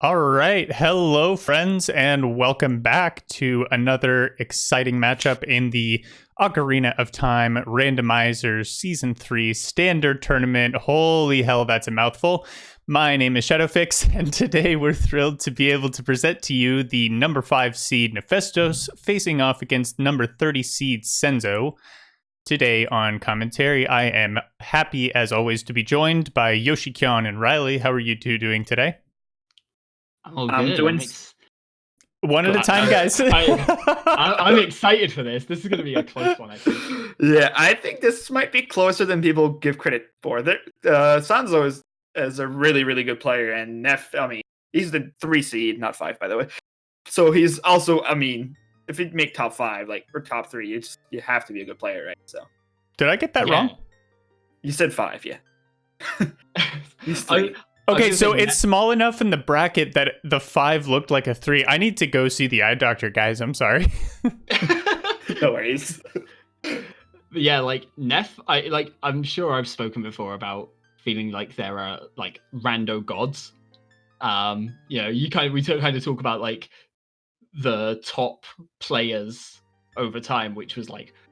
All right. Hello, friends, and welcome back to another exciting matchup in the Ocarina of Time Randomizers Season 3 Standard Tournament. Holy hell, that's a mouthful. My name is Shadowfix, and today we're thrilled to be able to present to you the number 5 seed Nephistoss facing off against number 30 seed Sanzeau. Today on commentary, I am happy, as always, to be joined by Yoshi-kyan and Riley. How are you two doing today? I'm doing one at a time, guys. I'm excited for this. This is going to be a close one, I think. Yeah, I think this might be closer than people give credit for. Sanzeau is a really, really good player, and he's the 3 seed, not 5, by the way. So he's also, if you make top 5, or top 3, you have to be a good player, right? So did I get that wrong? You said 5, yeah. He's 3. Okay, so it's small enough in the bracket that the 5 looked like a 3. I need to go see the eye doctor, guys. I'm sorry. No worries. Yeah, I'm sure I've spoken before about feeling like there are rando gods. We kind of talk about the top players over time, which was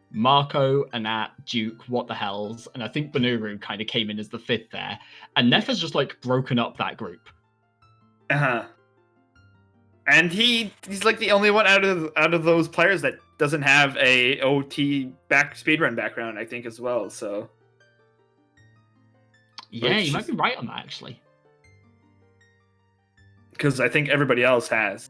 Marco, Anat, Duke, What the Hells, and I think Banuru kind of came in as the 5th there. And Neff has just broken up that group. And he's the only one out of those players that doesn't have a OT speedrun background, I think, as well. So yeah, you might be right on that, actually. Because I think everybody else has.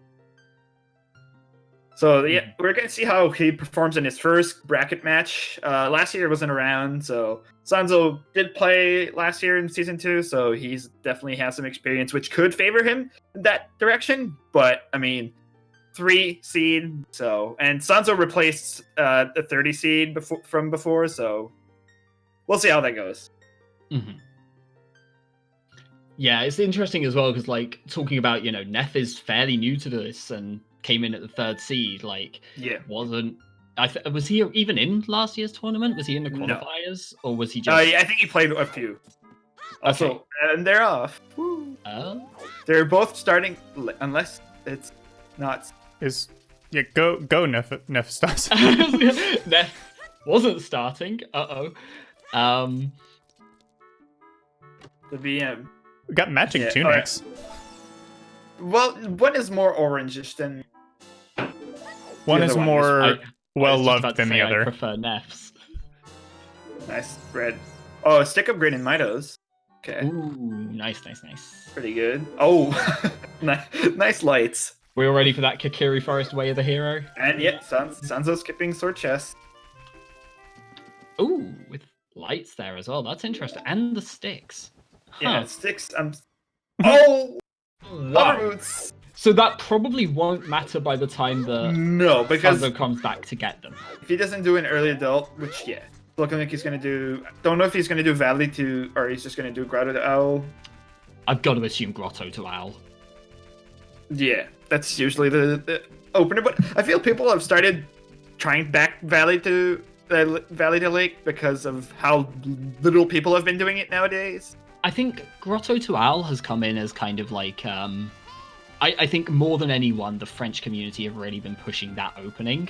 So yeah, we're going to see how he performs in his first bracket match. Last year wasn't around, so Sanzeau did play last year in Season 2, so he's definitely has some experience, which could favor him in that direction. But, 3 seed, and Sanzeau replaced the 30 seed from before, so we'll see how that goes. Mm-hmm. Yeah, it's interesting as well, because, talking about, Neff is fairly new to this, and came in at the 3rd seed, was he even in last year's tournament? Was he in the qualifiers? No. Or was he just... I think he played a few. Also, okay. And they're off. Woo. Oh? They're both starting, unless it's not... Go Nephistoss. Neff wasn't starting. Uh-oh. The VM. We got matching tunics. Right. Well, one is more orangish than... One is more well-loved than the other. I prefer Neff's. Nice red. Oh, stick upgrade in Mitos. Okay. Ooh, nice. Pretty good. Oh, nice lights. We're all ready for that Kakiri Forest Way of the Hero. And yeah, Sanzeau skipping sword chest. Ooh, with lights there as well. That's interesting. And the sticks. Huh. Yeah, sticks. Oh! Wow. Boots. So that probably won't matter by the time because Sanzeau comes back to get them. If he doesn't do an early adult, which looking like he's gonna do. Don't know if he's gonna do Valley or he's just gonna do Grotto to Owl. I've got to assume Grotto to Owl. Yeah, that's usually the opener. But I feel people have started trying back Valley to Lake because of how little people have been doing it nowadays. I think Grotto to Owl has come in as kind of I think more than anyone, the French community have really been pushing that opening.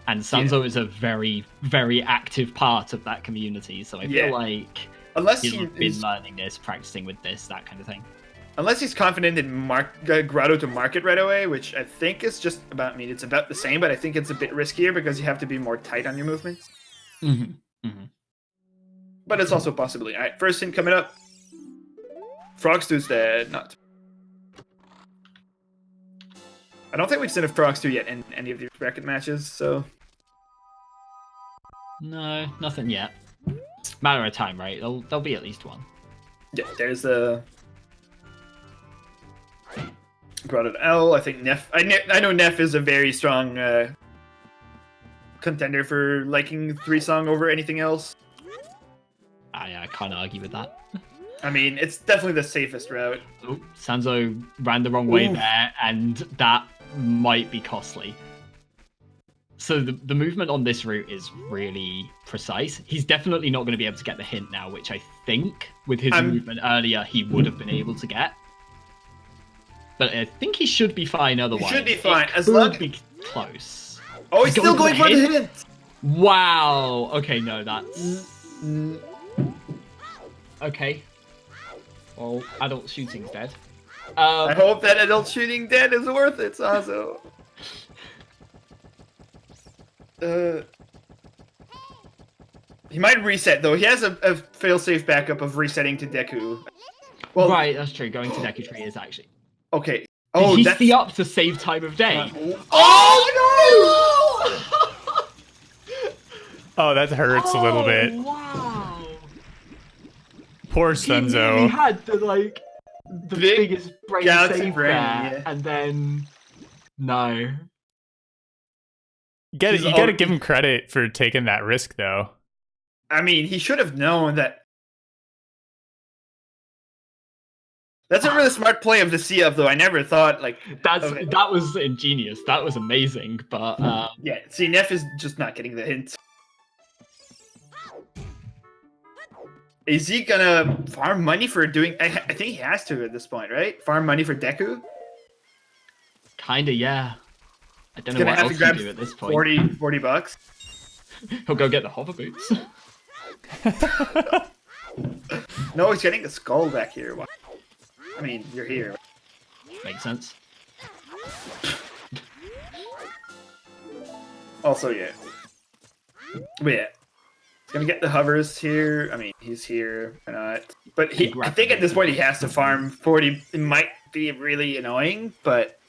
And Sanzeau is a very, very active part of that community. So I feel like he's been learning this, practicing with this, that kind of thing. Unless he's confident in Grotto to market right away, which I think is just about, it's about the same, but I think it's a bit riskier because you have to be more tight on your movements. Mm-hmm. Mm-hmm. But it's also possibly. All right, first thing coming up. Frogstew's dead. Not. I don't think we've seen a Frogstew yet in any of these bracket matches, so. No, nothing yet. Matter of time, right? There'll be at least one. Yeah, there's the Grotto L. I think Neff. I know Neff is a very strong contender for liking 3-song over anything else. I can't argue with that. It's definitely the safest route. Oh, Sanzeau ran the wrong way there, and that might be costly. So the movement on this route is really precise. He's definitely not going to be able to get the hint now, which I think, with his movement earlier, he would have been able to get. But I think he should be fine otherwise. He should be fine, It as could long- be close. Oh, he's still going for the hit. Wow. Okay, no, that's... Okay. Well, adult shooting's dead. I hope that adult shooting dead is worth it, Sanzeau. He might reset though. He has a failsafe backup of resetting to Deku. Well, right, that's true. Going to Deku Tree is actually... okay. Oh, he's that's the up to save time of day. Oh Oh, that hurts a little bit. Wow. Poor He really Sanzeau. had the biggest brain galaxy save brain, there, yeah. and then no. You gotta give him credit for taking that risk, though. I mean, he should have known that. That's a really smart play of the Sea Up, though. I never thought That was ingenious. That was amazing. But yeah. See, Neff is just not getting the hint. Is he gonna farm money for doing? I think he has to at this point, right? Farm money for Deku. kinda, yeah. I don't He's know gonna what have else to grab you do at this point. 40 bucks. He'll go get the hover boots. No, he's getting the skull back here. I mean, you're here. Makes sense. Also, yeah. But yeah. He's gonna get the hovers here. I mean, he's here or not. But I think at this point he has to farm 40. It might be really annoying, but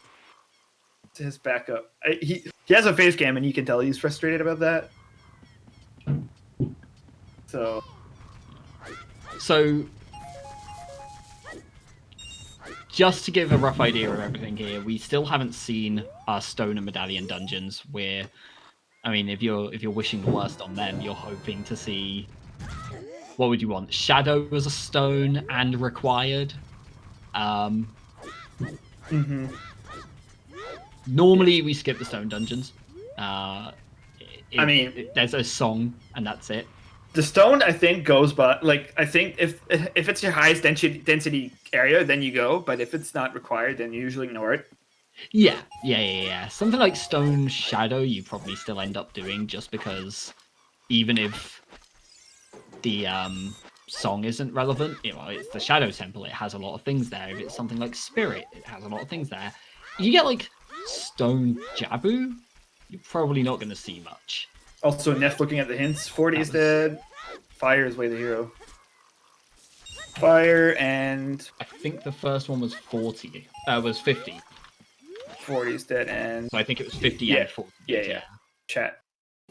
it's his backup. He has a face cam and you can tell he's frustrated about that. So, just to give a rough idea of everything here, we still haven't seen our Stone and Medallion dungeons. Where, I mean, if you're wishing the worst on them, you're hoping to see, what would you want? Shadow as a stone and required. Normally we skip the stone dungeons. There's a song and that's it. The stone, I think, goes, but I think if it's your highest density area, then you go. But if it's not required, then you usually ignore it. Yeah. Something like Stone Shadow, you probably still end up doing, just because even if the song isn't relevant, it's the Shadow Temple. It has a lot of things there. If it's something like Spirit, it has a lot of things there. You get Stone Jabu, you're probably not going to see much. Also, Neff looking at the hints. 40 is dead. Fire is way the hero. Fire and... I think the first one was 40. Was 50. 40 is dead and... So I think it was 50 and 40. Yeah. Chat.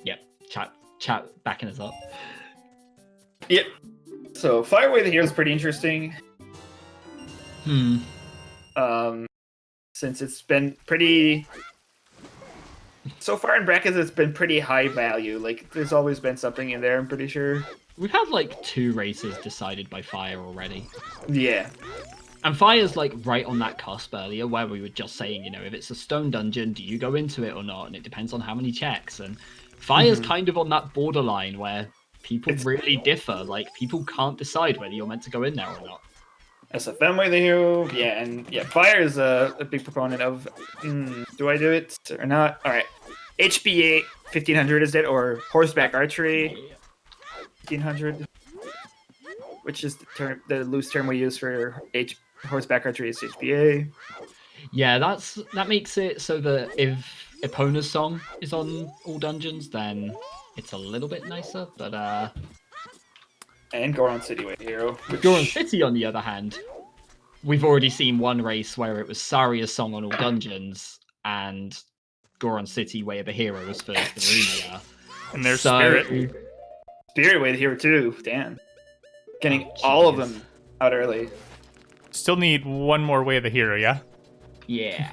Yep. Chat backing us up. Yep. So, Fire Way the hero is pretty interesting. Since it's been pretty... So far in brackets, it's been pretty high value. There's always been something in there, I'm pretty sure. We've had, 2 races decided by Fire already. Yeah. And Fire's, right on that cusp earlier, where we were just saying, if it's a stone dungeon, do you go into it or not? And it depends on how many checks. And Fire's kind of on that borderline where people really differ. People can't decide whether you're meant to go in there or not. SFM Way the hero. Yeah, and Fire is a big proponent of, do I do it or not? All right. HBA 1500 is it, or horseback archery 1500, which is the loose term we use for horseback archery is HBA. Yeah, that makes it so that if Epona's song is on all dungeons, then it's a little bit nicer, but And Goron City Way the hero. Goron City, on the other hand, we've already seen one race where it was Saria's song on all dungeons, and Goron City Way of the Hero was for Runia. And there's Spirit. Spirit Way the hero too. Damn. Getting all of them out early. Still need one more Way of the Hero, yeah? Yeah.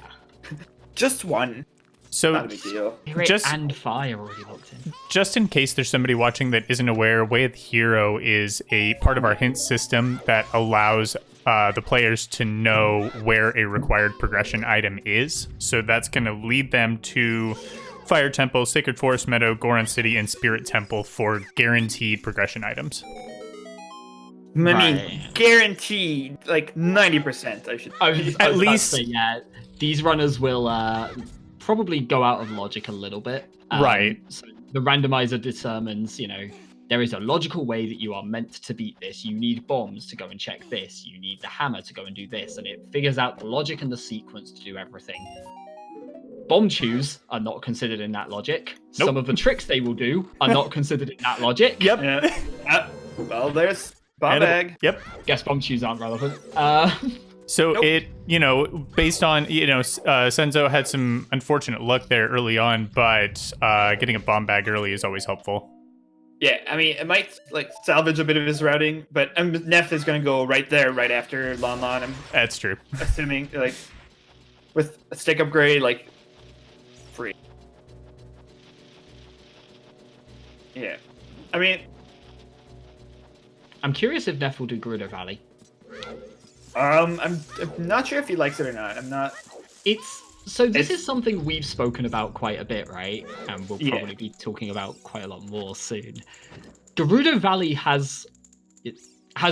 Just one. So not a big deal. Spirit and Fire already locked in. Just in case there's somebody watching that isn't aware, Way of the Hero is a part of our hint system that allows the players to know where a required progression item is. So that's going to lead them to Fire Temple, Sacred Forest Meadow, Goron City, and Spirit Temple for guaranteed progression items. I mean, Right. guaranteed, like 90%. I was At about least- to say, yeah, these runners will probably go out of logic a little bit. Right. So the randomizer determines, there is a logical way that you are meant to beat this. You need bombs to go and check this. You need the hammer to go and do this. And it figures out the logic and the sequence to do everything. Bomb chews are not considered in that logic. Nope. Some of the tricks they will do are not considered in that logic. Yep. Yeah. Well, there's bomb Edible. bag. Yep. Guess bomb chews aren't relevant. So Nope. it, based on, Sanzeau had some unfortunate luck there early on, but getting a bomb bag early is always helpful. Yeah, I mean, it might salvage a bit of his routing, but Neff is going to go right there, right after Lon Lon. I'm That's true. assuming with a stick upgrade, free. Yeah, I mean, I'm curious if Neff will do Gerudo Valley. I'm not sure if he likes it or not. I'm not. This is something we've spoken about quite a bit, right? And we'll Yeah. probably be talking about quite a lot more soon. Gerudo Valley has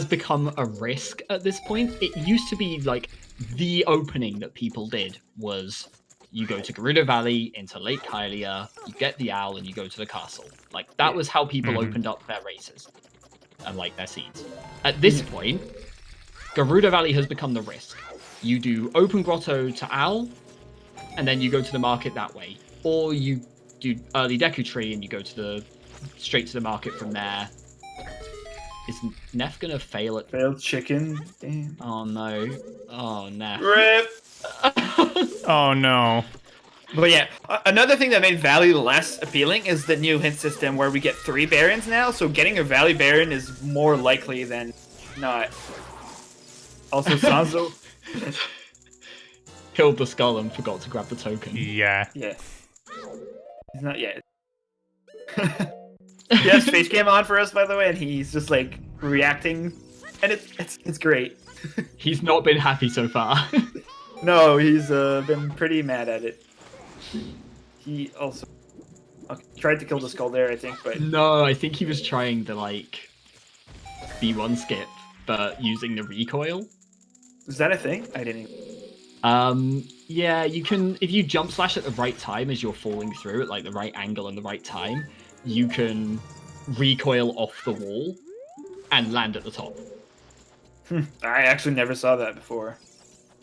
become a risk at this point. It used to be the opening that people did was you go to Gerudo Valley into Lake Hylia, you get the owl, and you go to the castle. That was how people Mhm. opened up their races and their seeds. At this point, Gerudo Valley has become the risk. You do Open Grotto to Owl, and then you go to the market that way. Or you do Early Deku Tree and you go straight to the market from there. Is Neff gonna fail at... Failed chicken. Damn. Oh no. Oh, Neff. Rip. Oh no. But yeah, another thing that made Valley less appealing is the new hint system where we get 3 Barons now, so getting a Valley Baron is more likely than not. Also, Sanzeau. Killed the skull and forgot to grab the token. Yeah. Yeah. He's not yet. He has face cam on for us, by the way, and he's just reacting, and it's great. He's not been happy so far. No, he's been pretty mad at it. He also tried to kill the skull there, I think, but No, I think he was trying to B1 skip, but using the recoil. is that a thing? I didn't even... Yeah, you can, if you jump slash at the right time as you're falling through at the right angle and the right time, you can recoil off the wall and land at the top. I actually never saw that before.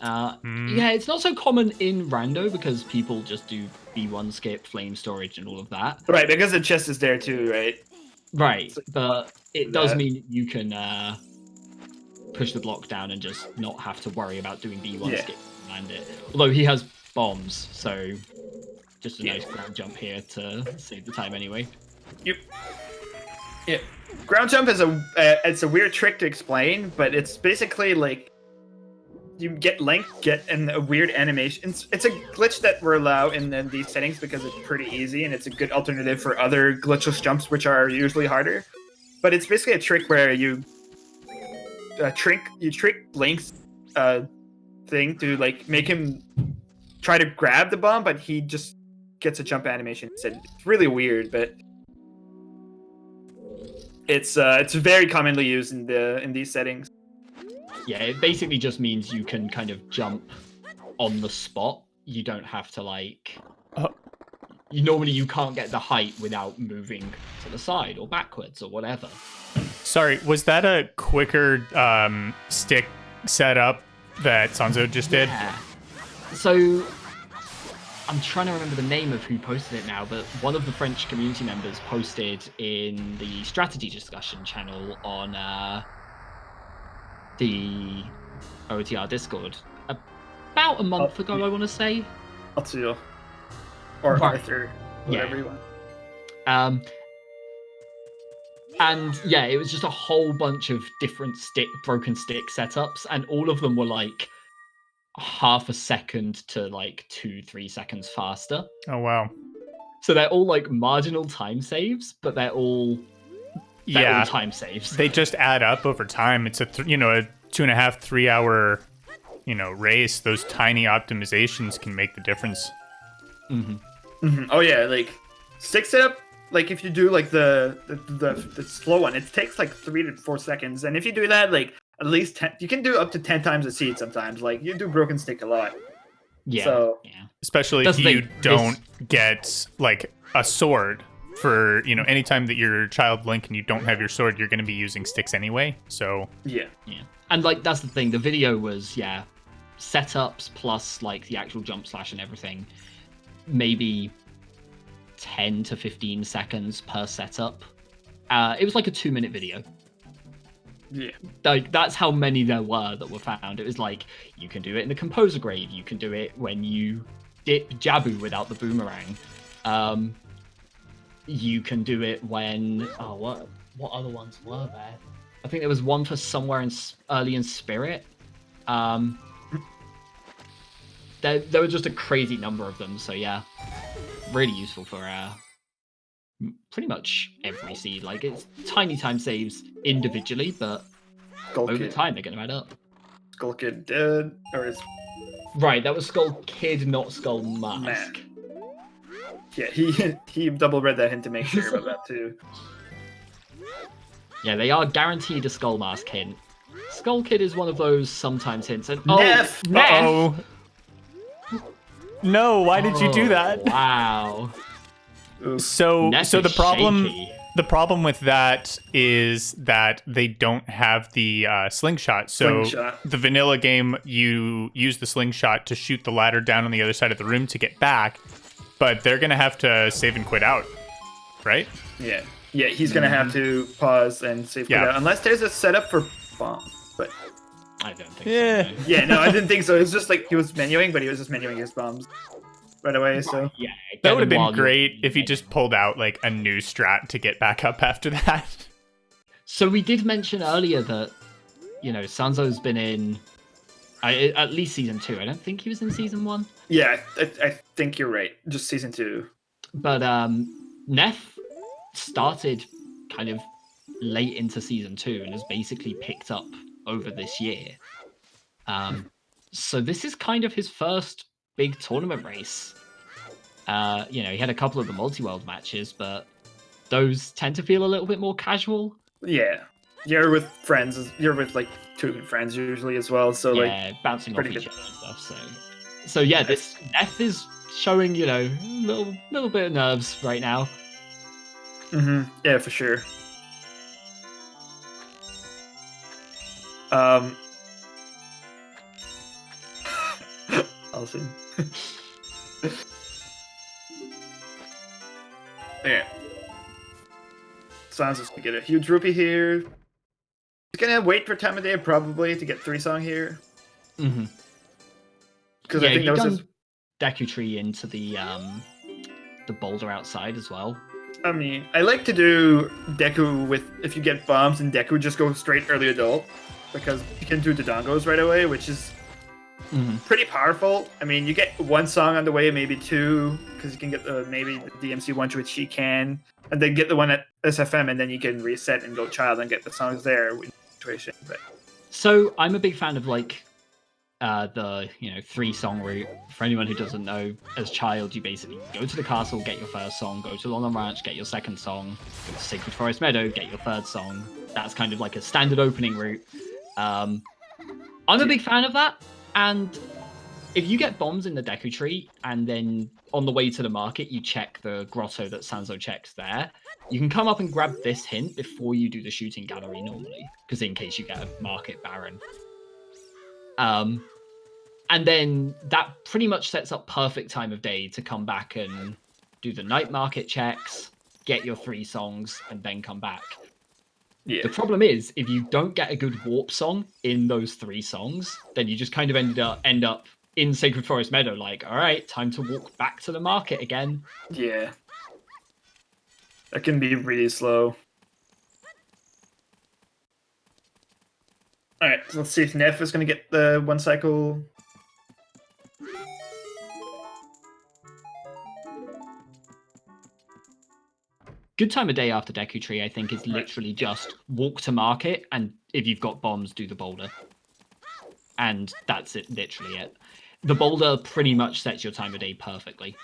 Yeah, it's not so common in Rando because people just do B1 skip, flame storage, and all of that. Right, because the chest is there too, right? Right, but it does that. mean you can push the block down and just not have to worry about doing B1 Yeah. skip and land it. Although he has bombs, so just a nice ground jump here to save the time anyway. Yep. Yeah. Ground jump is it's a weird trick to explain, but it's basically you get length, and a weird animation. It's a glitch that we're allowed in these settings because it's pretty easy and it's a good alternative for other glitchless jumps, which are usually harder. But it's basically a trick where you trick Link's thing to make him try to grab the bomb, but he just gets a jump animation instead. It's really weird, but it's very commonly used in these settings. Yeah, it basically just means you can kind of jump on the spot. You don't have to you can't get the height without moving to the side or backwards or whatever. Sorry, was that a quicker stick setup that Sanzeau just did? Yeah. So I'm trying to remember the name of who posted it now, but one of the French community members posted in the strategy discussion channel on the OoTR Discord about a month ago, I want to say. Atsuyo. Or Right. Arthur. Whatever you want. And yeah, it was just a whole bunch of different broken stick setups, and all of them were half a second to 2-3 seconds faster. Oh wow. So they're all marginal time saves, but they're all time saves. They just add up over time. It's a 2.5, 3 hour race. Those tiny optimizations can make the difference. Mm-hmm. Oh yeah, stick setup like if you do like the slow one, it takes like 3 to 4 seconds, and if you do that like at least 10, you can do up to 10 times a seed sometimes. Like you do broken stick a lot. Yeah. So yeah. Especially That's if the you thing, don't get like a sword for, you know, anytime that you're child Link and you don't have your sword, you're going to be using sticks anyway. So yeah. Yeah. And like that's the thing. The video was setups plus like the actual jump slash and everything. Maybe 10 to 15 seconds per setup. It was like a 2-minute video. Yeah. Like that's how many there were that were found. It was like you can do it in the composer grade. You can do it when you dip Jabu without the boomerang. You can do it when what other ones were there? I think there was one for somewhere early in Spirit. There were just a crazy number of them. So yeah, really useful for pretty much every seed. Like it's tiny time saves individually, but Skull over Kid. time they're gonna add up. Skull Kid dead, or is Right, that was Skull Kid, not Skull Mask. Man. Yeah, he double read that hint to make sure about that too. Yeah, they are guaranteed a Skull Mask hint. Skull Kid is one of those sometimes hints. And Neff! Neff! Uh-oh. No, why did you do that? Wow. Oof. So Neff the is problem shaky. the problem with that is that they don't have the slingshot. So Slingshot. the vanilla game, you use the slingshot to shoot the ladder down on the other side of the room to get back, but they're gonna have to save and quit out, right? Yeah. Yeah, he's gonna have to pause and save it out. Unless there's a setup for bomb. But I don't think Yeah. so. No. yeah, no, I didn't think so. It was just like he was menuing, but he was just menuing his bombs right away, so Yeah, That would have been great if he just pulled out like a new strat to get back up after that. So we did mention earlier that, you know, Sanzou's been in at least season 2. I don't think he was in season 1. yeah, I think you're right. Just season 2. But Neff started kind of late into season 2 and has basically picked up over this year. So this is kind of his first big tournament race. You know, he had a couple of the multi-world matches, but those tend to feel a little bit more casual. Yeah. You're with friends. You're with like tournament friends usually as well. So Yeah, like bouncing off pretty each good. other and stuff. So yeah, this Neff is showing, you know, a little bit of nerves right now. Yeah, for sure. Awesome. Okay. Sanzou's gonna get a huge rupee here. He's gonna wait for time of day probably to get 3-song here. Because I think that was his... Deku Tree into the boulder outside as well. I mean, I like to do Deku with, if you get bombs and Deku, just go straight early adult. Because you can do the dongos right away, which is pretty powerful. I mean, you get 1 song on the way, maybe 2, because you can get maybe the DMC one, which he can, and then get the one at SFM, and then you can reset and go child and get the songs there in situation. But so I'm a big fan of like the 3-song route. For anyone who doesn't know, as child, you basically go to the castle, get your first song, go to London Ranch, get your second song, go to Sacred Forest Meadow, get your third song. That's kind of like a standard opening route. I'm a big fan of that. And if you get bombs in the Deku Tree, and then on the way to the market, you check the grotto that Sanzeau checks there, you can come up and grab this hint before you do the shooting gallery normally, because in case you get a market baron. And then that pretty much sets up perfect time of day to come back and do the night market checks, get your 3 songs, and then come back. yeah, The problem is, if you don't get a good warp song in those 3 songs, then you just kind of end up in Sacred Forest Meadow, like, all right, time to walk back to the market again. yeah, that can be really slow. All right, so let's see if Neff is going to get the 1 cycle. Good time of day after Deku Tree, I think, is literally just walk to market, and if you've got bombs, do the boulder. And that's it, literally it. The boulder pretty much sets your time of day perfectly.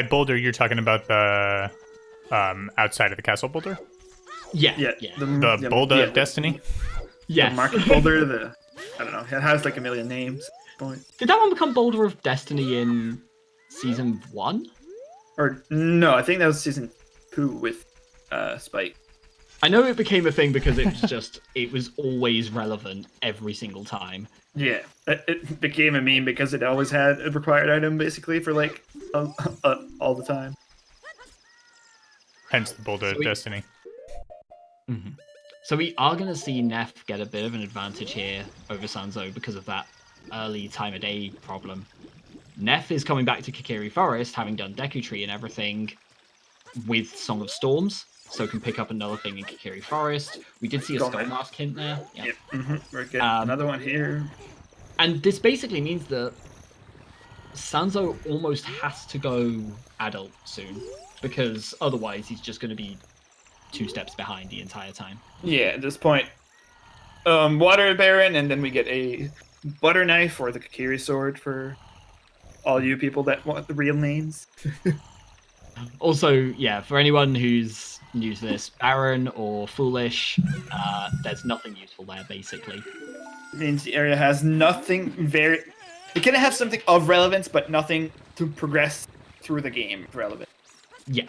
by boulder, you're talking about the outside of the castle boulder? Yeah. The boulder of destiny? Yes. The market boulder, I don't know. It has like a million names. Point. Did that one become Boulder of Destiny in season 1? Or no, I think that was season 2 with Spike. I know it became a thing because it was just, it was always relevant every single time. Yeah, it became a meme because it always had a required item basically for like all the time. Hence the boulder of destiny. Mm-hmm. So we are going to see Neff get a bit of an advantage here over Sanzeau because of that early time of day problem. Neff is coming back to Kikiri Forest, having done Deku Tree and everything with Song of Storms, so can pick up another thing in Kikiri Forest. We did see a Skull Mask hint there. Yeah. Yep. Mm-hmm. We're getting another one here. And this basically means that Sanzeau almost has to go adult soon, because otherwise he's just going to be 2 steps behind the entire time. Yeah, at this point, Water Baron, and then we get a Butter Knife or the Kikiri Sword for all you people that want the real names. Also, yeah, for anyone who's new to this, Baron or Foolish, there's nothing useful there, basically. It means the area has nothing very... It can have something of relevance, but nothing to progress through the game relevant. Yeah.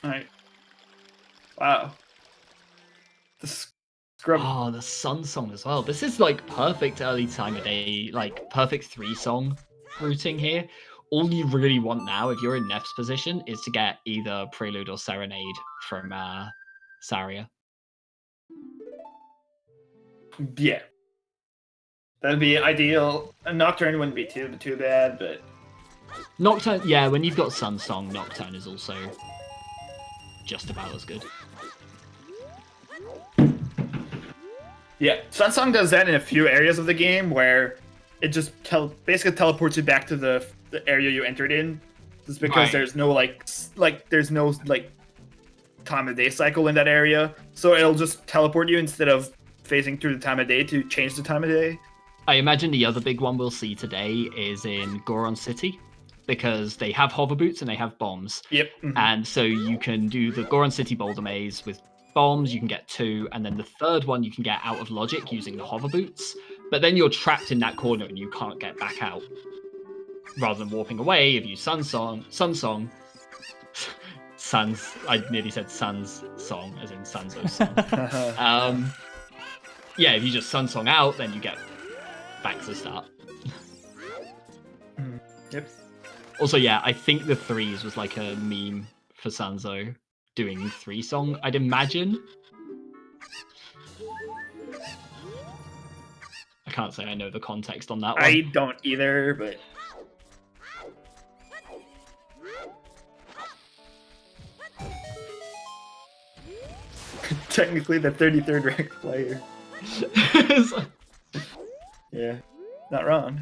Alright. Wow. The scrub. Oh, the Sun Song as well. This is like perfect early time of day, like perfect 3-song routing here. All you really want now, if you're in Neff's position, is to get either Prelude or Serenade from Saria. Yeah. That'd be ideal. A Nocturne wouldn't be too bad, but... Nocturne, yeah, when you've got Sun Song, Nocturne is also just about as good. Yeah, Sun Song does that in a few areas of the game where it just basically teleports you back to the area you entered in, just because there's no there's no time of day cycle in that area, so it'll just teleport you instead of phasing through the time of day to change the time of day. I imagine the other big one we'll see today is in Goron City, because they have hover boots and they have bombs. Yep. Mm-hmm. And so you can do the Goron City Boulder Maze with bombs, you can get 2, and then the third one you can get out of logic using the hover boots, but then you're trapped in that corner and you can't get back out. Rather than warping away, if you I nearly said Sun's Song, as in Sanzou's song. Yeah, if you just Sun Song out, then you get back to the start. Yep. Also, yeah, I think the 3s was like a meme for Sanzeau doing 3-song, I'd imagine. I can't say I know the context on that one. I don't either, but... Technically the 33rd ranked player. Yeah, not wrong.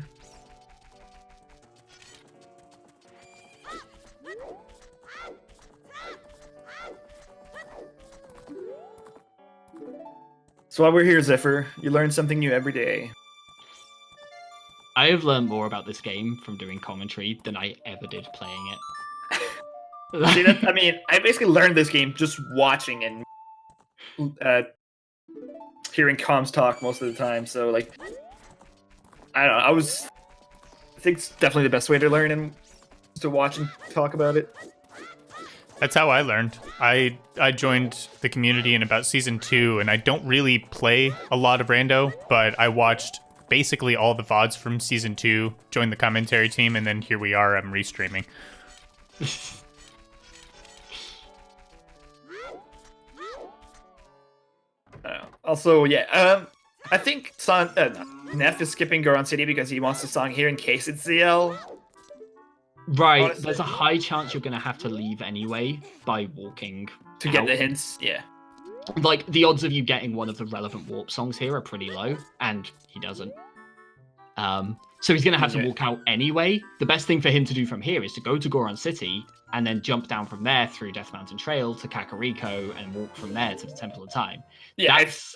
So while we're here, Zephyr, you learn something new every day. I have learned more about this game from doing commentary than I ever did playing it. See, I mean, I basically learned this game just watching and hearing comms talk most of the time. So, like, I don't know. I think it's definitely the best way to learn and to watch and talk about it. That's how I learned. I joined the community in about season 2, and I don't really play a lot of rando, but I watched basically all the VODs from season 2, joined the commentary team, and then here we are, I'm restreaming. Also, yeah, I think Neff is skipping Goron City because he wants the song here in case it's ZL. Right, Honestly. there's a high chance you're going to have to leave anyway by walking To get out. the hints, yeah. Like, the odds of you getting one of the relevant warp songs here are pretty low, and he doesn't. So he's going to have to walk out anyway. The best thing for him to do from here is to go to Goron City, and then jump down from there through Death Mountain Trail to Kakariko, and walk from there to the Temple of Time. Yeah, That's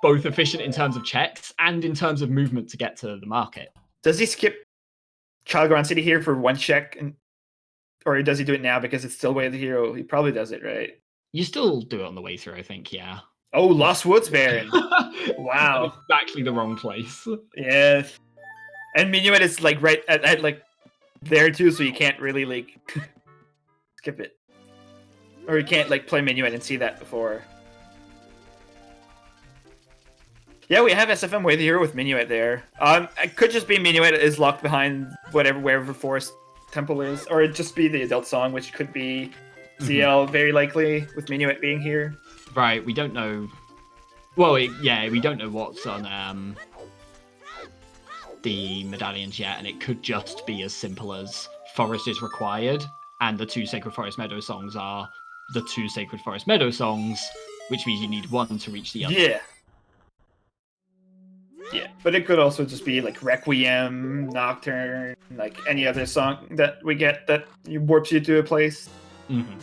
both efficient in terms of checks, and in terms of movement to get to the market. Does he skip Child Ground City here for one check, or does he do it now because it's still Way of the Hero? He probably does it, right? You still do it on the way through, I think. Yeah. Oh, Lost Woods Baron. Wow. Exactly the wrong place. Yeah. And Minuet is like right at like there too, so you can't really like skip it. Or you can't like play Minuet and see that before. Yeah, we have SFM Way of the Hero with Minuet there. It could just be Minuet is locked behind wherever Forest Temple is, or it'd just be the adult song, which could be ZL very likely with Minuet being here. Right, we don't know. Well, we don't know what's on the medallions yet, and it could just be as simple as Forest is required, and the 2 Sacred Forest Meadow songs are the 2 Sacred Forest Meadow songs, which means you need 1 to reach the other. Yeah. Yeah, but it could also just be like Requiem, Nocturne, like any other song that we get that warps you to a place. Mm-hmm.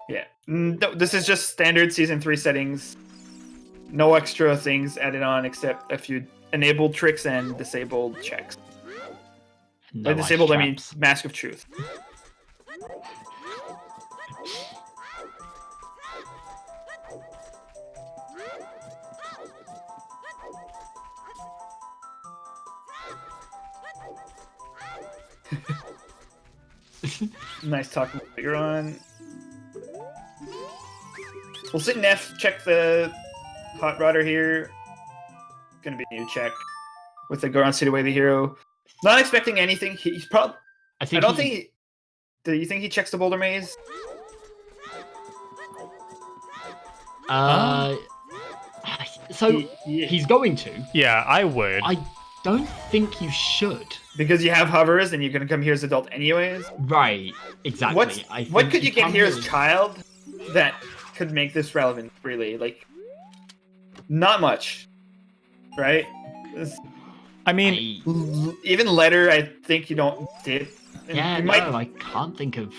Yeah, no, this is just standard Season 3 settings. No extra things added on except a few enabled tricks and disabled checks. No By disabled, I mean traps. Mask of Truth. Nice talking later on. We'll sit Neff, check the Hot Rodder here. Gonna be a new check with the Goron City Way the Hero. Not expecting anything. He's probably. I I don't think. Do you think he checks the Boulder Maze? So he's going to. Yeah, I would. I don't think you should. Because you have hovers and you're gonna come here as adult anyways. Right, exactly. What could you get come here as child that could make this relevant? Really, like, not much, right? I mean, Even letter, I think you don't did. Yeah, you no, might. I can't think of.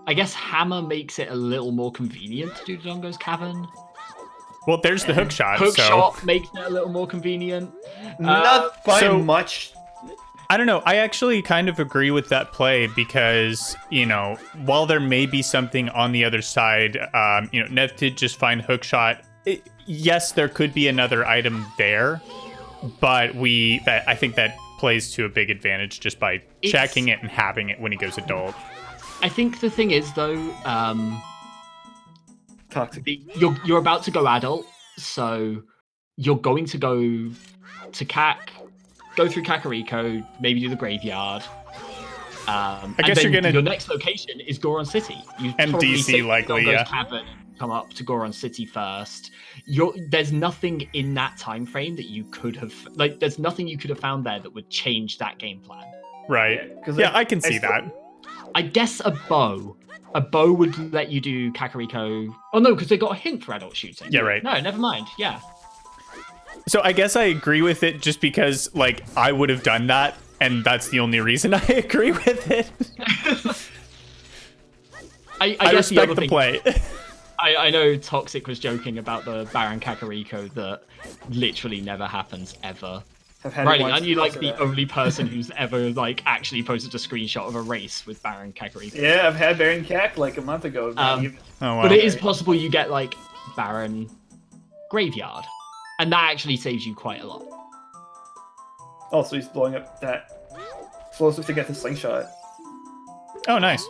I guess Hammer makes it a little more convenient to do Dodongo's Cavern. well, there's the hook shot. Hook so shot makes it a little more convenient. Not by so- much. I don't know. I actually kind of agree with that play because, while there may be something on the other side, Nev did just find hookshot. Yes, there could be another item there, but I think that plays to a big advantage just by checking it and having it when he goes adult. I think the thing is though, Toxic. you're about to go adult, so you're going to go to go through Kakariko, maybe do the graveyard. I guess you're gonna. Your next location is Goron City. You And probably DC take likely, Dodongo's yeah. Cavern and come up to Goron City first. There's nothing in that time frame that you could have there's nothing you could have found there that would change that game plan. Right. Because Yeah, I can see that. I guess a bow would let you do Kakariko. Oh no, because they got a hint for adult shooting. Yeah, right. No, never mind. Yeah. So I guess I agree with it just because, I would have done that, and that's the only reason I agree with it. I respect guess the other the thing, play. I know Toxic was joking about the Baron Kakariko that literally never happens ever. I've had it Riley, once aren't you because of the that. only person who's ever actually posted a screenshot of a race with Baron Kakariko? Yeah, I've had Baron Cack like a month ago. Um, Even- Oh, wow. But it is possible you get Baron Graveyard, and that actually saves you quite a lot. Also, he's blowing up that explosive to get the slingshot. Oh, nice.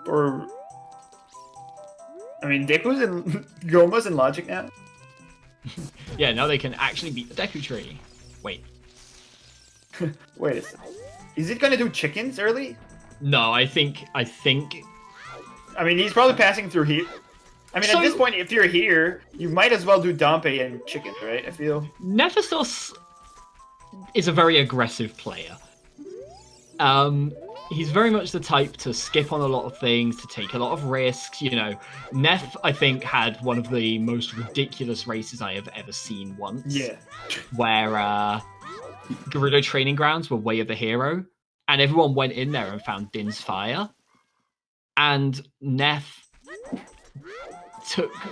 Or, I mean, Deku's and Goma's in Logic now. Yeah, now they can actually beat the Deku Tree. Wait. Wait a second. Is it gonna do chickens early? No, I think I mean, he's probably passing through here. I mean, at this point, if you're here, you might as well do Dompe and chickens, right? I feel. Nephistoss is a very aggressive player. He's very much the type to skip on a lot of things, to take a lot of risks. Neff, I think, had one of the most ridiculous races I have ever seen once. Yeah. Where Gerudo Training Grounds were Way of the Hero, and everyone went in there and found Din's Fire. And Neff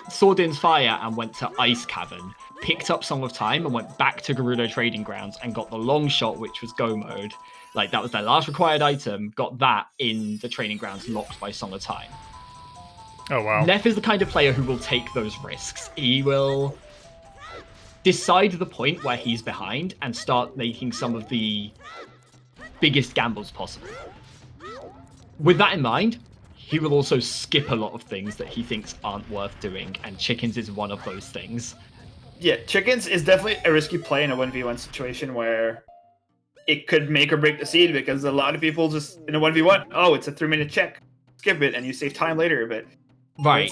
saw Din's Fire and went to Ice Cavern, picked up Song of Time and went back to Gerudo Trading Grounds and got the long shot, which was Go mode. Like, that was their last required item, got that in the Training Grounds locked by Song of Time. Oh, wow. Neff is the kind of player who will take those risks. He will decide the point where he's behind and start making some of the biggest gambles possible. With that in mind, he will also skip a lot of things that he thinks aren't worth doing, and Chickens is one of those things. Yeah, Chickens is definitely a risky play in a 1v1 situation where it could make or break the seed, because a lot of people just, in a 1v1, oh, it's a 3-minute check, skip it, and you save time later, but... Right.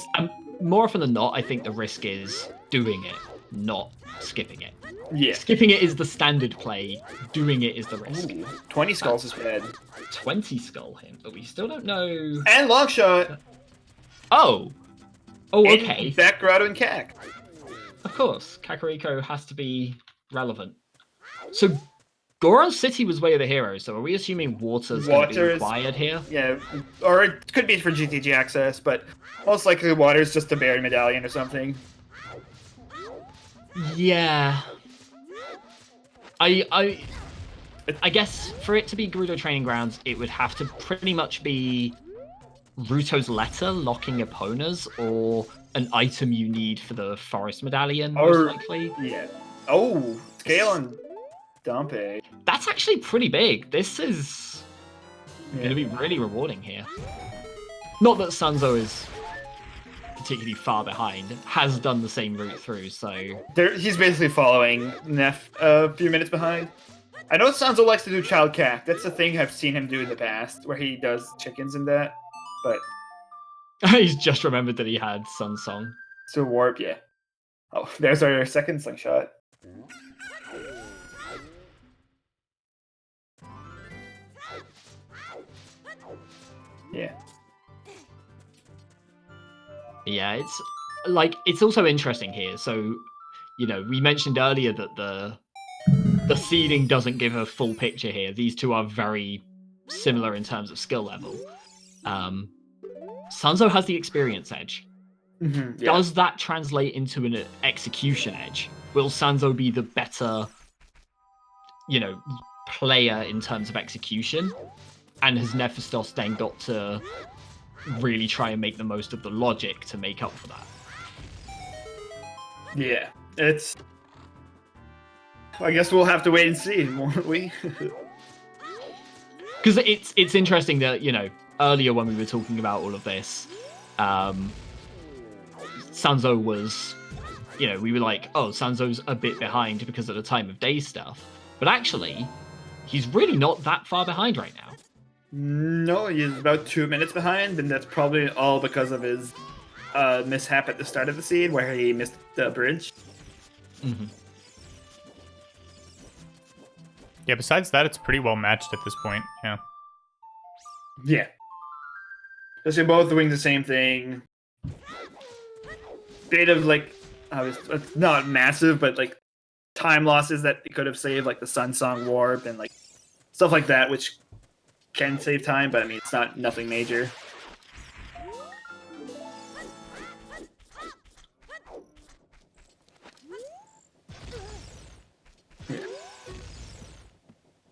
More often than not, I think the risk is doing it, not skipping it. Yeah. Skipping it is the standard play, doing it is the risk. Ooh, 20 skulls is bad. 20 skull him, but we still don't know... And long shot! Oh! Oh, okay. In back grotto and Cac. Of course, Kakariko has to be relevant. So, Goron City was Way of the Hero, so are we assuming water's going to be required here? Yeah, or it could be for GTG access, but most likely water's just a berry medallion or something. Yeah. I guess for it to be Gerudo Training Grounds, it would have to pretty much be Ruto's letter locking Eponas, or an item you need for the Forest Medallion, most likely. Yeah. Oh, Scale and Dompe. That's actually pretty big. This is going to be really rewarding here. Not that Sanzeau is particularly far behind, has done the same route through, so... He's basically following Neff a few minutes behind. I know Sanzeau likes to do Child Cac. That's the thing I've seen him do in the past, where he does chickens and that, but... He's just remembered that he had Sun Song. So Warp, yeah. Oh, there's our second slingshot. Yeah. Yeah, it's like, it's also interesting here. So, you know, we mentioned earlier that the seeding doesn't give a full picture here. These two are very similar in terms of skill level. Sanzeau has the experience edge. Yeah. Does that translate into an execution edge? Will Sanzeau be the better, you know, player in terms of execution? And has Nephistoss then got to really try and make the most of the logic to make up for that? Yeah, it's... I guess we'll have to wait and see, won't we? Because it's interesting that, you know, earlier when we were talking about all of this, Sanzeau was, you know, we were like, oh, Sanzou's a bit behind because of the time of day stuff. But actually, he's really not that far behind right now. No, he's about 2 minutes behind, and that's probably all because of his mishap at the start of the seed, where he missed the bridge. Mm-hmm. Yeah, besides that, it's pretty well matched at this point, yeah. Yeah. Because they're both doing the same thing. Bit of, like, it's not massive, but, like, time losses that it could have saved, like the Sun Song Warp and, like, stuff like that, which can save time, but, I mean, it's not nothing major.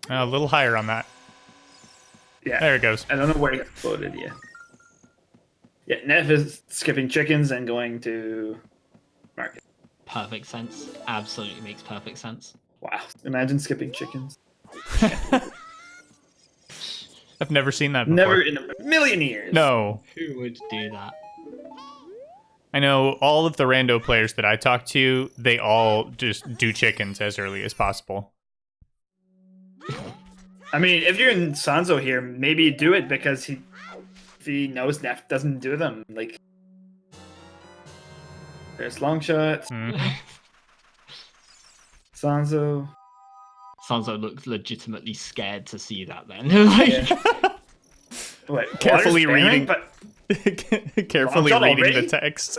A little higher on that. Yeah. There it goes. I don't know where he got floated, yeah. Yeah, Neff is skipping chickens and going to market. Perfect sense. Absolutely makes perfect sense. Wow. Imagine skipping chickens. I've never seen that before. Never in a million years. No. Who would do that? I know all of the rando players that I talk to, they all just do chickens as early as possible. I mean, if you're in Sanzeau here, maybe do it because he knows Neff doesn't do them. Like, there's long shots. Sanzeau. Sanzeau looks legitimately scared to see that then. Like, Yeah. What, Carefully spamming, reading. but Carefully Long shot reading already? the text.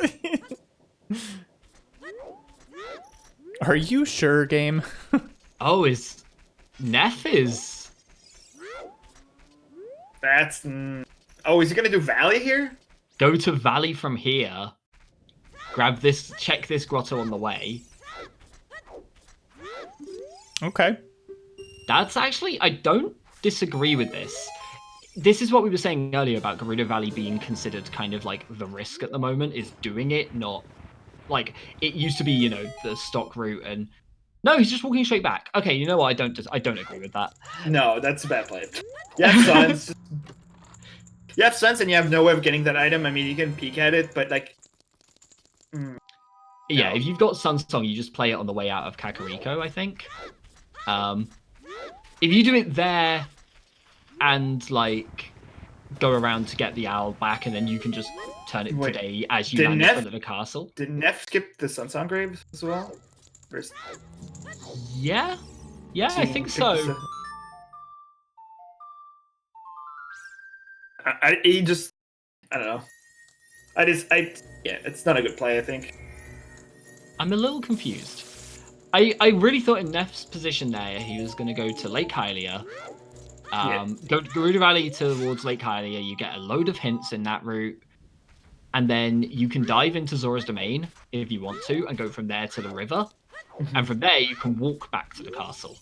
Are you sure, game? oh, is Neff is... that's... Oh, is he gonna do Valley here? Go to Valley from here. Grab this, check this grotto on the way. Okay. That's actually, I don't disagree with this. This is what we were saying earlier about Gerudo Valley being considered kind of like the risk at the moment is doing it, not like it used to be, you know, the stock route. And no, he's just walking straight back. Okay, you know what? I don't agree with that. No, that's a bad play. You have Suns. You have Suns and you have no way of getting that item. I mean, you can peek at it, but like... Yeah, No. if you've got Sunsong, you just play it on the way out of Kakariko, I think. If you do it there and like go around to get the owl back, and then you can just turn it Wait, today as you did land in Neff- front of the castle. Did Neff skip the Sunsong Graves as well? First, Yeah, I think so. He just... I don't know. Yeah, it's not a good play, I think. I'm a little confused. I really thought in Neff's position there, he was going to go to Lake Hylia. Go to Gerudo Valley towards Lake Hylia. You get a load of hints in that route. And then you can dive into Zora's Domain if you want to and go from there to the river. And from there, you can walk back to the castle.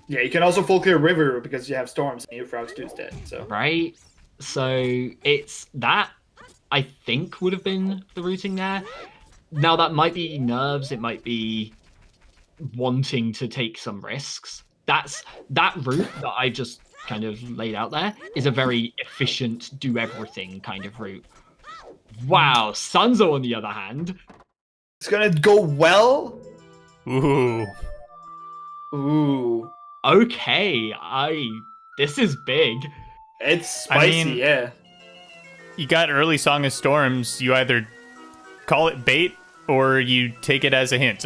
Yeah, you can also full clear river because you have storms and your Frog's Tooth's dead. So Right? So it's that, I think, would have been the routing there. Now, that might be nerves. It might be wanting to take some risks. That route that I just kind of laid out there is a very efficient, do everything kind of route. Wow, Sanzeau, on the other hand, it's gonna go well. Ooh. Okay, this is big. It's spicy, mean- yeah. You got early Song of Storms. You either call it bait or you take it as a hint.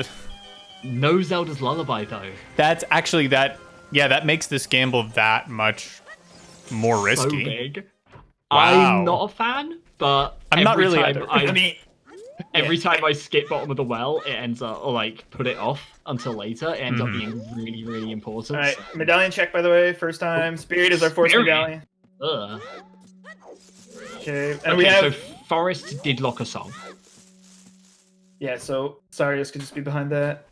No Zelda's Lullaby, though. That's actually that makes this gamble that much more risky. So big. Wow. I'm not a fan, but I'm not really time either. every time I skip bottom of the well, it ends up, or like put it off until later, it ends up being really, really important. Alright, medallion check, by the way, first time. Spirit is our fourth Spirit. medallion. Ugh. Okay, and we have... So Forest did lock a song. Yeah, so Sarius could just be behind that.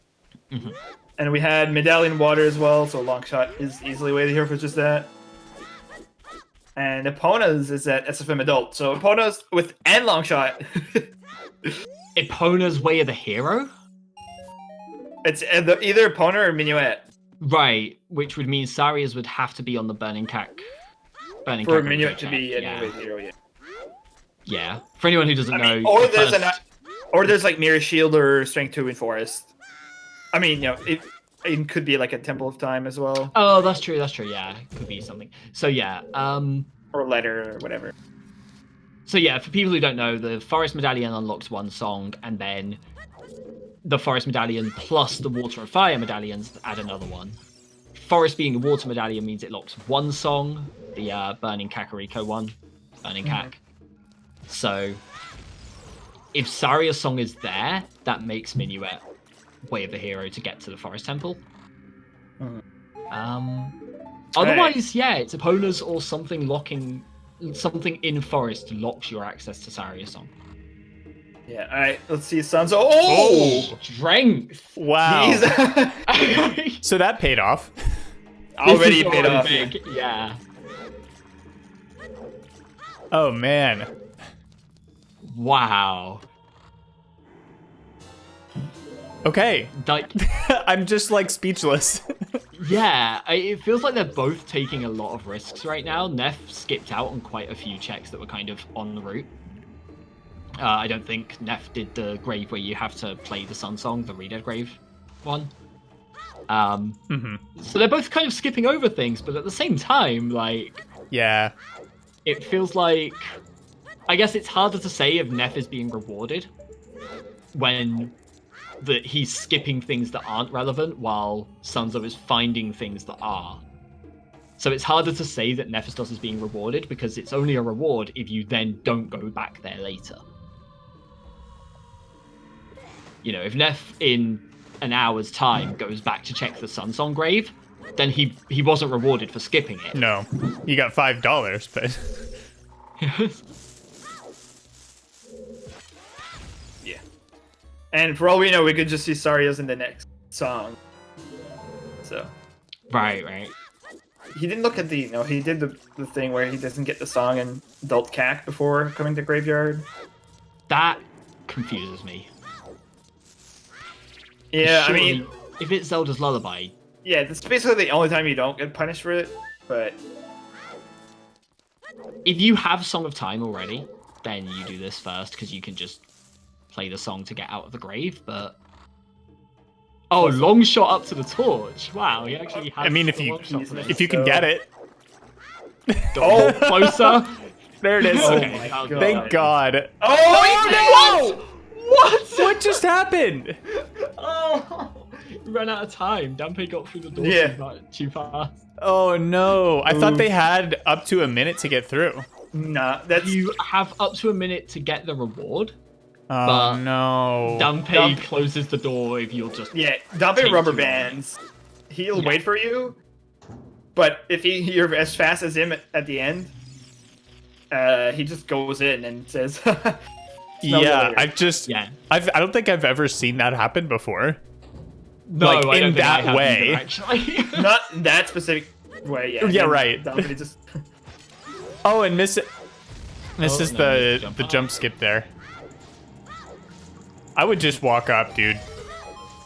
Mhm. And we had medallion water as well, so long shot is easily way here for just that. And Epona's is at SFM adult, so Epona's with and long shot. Epona's Way of the Hero? It's either Epona or Minuet. Right, which would mean Sarias would have to be on the Burning For Kakariko Minuet to check, be yeah. anyway hero, yeah. Yeah. For anyone who doesn't know, Or the there's first- or there's like Mirror Shield or Strength 2 in Forest. I mean, you know, it could be like a Temple of Time as well. Oh, that's true, yeah. Could be something. So yeah, Or Letter or whatever. so yeah, for people who don't know, the Forest Medallion unlocks one song, and then the Forest Medallion plus the Water and Fire Medallions add another one. Forest being a Water Medallion means it locks one song, the Burning Kakariko one, Burning Kak. So if Saria's song is there, that makes Minuet Way of the Hero to get to the Forest Temple. Otherwise, yeah, it's Epona's or something something in Forest locks your access to Saria's song. Yeah, alright, let's see Sanzeau. Oh! Strength! Wow. He's So that paid off. already This is paid off. big, yeah. Oh man. Wow. Okay. Like, I'm just like speechless. yeah, it feels like they're both taking a lot of risks right now. Neff skipped out on quite a few checks that were kind of on the route. I don't think Neff did the grave where you have to play the Sun Song, the Redead Grave one. So they're both kind of skipping over things, but at the same time, like, Yeah. it feels like, I guess it's harder to say if Neff is being rewarded when he's skipping things that aren't relevant while Sanzeau is finding things that are. So it's harder to say that Nephistoss is being rewarded because it's only a reward if you then don't go back there later. You know, if Neff in an hour's time goes back to check the Sunsong grave, then he wasn't rewarded for skipping it. No. You got $5, but Yeah. And for all we know, we could just see Sarias in the next song. So Right. he didn't look at the he did the thing where he doesn't get the song in adult CAC before coming to graveyard. That confuses me. Yeah, I Surely, mean, if it's Zelda's Lullaby, yeah, that's basically the only time you don't get punished for it. But if you have Song of Time already, then you do this first because you can just play the song to get out of the grave. But long shot up to the torch. Wow, he actually has. I mean, if a you long shot for this. if you can get it. Oh, closer. There it is. Oh Okay, my God. God. Thank God. oh, What? What just happened? Oh, we ran out of time. Dampe got through the door too fast. Oh no! I thought they had up to a minute to get through. Nah, that's You have up to a minute to get the reward. Oh But no! Dampe closes the door if you'll just. yeah. Dampe Take rubber too long. bands. He'll Yeah. wait for you, but if you're as fast as him at the end, he just goes in and says, "Smell you Yeah, later." I don't think I've ever seen that happen before. No, Like, I in don't think I that have way. either, actually. Not that specific way. Yeah. Yeah, and right. Dampe just Oh, and misses no, the jump skip there. I would just walk up, dude.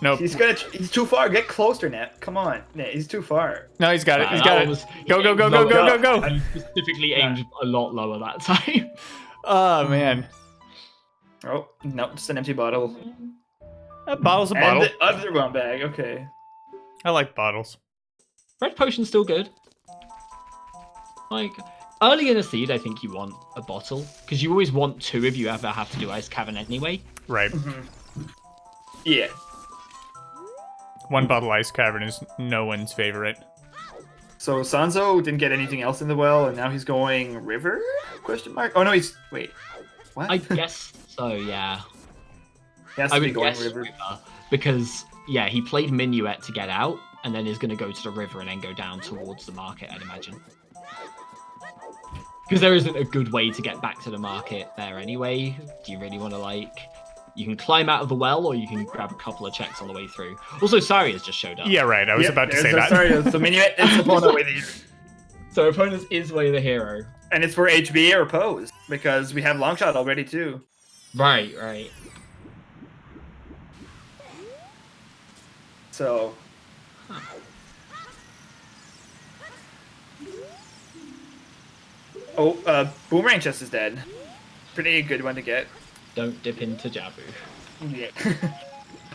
Nope. he's too far. Get closer, Nat. Come on, Nat. He's too far. No, he's got it. He's That got one it. was- Go, go, he go, aimed go, low. go, go, go. And specifically aimed a lot lower that time. Oh man, Oh no, just an empty bottle. a bottle's a And bottle. the other one bag. Okay. I like bottles. Red potion's still good. Like, early in a seed, I think you want a bottle. Because you always want two if you ever have to do Ice Cavern anyway. Right. Yeah. One bottle ice cavern is no one's favorite. So Sanzeau didn't get anything else in the well, and now he's going river? Question mark. Oh no, he's wait. What? I guess so, yeah. He has I to be would going guess river. because, yeah, he played Minuet to get out, and then is going to go to the river and then go down towards the market, I'd imagine. Because there isn't a good way to get back to the market there anyway. Do you really want to, like... You can climb out of the well, or you can grab a couple of checks on the way through. Also, Sari has just showed up. Yeah, right. I was Yep, about to there's say the- that. Sorry, so Minuet is opponent with you. So opponents is way the hero. And it's for HB or pose, because we have Longshot already too. Right. So Boomerang chest is dead. Pretty good one to get. Don't dip into Jabu. Yeah.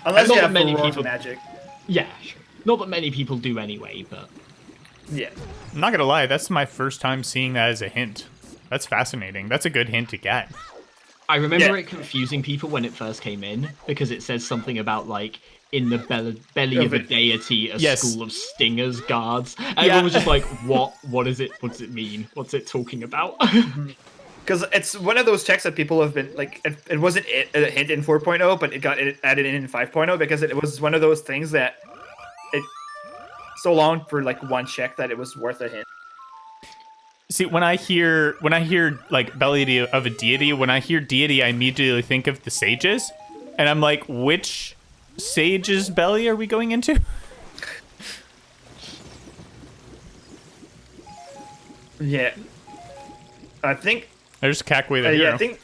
Unless not you have many Many people- magic. Yeah, sure. Not that many people do anyway, but... Yeah. I'm not gonna lie, that's my first time seeing that as a hint. That's fascinating. That's a good hint to get. I remember Yeah. it confusing people when it first came in, because it says something about, like, in the belly of a deity, a Yes. school of stingers guards. And Yeah. everyone was just like, what? What is it? What does it mean? What's it talking about? Because it's one of those checks that people have been like. It wasn't a hint in 4.0, but it got added in 5.0 because it was one of those things that it so long for like one check that it was worth a hint. See, when I hear like belly of a deity, when I hear deity, I immediately think of the sages, and I'm like, which sage's belly are we going into? Yeah, I think. There's Cackway the hero. Yeah, I think.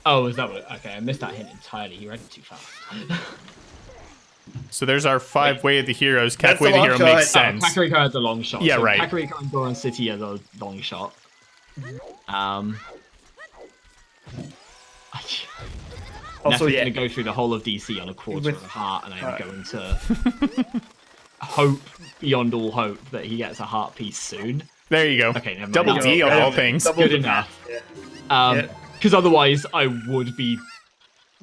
Oh, is that what? Okay, I missed that hint entirely. You read it too fast. So there's our 5 way of the heroes. That's Cackway the the hero long shot. makes sense. Kakariko had the long shot. Yeah, so right. Kakariko and Goron City are the long shot. Also, Neff's yeah. going to go through the whole of DC on a quarter With- of a heart, and I'm Alright. going to hope beyond all hope that he gets a heart piece soon. There you go. Okay, never mind. Double That's D of good. all things. Double Good the enough. math, yeah. Because otherwise, I would be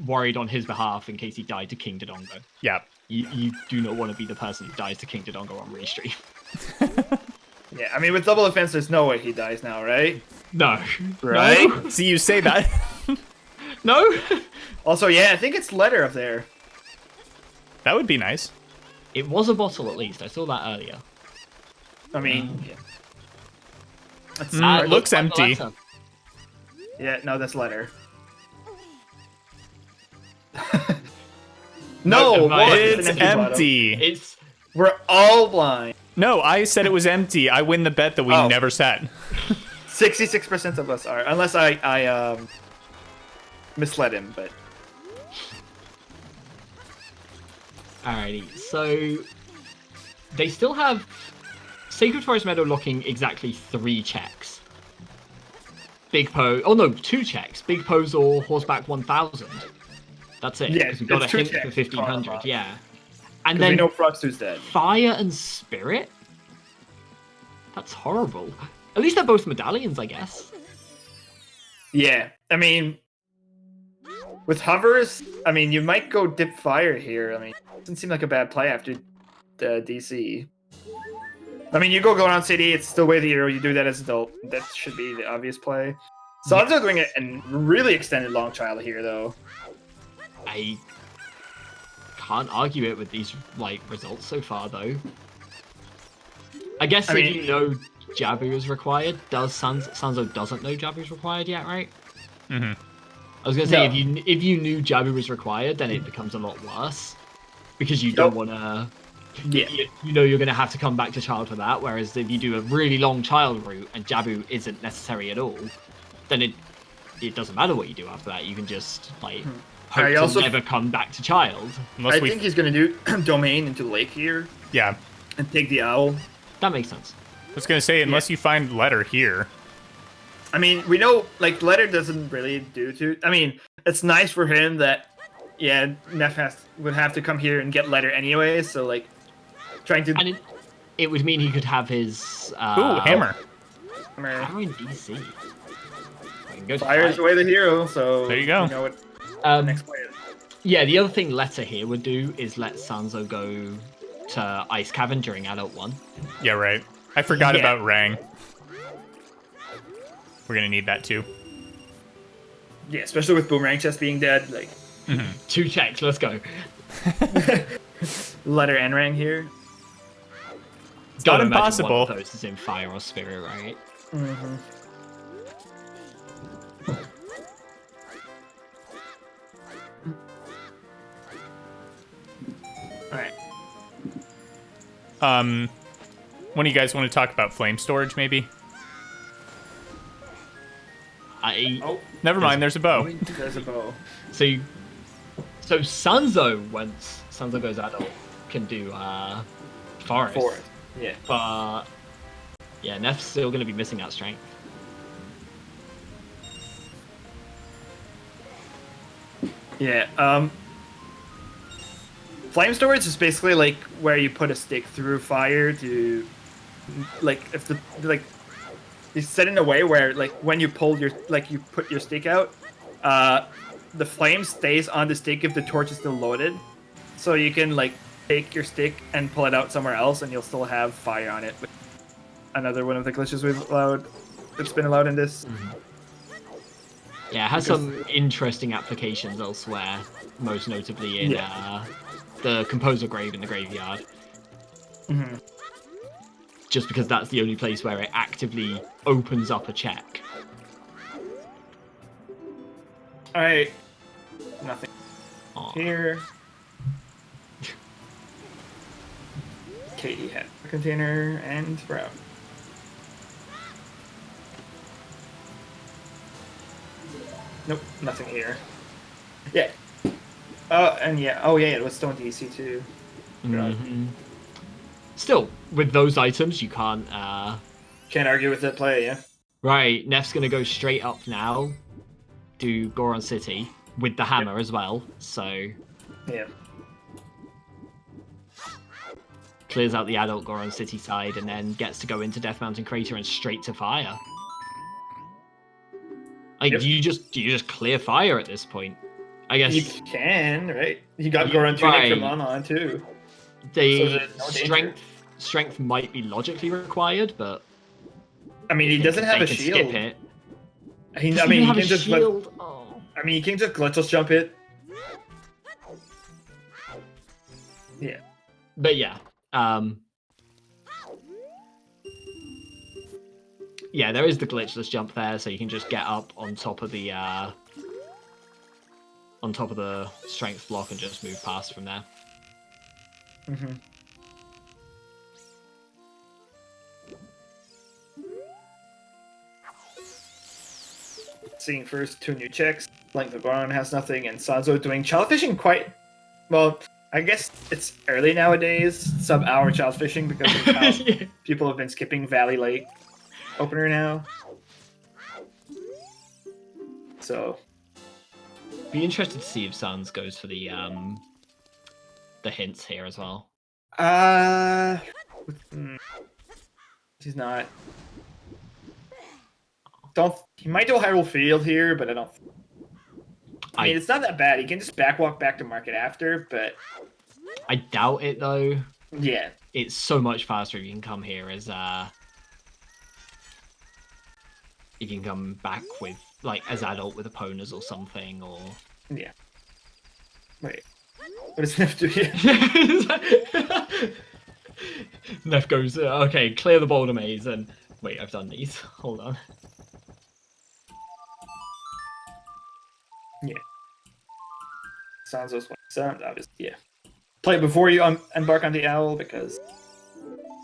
worried on his behalf in case he died to King Dodongo. Yeah. You do not want to be the person who dies to King Dodongo on restream. Yeah, I mean, with double offense, there's no way he dies now, right? No. Right? No. See, you say that. No. Also, yeah, I think it's letter up there. That would be nice. It was a bottle at least. I saw that earlier. I mean, yeah. That's It looks like the empty. letter. Yeah, no, that's letter. No, never mind. what? It's an empty bottle. empty. It's We're all blind. No, I said it was empty. I win the bet that we Oh. never sat. 66% of us are, unless I misled him. But Alrighty, so they still have Sacred Forest Meadow locking exactly 3 checks. Big pose. Oh no, 2 checks. Big pose or horseback 1000. That's it. Yeah, because we've got a it's 2 hint for checks. 1500. Yeah, and we then know Frogstooth's dead. Fire and Spirit. That's horrible. At least they're both medallions, I guess. Yeah, I mean, with hovers, I mean, you might go dip fire here. I mean, it doesn't seem like a bad play after DC. I mean, you go around city, it's still way the hero. You do that as adult. That should be the obvious play. Sanzeau doing a really extended long trial here, though. I can't argue it with these results so far, though. I guess if you know Jabu is required, Sanzeau doesn't know Jabu is required yet, right? Mm-hmm. I was gonna say if you knew Jabu was required, then it becomes a lot worse because you don't want to. Yeah. You know you're gonna have to come back to child for that. Whereas if you do a really long child route and Jabu isn't necessary at all, then it doesn't matter what you do after that. You can just hope to never come back to child. I think he's gonna do domain into lake here. Yeah. And take the owl. That makes sense. I was gonna say unless you find letter here. I mean, we know letter doesn't really do to. I mean, it's nice for him that Neff would have to come here and get letter anyway. So trying to. And it would mean he could have his hammer. Hammer in DC. Fire's away the hero, so there you go. You know what the next play is. Yeah, the other thing Letter here would do is let Sanzeau go to Ice Cavern during Adult 1. Yeah, right. I forgot about Rang. We're gonna need that too. Yeah, especially with Boomerang Chest being dead. 2 checks, let's go. Letter and Rang here. It's not impossible. One of those is in Fire or Spirit, right? Mm-hmm. Alright. When do you guys want to talk about flame storage, maybe? Never mind, there's a bow. There's a bow. So Sanzeau, once Sanzeau goes adult, can do forest. Yeah. But yeah, Neff's still going to be missing that strength. Yeah. Flame storage is basically where you put a stick through fire to, if the you set in a way where when you pull your you put your stick out, the flame stays on the stick if the torch is still loaded, so you can take your stick and pull it out somewhere else and you'll still have fire on it. Another one of the glitches that's been allowed in this. Yeah, it has some interesting applications elsewhere, most notably in the Composer Grave in the graveyard. Mm-hmm. Just because that's the only place where it actively opens up a check. Alright. Nothing here. Katie had a container and Sprout. Nope, nothing here. Yeah. And it was Stone DC too. Mm-hmm. Still, with those items, you can't argue with that play, yeah. Right, Neff's gonna go straight up now, do Goron City with the hammer as well. So yeah, clears out the adult Goron City side and then gets to go into Death Mountain Crater and straight to fire. Do you just clear fire at this point? I guess you can, right? You got Goron tuning from on too. Strength might be logically required, but I mean, he doesn't have a shield. Skip it. He can just he can just glitchless jump it. Yeah. But yeah, there is the glitchless jump there, so you can just get up on top of the strength block and just move past from there. Mm-hmm. seeing first 2 new checks. Length of Goron has nothing, and Sanzeau doing child fishing quite well. I guess it's early nowadays, sub-hour child fishing, because of how Yeah. people have been skipping Valley Lake opener now. So Be interested to see if Sans goes for the hints here as well. He's not. He might do a Hyrule Field here, but I don't. I mean, it's not that bad. He can just backwalk back to market after, but I doubt it though. yeah, It's so much faster if you can come here as you can come back with like as adult with opponents or something, or yeah. Wait, what does Neff do here? Neff goes, okay, clear the boulder maze, and wait, I've done these. Hold on. Yeah. Sanzou's sound, obviously. Yeah. Play it before you embark on the owl because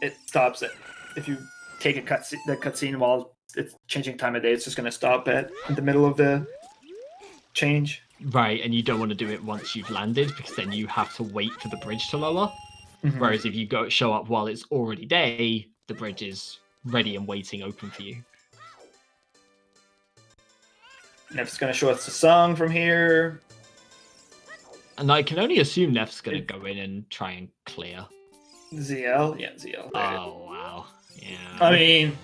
it stops it. If you take the cutscene while it's changing time of day, it's just going to stop it in the middle of the change. Right, and you don't want to do it once you've landed because then you have to wait for the bridge to lower. Mm-hmm. Whereas if you show up while it's already day, the bridge is ready and waiting open for you. Neff's going to show us a song from here. And I can only assume Neff's going to go in and try and clear. ZL? Yeah, ZL. Oh, wow. Yeah. I mean,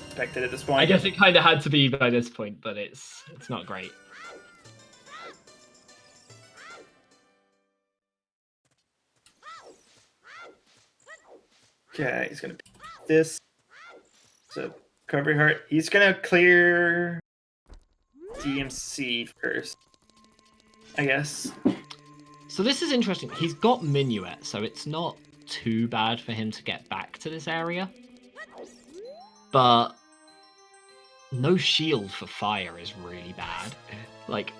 expected at this point. I guess it kind of had to be by this point, but it's not great. Okay, he's going to this. So, recovery heart. He's going to clear DMC first, I guess. So this is interesting. He's got Minuet, so it's not too bad for him to get back to this area. But no shield for fire is really bad. Like,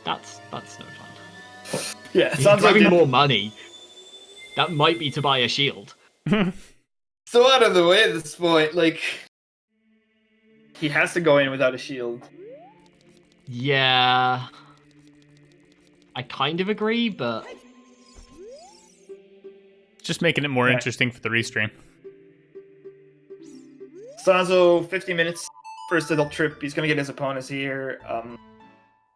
that's no fun. Yeah, He's sounds like having more money. That might be to buy a shield. so out of the way at this point. Like, he has to go in without a shield. Yeah. I kind of agree, but Just making it more interesting for the restream. Sanzeau, 50 minutes, first adult trip. He's going to get his opponents here.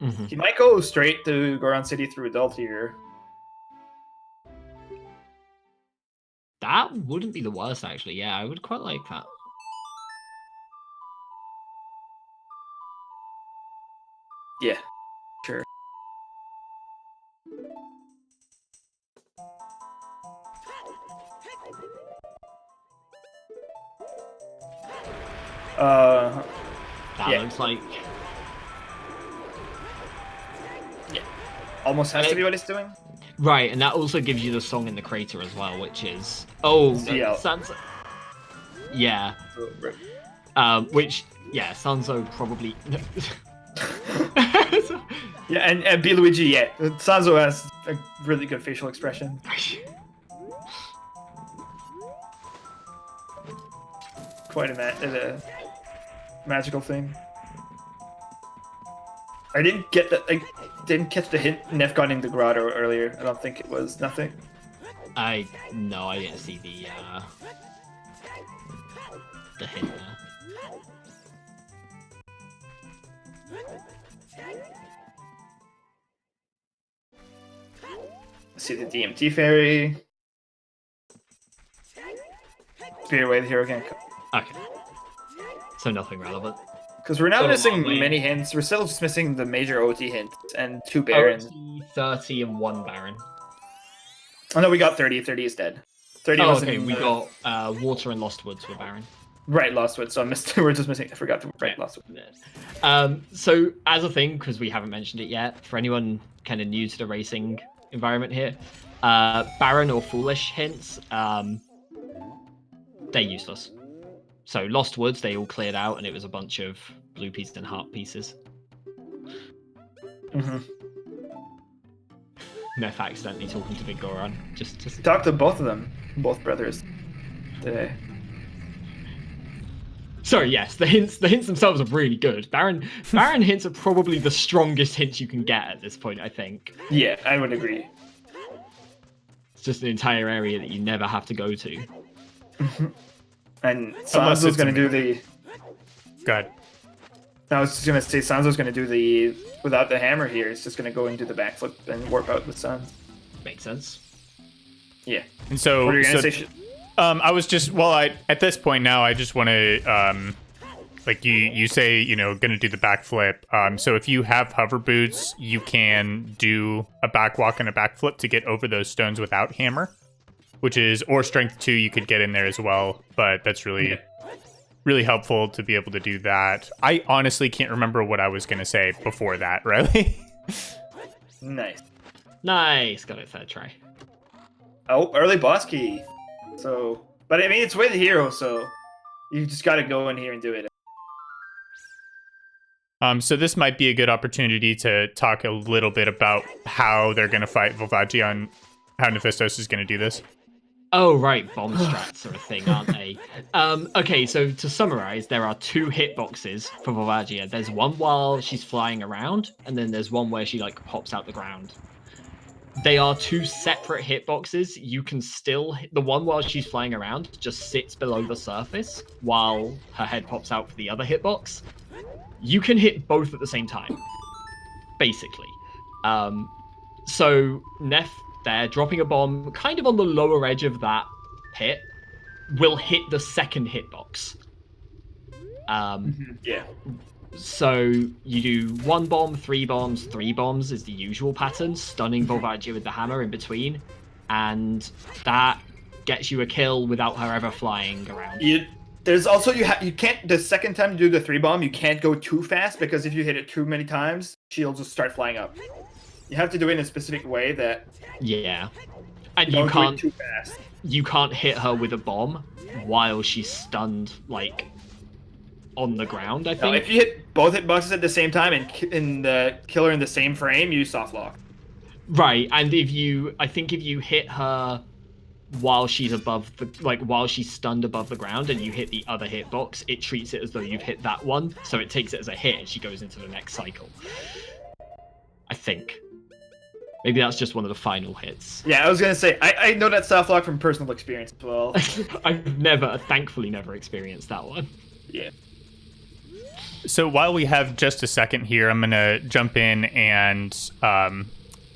mm-hmm. He might go straight to Goron City through adult here. That wouldn't be the worst, actually. Yeah, I would quite like that. Yeah, sure. That looks like... Yeah. Almost has to be what he's doing. Right, and that also gives you the song in the crater as well, which is... Oh, ZL. Sanzeau. Yeah. Which, yeah, Sanzeau probably... Yeah, and B. Luigi, yeah. Sanzeau has a really good facial expression. Quite a magical thing. I didn't get that. I didn't catch the hint. Neff got into grotto earlier. I don't think it was nothing. No, I didn't see the hint there. See the DMT fairy. Spear away the hero again. Okay. So nothing relevant. Because we're now So missing lovely. many hints. We're still just missing the major OT hints and 2 barons. OT, 30 and 1 baron. Oh no, we got 30. 30 is dead. 30 Oh, wasn't okay, in we the- got Water and Lost Woods for baron. Right, Lostwood. So I missed. We're just missing. I forgot to write Lostwood. So as a thing, because we haven't mentioned it yet, for anyone kind of new to the racing environment here, Baron or Foolish hints, they're useless. So Lost Woods, they all cleared out, and it was a bunch of blue pieces and heart pieces. Mm-hmm. Neff accidentally talking to Big Goron. Just Talked to both of them, both brothers, today. Sorry, yes, the hints themselves are really good. Baron hints are probably the strongest hints you can get at this point, I think. Yeah, I would agree. It's just an entire area that you never have to go to. And Unless Sanzo's it's going to do the... Go ahead. I was just going to say, Sanzo's going to do the... Without the hammer here, it's just going to go into the backflip and warp out with Sun. Makes sense. Yeah. And so, What are you going to say? I was just, at this point now, I just want to, like you say, you know, going to do the backflip. So if you have hover boots, you can do a backwalk and a backflip to get over those stones without hammer, which is, or strength 2, you could get in there as well. But that's really, really helpful to be able to do that. I honestly can't remember what I was going to say before that, really. Nice. Got it, third try. Oh, early boss key. So, but I mean, it's with hero, so you just got to go in here and do it. So this might be a good opportunity to talk a little bit about how they're going to fight Volvagia and how Nephistoss is going to do this. Oh, right. Bomb strats are a thing, aren't they? Okay, so to summarize, there are 2 hitboxes for Volvagia. There's one while she's flying around, and then there's one where she, like, pops out the ground. They are 2 separate hitboxes. You can still... The one while she's flying around just sits below the surface while her head pops out for the other hitbox. You can hit both at the same time, basically. So Neff there, dropping a bomb kind of on the lower edge of that pit, will hit the second hitbox. Yeah. So you do 1 bomb, 3 bombs, 3 bombs is the usual pattern, stunning Volvagia with the hammer in between, and that gets you a kill without her ever flying around. There's also you can't the second time you do the 3 bomb, you can't go too fast because if you hit it too many times, she'll just start flying up. You have to do it in a specific way that and you can't do it too fast. You can't hit her with a bomb while she's stunned, like on the ground. I think. No, if you hit both hitboxes at the same time and kill her in the same frame, you soft lock. Right, and I think if you hit her while she's while she's stunned above the ground and you hit the other hitbox, it treats it as though you've hit that one, so it takes it as a hit and she goes into the next cycle. I think. Maybe that's just one of the final hits. Yeah, I was gonna say, I know that soft lock from personal experience as well. I've thankfully never experienced that one. Yeah. So while we have just a second here, I'm gonna jump in and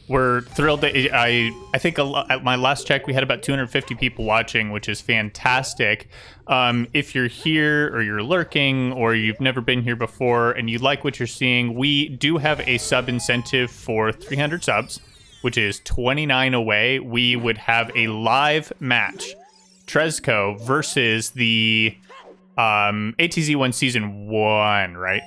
we're thrilled that I think at my last check we had about 250 people watching, which is fantastic. If you're here or you're lurking or you've never been here before and you like what you're seeing, we do have a sub incentive for 300 subs, which is 29 away. We would have a live match, Trezco versus the ATZ1 Season 1, right?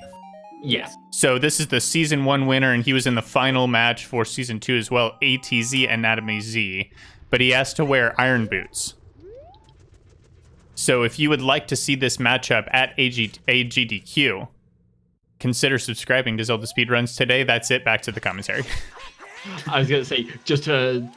Yes. So this is the Season 1 winner, and he was in the final match for Season 2 as well, ATZ Anatomy Z, but he has to wear iron boots. So if you would like to see this matchup at AGDQ, consider subscribing to Zelda Speedruns today. That's it. Back to the commentary. I was going to say, just to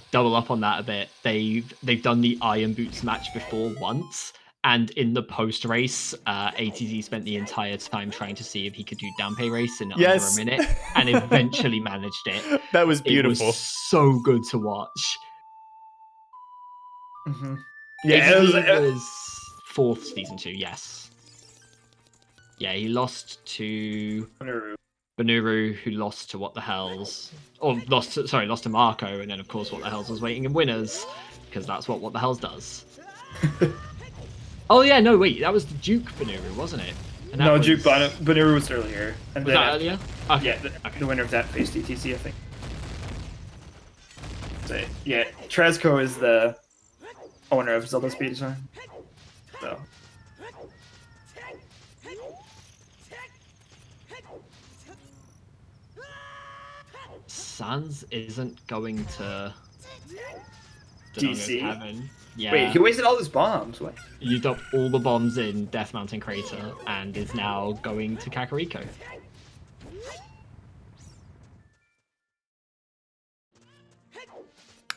double up on that a bit, they've done the iron boots match before once. And in the post-race, ATZ spent the entire time trying to see if he could do Dampe race in under a minute, and eventually managed it. That was beautiful. It was so good to watch. Mm-hmm. Yeah, it was 4th Season 2, yes. Yeah, he lost to Banuru, who lost to What the Hells. Or lost to Marco, and then of course What the Hells was waiting in winners, because that's what the Hells does. Oh yeah, no wait, that was the Duke Banuru, wasn't it? And no, Duke Banuru was earlier. And was that earlier? Okay. Yeah, the winner of that faced DTC, I think. So, yeah, Trezco is the owner of Zelda Speedrun. So. Sans isn't going to DC? Heaven. Yeah. Wait, he wasted all his bombs. What? He used up all the bombs in Death Mountain Crater and is now going to Kakariko.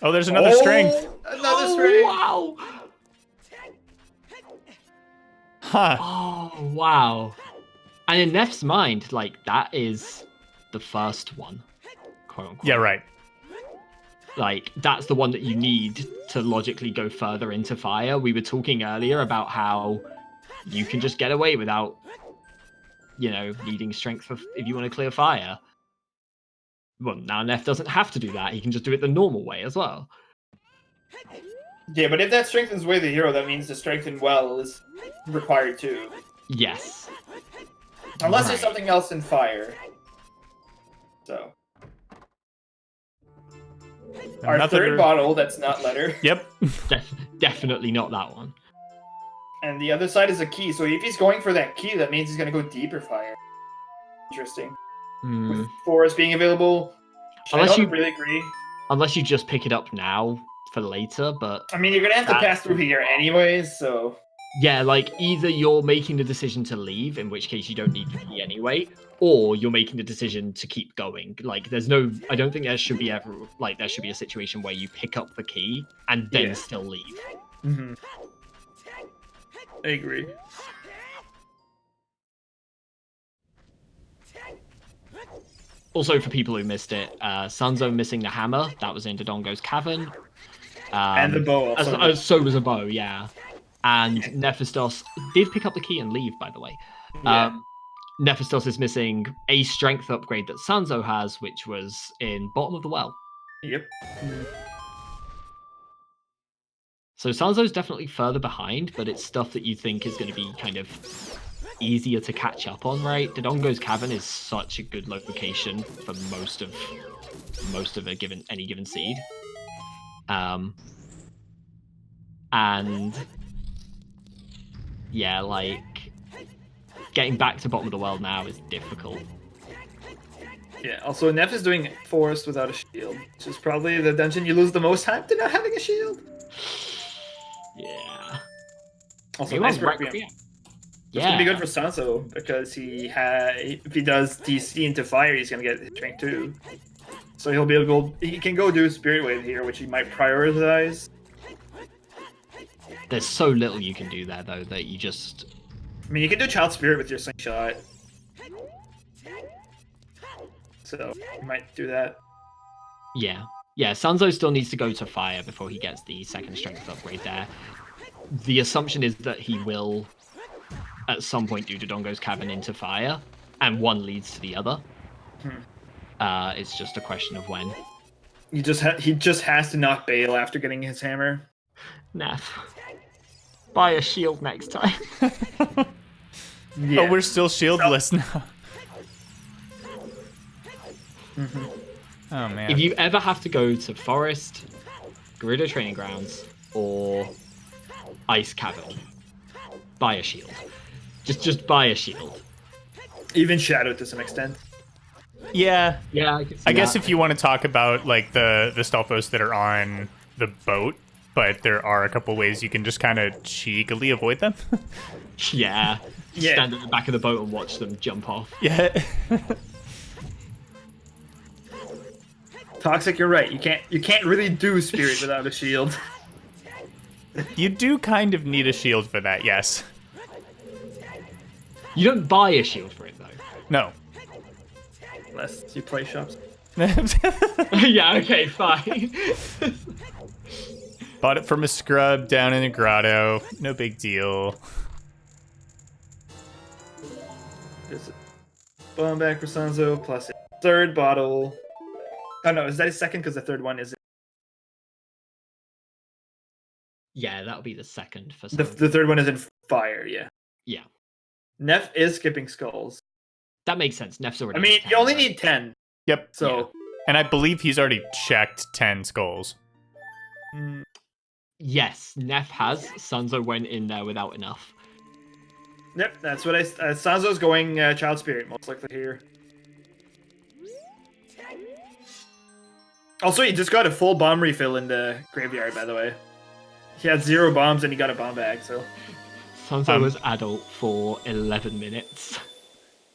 Oh, there's another strength. Another strength. Wow. Huh. Oh, wow. And in Neff's mind, like, that is the first one, quote unquote. Yeah, right. Like, that's the one that you need to logically go further into fire. We were talking earlier about how you can just get away without, needing strength if you want to clear fire. Well, now Neff doesn't have to do that. He can just do it the normal way as well. Yeah, but if that strengthens way the hero, that means the strengthen well is required too. Yes. Unless there's something else in fire. So. Our third bottle that's not letter. Yep. Definitely not that one. And the other side is a key. So if he's going for that key, that means he's going to go deeper fire. Interesting. With forest being available, I don't really agree. Unless you just pick it up now for later, but... I mean, you're going to have to pass through here anyways, so... Yeah, like, either you're making the decision to leave, in which case you don't need the key anyway, or you're making the decision to keep going. Like, I don't think there should be a situation where you pick up the key and then still leave. Mm-hmm. I agree. Also, for people who missed it, Sanzeau missing the hammer, that was in Dodongo's cavern. And the bow also. So was a bow, yeah. And Nephistoss did pick up the key and leave, by the way. Yeah. Nephistoss is missing a strength upgrade that Sanzeau has, which was in bottom of the well. Yep. So Sanzou's definitely further behind, but it's stuff that you think is going to be kind of easier to catch up on, right? Dodongo's cavern is such a good location for most of any given seed. And yeah, like getting back to bottom of the world now is difficult. Yeah, also Neff is doing forest without a shield, which is probably the dungeon you lose the most time to not having a shield. Yeah. Also, nice Requiem. It's gonna be good for Sanzeau because if he does DC into fire, he's gonna get strength too. So he'll be able he can go do Spirit Wave here, which he might prioritize. There's so little you can do there though that you just... I mean, you can do Child Spirit with your slingshot. So you might do that. Yeah. Yeah, Sanzeau still needs to go to fire before he gets the second strength upgrade there. The assumption is that he will at some point do Dodongo's cavern into fire, and one leads to the other. It's just a question of when. He just has to not bail after getting his hammer. Neff, buy a shield next time. Yeah. Oh, we're still shieldless now. Oh man. If you ever have to go to Forest, Gerudo Training Grounds, or Ice Cavern, buy a shield. Just buy a shield. Even Shadow to some extent. Yeah. Yeah, I guess if you want to talk about like the Stalfos that are on the boat, but there are a couple ways you can just kind of cheekily avoid them. Yeah. Stand at the back of the boat and watch them jump off. Yeah. Toxic, you're right. You can't really do Spirit without a shield. You do kind of need a shield for that, yes. You don't buy a shield for it though. No. Unless you play shops. Yeah, okay, fine. Bought it from a scrub down in a grotto. No big deal. There's a bomb back for Sanzeau plus a third bottle. Oh no, is that his second? Because the third one is... Yeah, that'll be the second for the third one is in fire, yeah. Yeah. Neff is skipping skulls. That makes sense. Neff's already... I mean, you only need 10. Yep. So... Yeah. And I believe he's already checked 10 skulls. Yes, Neff has. Sanzeau went in there without enough. Yep, that's what Sanzou's going Child Spirit, most likely here. Also, he just got a full bomb refill in the graveyard, by the way. He had 0 bombs and he got a bomb bag, so... Sanzeau was adult for 11 minutes.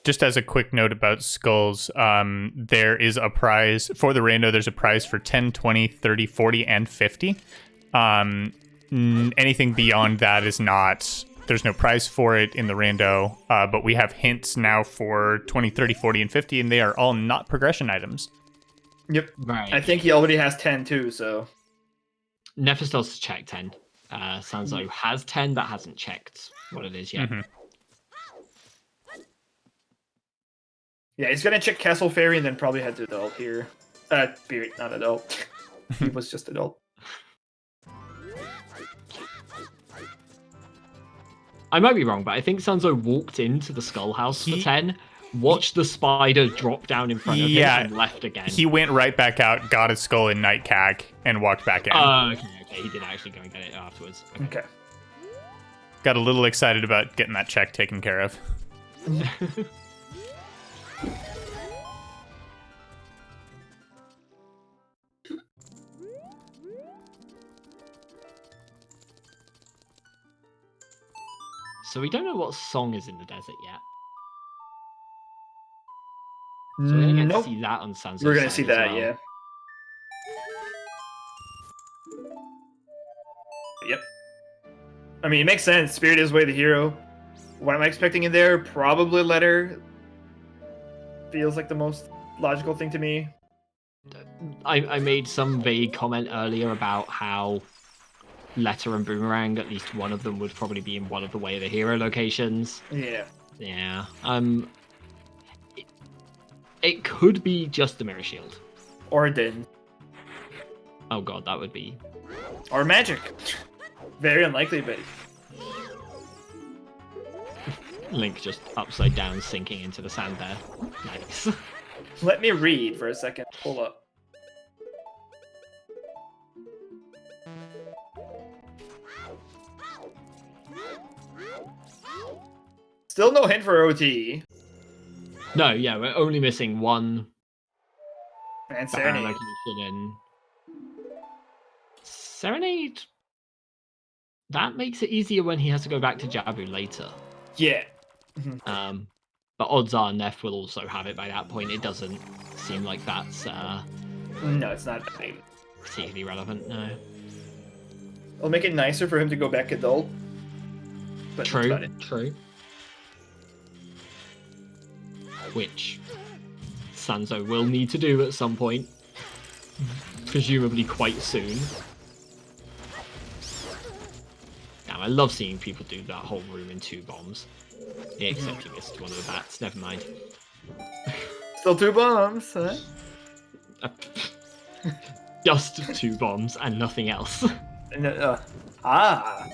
Just as a quick note about skulls, there is a prize for the rando. There's a prize for 10, 20, 30, 40, and 50. Anything beyond that is not there's no prize for it in the rando, but we have hints now for 20, 30, 40, and 50, and they are all not progression items. Yep. Right. I think he already has 10 too, so. Nephistoss checked 10. Sanzeau has 10, but hasn't checked what it is yet. Mm-hmm. Yeah, he's gonna check Castle Fairy and then probably head to adult here. Spirit, not adult. He was just adult. I might be wrong, but I think Sanzeau walked into the Skull House for 10, watched the spider drop down in front of him, and left again. He went right back out, got his skull in Night Cag, and walked back in. Okay. He did actually go and get it afterwards. Okay. Got a little excited about getting that check taken care of. So we don't know what song is in the desert yet. So we're going to get to see that on Sanzeau's We're gonna side see as that, well. yeah. Yep. I mean, it makes sense. Spirit is way the hero. What am I expecting in there? Probably Letter. Feels like the most logical thing to me. I made some vague comment earlier about how Letter and Boomerang, at least one of them, would probably be in one of the Way of the Hero locations. Yeah. Yeah. It could be just the Mirror Shield. Or Din. Oh god, that would be... Or Magic. Very unlikely, but... Link just upside down sinking into the sand there. Nice. Let me read for a second. Hold up. Still no hint for OT. No, yeah, we're only missing one And Baron Serenade. location in... Serenade? That makes it easier when he has to go back to Jabu later. Yeah. But odds are Neff will also have it by that point. It doesn't seem like that's No, it's not that big. particularly relevant, no. It'll make it nicer for him to go back adult. But that's True, about it. true. Which Sanzeau will need to do at some point. Presumably quite soon. Now, I love seeing people do that whole room in 2 bombs. Yeah, except you missed one of the bats. Never mind. Still 2 bombs, huh? Just 2 bombs and nothing else. Ah.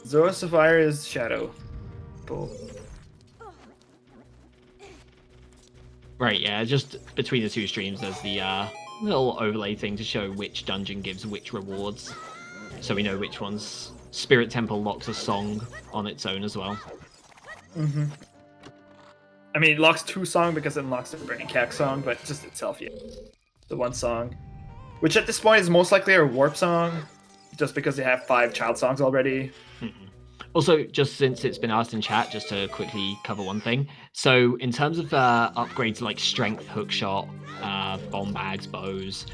Zora Sapphire is Shadow. Cool. Right, yeah, just between the 2 streams there's the little overlay thing to show which dungeon gives which rewards. So we know which one's... Spirit Temple locks a song on its own as well. Mm-hmm. I mean, it locks 2 songs because it unlocks the Burning Cack song, but just itself, yeah. The 1 song. Which at this point is most likely a Warp song, just because they have 5 child songs already. Also, just since it's been asked in chat, just to quickly cover one thing. So, in terms of upgrades like strength, hookshot, bomb bags, bows,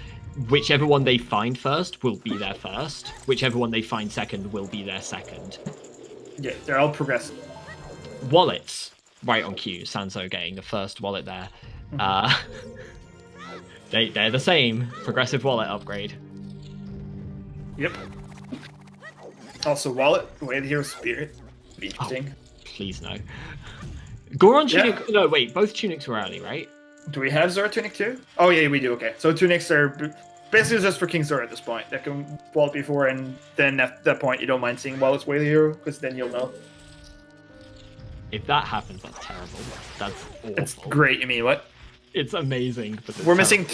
whichever one they find first will be their first. Whichever one they find second will be their second. Yeah, they're all progressive. Wallets, right on cue. Sanzeau getting the first wallet there. They're the same. Progressive wallet upgrade. Yep. Also, Wallet, Way of the Hero Spirit. Be interesting. Oh, please no. Goron Tunic... Yeah. No, wait. Both Tunics were early, right? Do we have Zora Tunic too? Oh, yeah, we do. Okay. So Tunics are basically just for King Zora at this point. That can Wallet before, and then at that point, you don't mind seeing Wallet's Way of the Hero, because then you'll know. If that happens, that's terrible. That's awful. It's great. You mean what? It's amazing. But we're missing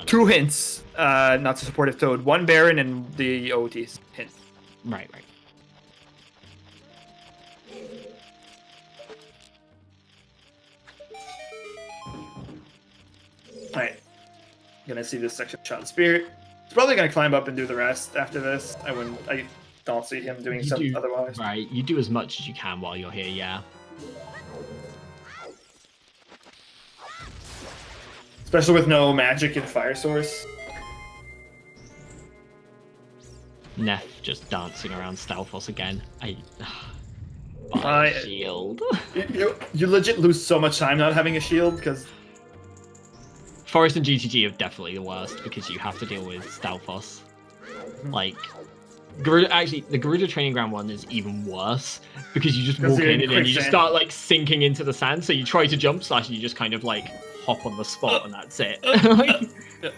2 hints. Not to supportive Toad. 1 Baron and the OT's hint. Right. Alright. Gonna see this section of Child Spirit. He's probably gonna climb up and do the rest after this. I don't see him doing something otherwise. Right, you do as much as you can while you're here, yeah. especially with no magic and fire source. Neff just dancing around Stalfos again. I- Shield. You legit lose so much time not having a shield because Forest and GTG are definitely the worst because you have to deal with Stalfos. Like, Garuda, the Garuda Training Ground one is even worse because you just walk you're in in and then you just quicksand. start like sinking into the sand. So you try to jump slash and you just kind of like hop on the spot and that's it. Like,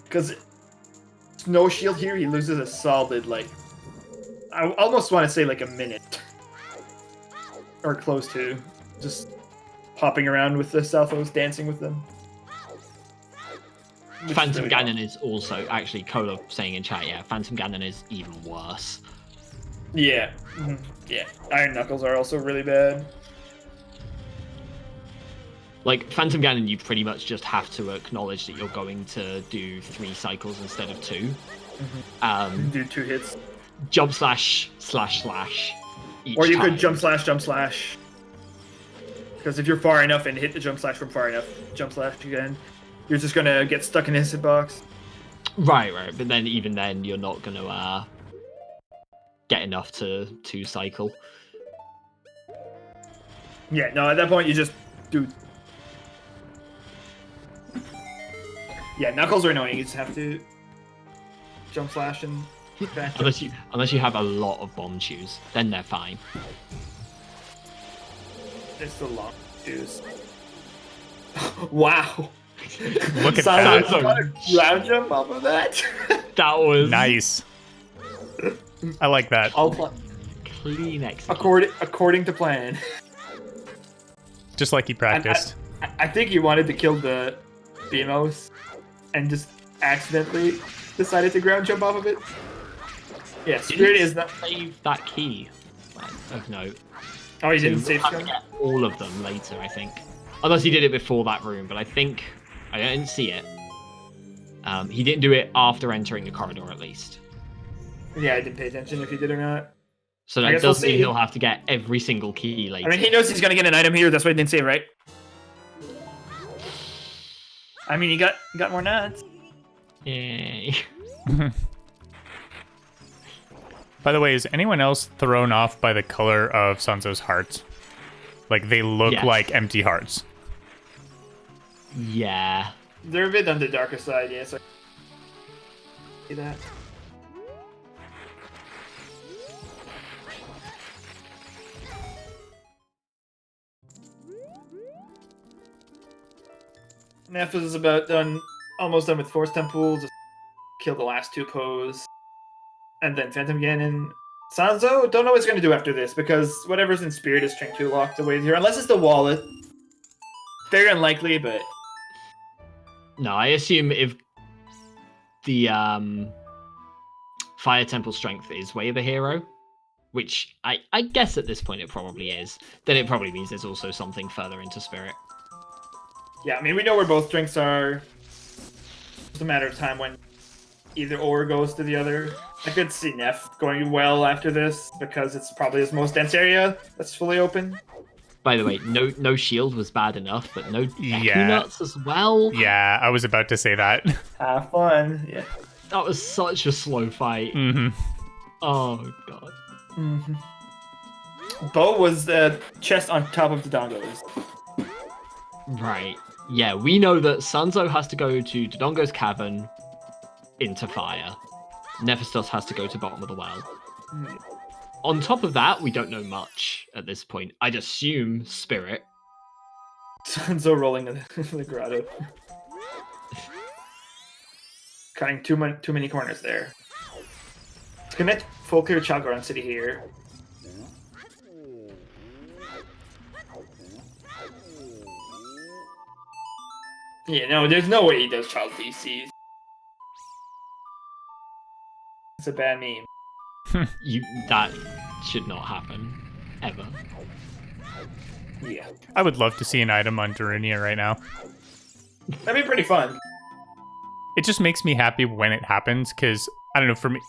because no shield here, he loses a solid like I almost want to say like a minute or close to just hopping around with the Stalfos, dancing with them. Which is Phantom really Ganon is also actually Kola saying in chat, yeah, Phantom Ganon is even worse. Yeah. Yeah. Iron Knuckles are also really bad. Like Phantom Ganon, you pretty much just have to acknowledge that you're going to do 3 cycles instead of 2. Do 2 hits. Jump slash slash slash. Each Or you time. could jump slash. Because if you're far enough and hit the jump slash from far enough, jump slash again, you're just gonna get stuck in his hitbox. Right. But then even then, you're not gonna get enough to cycle. Yeah, no, at that point you just do. Yeah, Knuckles are annoying. You just have to jump slash and back. Unless you have a lot of bomb chews, then they're fine. It's the long shoes. Wow. Look at Sanzeau that. got a ground jump off of that. That was Nice. I like that. clean execution. According to plan. Just like he practiced. I think he wanted to kill the BMOs and just accidentally decided to ground jump off of it. Yeah, Spirit is not. Save that key. Of note. Oh, he didn't So save we'll have to scum? get all of them later, I think. Unless he did it before that room, but I think I didn't see it. He didn't do it after entering the corridor, at least. Yeah, I didn't pay attention if he did or not. So I that guess we'll does mean see. he'll have to get every single key later. I mean, he knows he's gonna get an item here. That's why he didn't save, right? I mean, he got more nuts. Yay. By the way, is anyone else thrown off by the color of Sanzou's hearts? Like, they look Yes. like empty hearts. Yeah. They're a bit on the darker side, yeah. So see that. Nephistoss is about done, almost done with Force Temple. Just kill the last 2 pose, and then Phantom Ganon. Sanzeau, don't know what he's gonna do after this because whatever's in Spirit is trying to locked away here, unless it's the wallet. Very unlikely, but No, I assume if the Fire Temple Strength is Way of the Hero, which I guess at this point it probably is, then it probably means there's also something further into Spirit. yeah, I mean we know where both strengths are. It's a matter of time when either or goes to the other. I could see Neff going well after this because it's probably his most dense area that's fully open. By the way, no shield was bad enough, but no Yeah. nuts as well. Yeah, I was about to say that. Have fun, yeah. That was such a slow fight. hmm Oh god. Bo was the chest on top of the dongos. Right. Yeah, we know that Sanzeau has to go to Dodongo's cavern into fire. Nephistoss has to go to bottom of the well. On top of that, we don't know much at this point. I'd assume Spirit. Sanzeau rolling in the grotto. Cutting too many corners there. Let's commit full clear Chalgaron City here. Yeah, no, there's no way he does child DCs. It's a bad meme. That should not happen. Ever. Yeah. I would love to see an item on Darunia right now. That'd be pretty fun. It just makes me happy when it happens, because, I don't know, for me...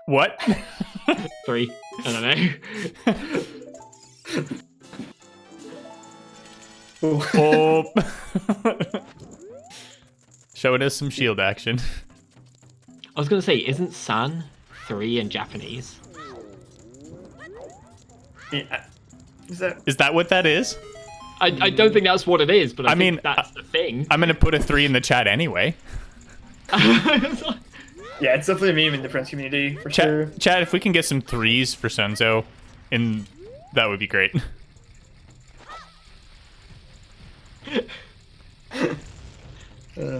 What? 3. I don't know. Oh. Showing us some shield action. I was gonna say, isn't San 3 in Japanese? Yeah. Is that what that is? I don't think that's what it is, but I mean, think that's the thing. I'm gonna put a 3 in the chat anyway. Yeah, it's definitely a meme in the French community for sure. Chat, if we can get some 3s for Sanzeau, that would be great.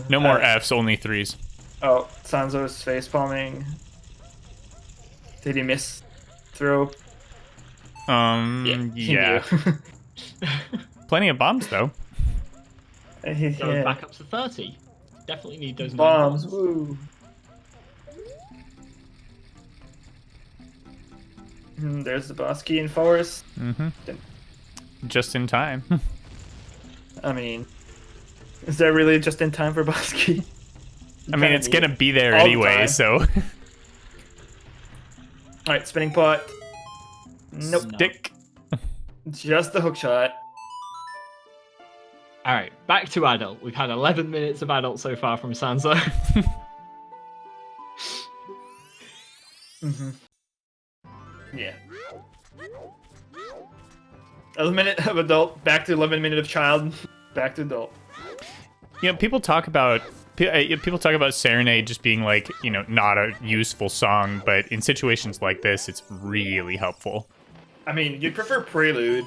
No more Fs, only 3s. Oh, Sanzo's face palming. Did he miss throw? Yeah. Plenty of bombs though. Going back up to 30. Definitely need those bombs. bombs. Woo. There's the boss key in forest. Just in time. I mean, is that really just in time for boss key? I mean, it's gonna be there anyway, so. Alright, spinning pot. Nope. Dick. Just the hook shot. Alright, back to adult. We've had 11 minutes of adult so far from Sanzeau. Yeah. 11 minute of adult, back to 11 minute of child, back to adult. You know, people talk about Serenade just being like, you know, not a useful song, but in situations like this, it's really helpful. I mean, you'd prefer Prelude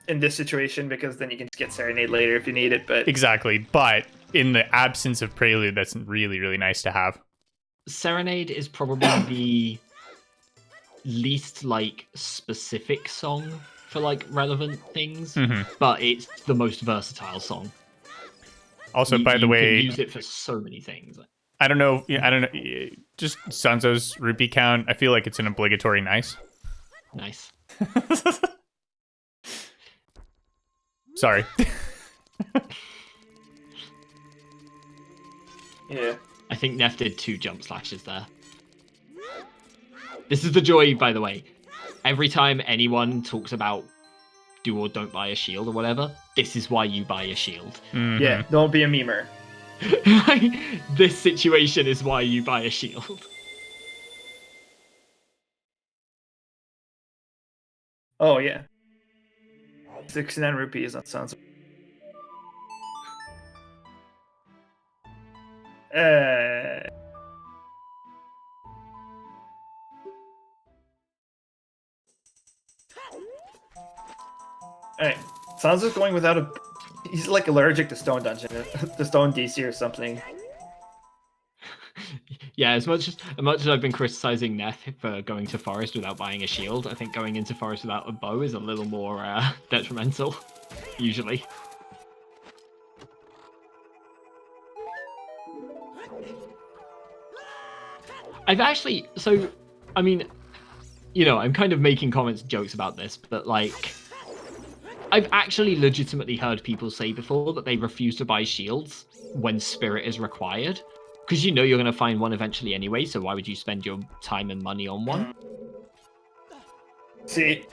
in this situation because then you can just get Serenade later if you need it, but... Exactly, but in the absence of Prelude, that's really, really nice to have. Serenade is probably the least, like, specific song for, like, relevant things, but it's the most versatile song. Also, by the way, you can use it for so many things. I don't know. Just Sanzo's rupee count. I feel like it's an obligatory nice. Nice. Sorry. Yeah. I think Neff did 2 jump slashes there. This is the joy, by the way. Every time anyone talks about do or don't buy a shield or whatever, this is why you buy a shield. Yeah, don't be a memer. This situation is why you buy a shield. Oh, yeah. 69 rupees, that sounds... Alright, Sanzo's going without a... He's like allergic to Stone Dungeon, to Stone DC or something. Yeah, as much as I've been criticizing Neff for going to forest without buying a shield, I think going into forest without a bow is a little more detrimental, usually. I've actually, I mean, you know, I'm kind of making comments and jokes about this, but like, I've actually legitimately heard people say before that they refuse to buy shields when spirit is required. Because you know you're going to find one eventually anyway, so why would you spend your time and money on one? See,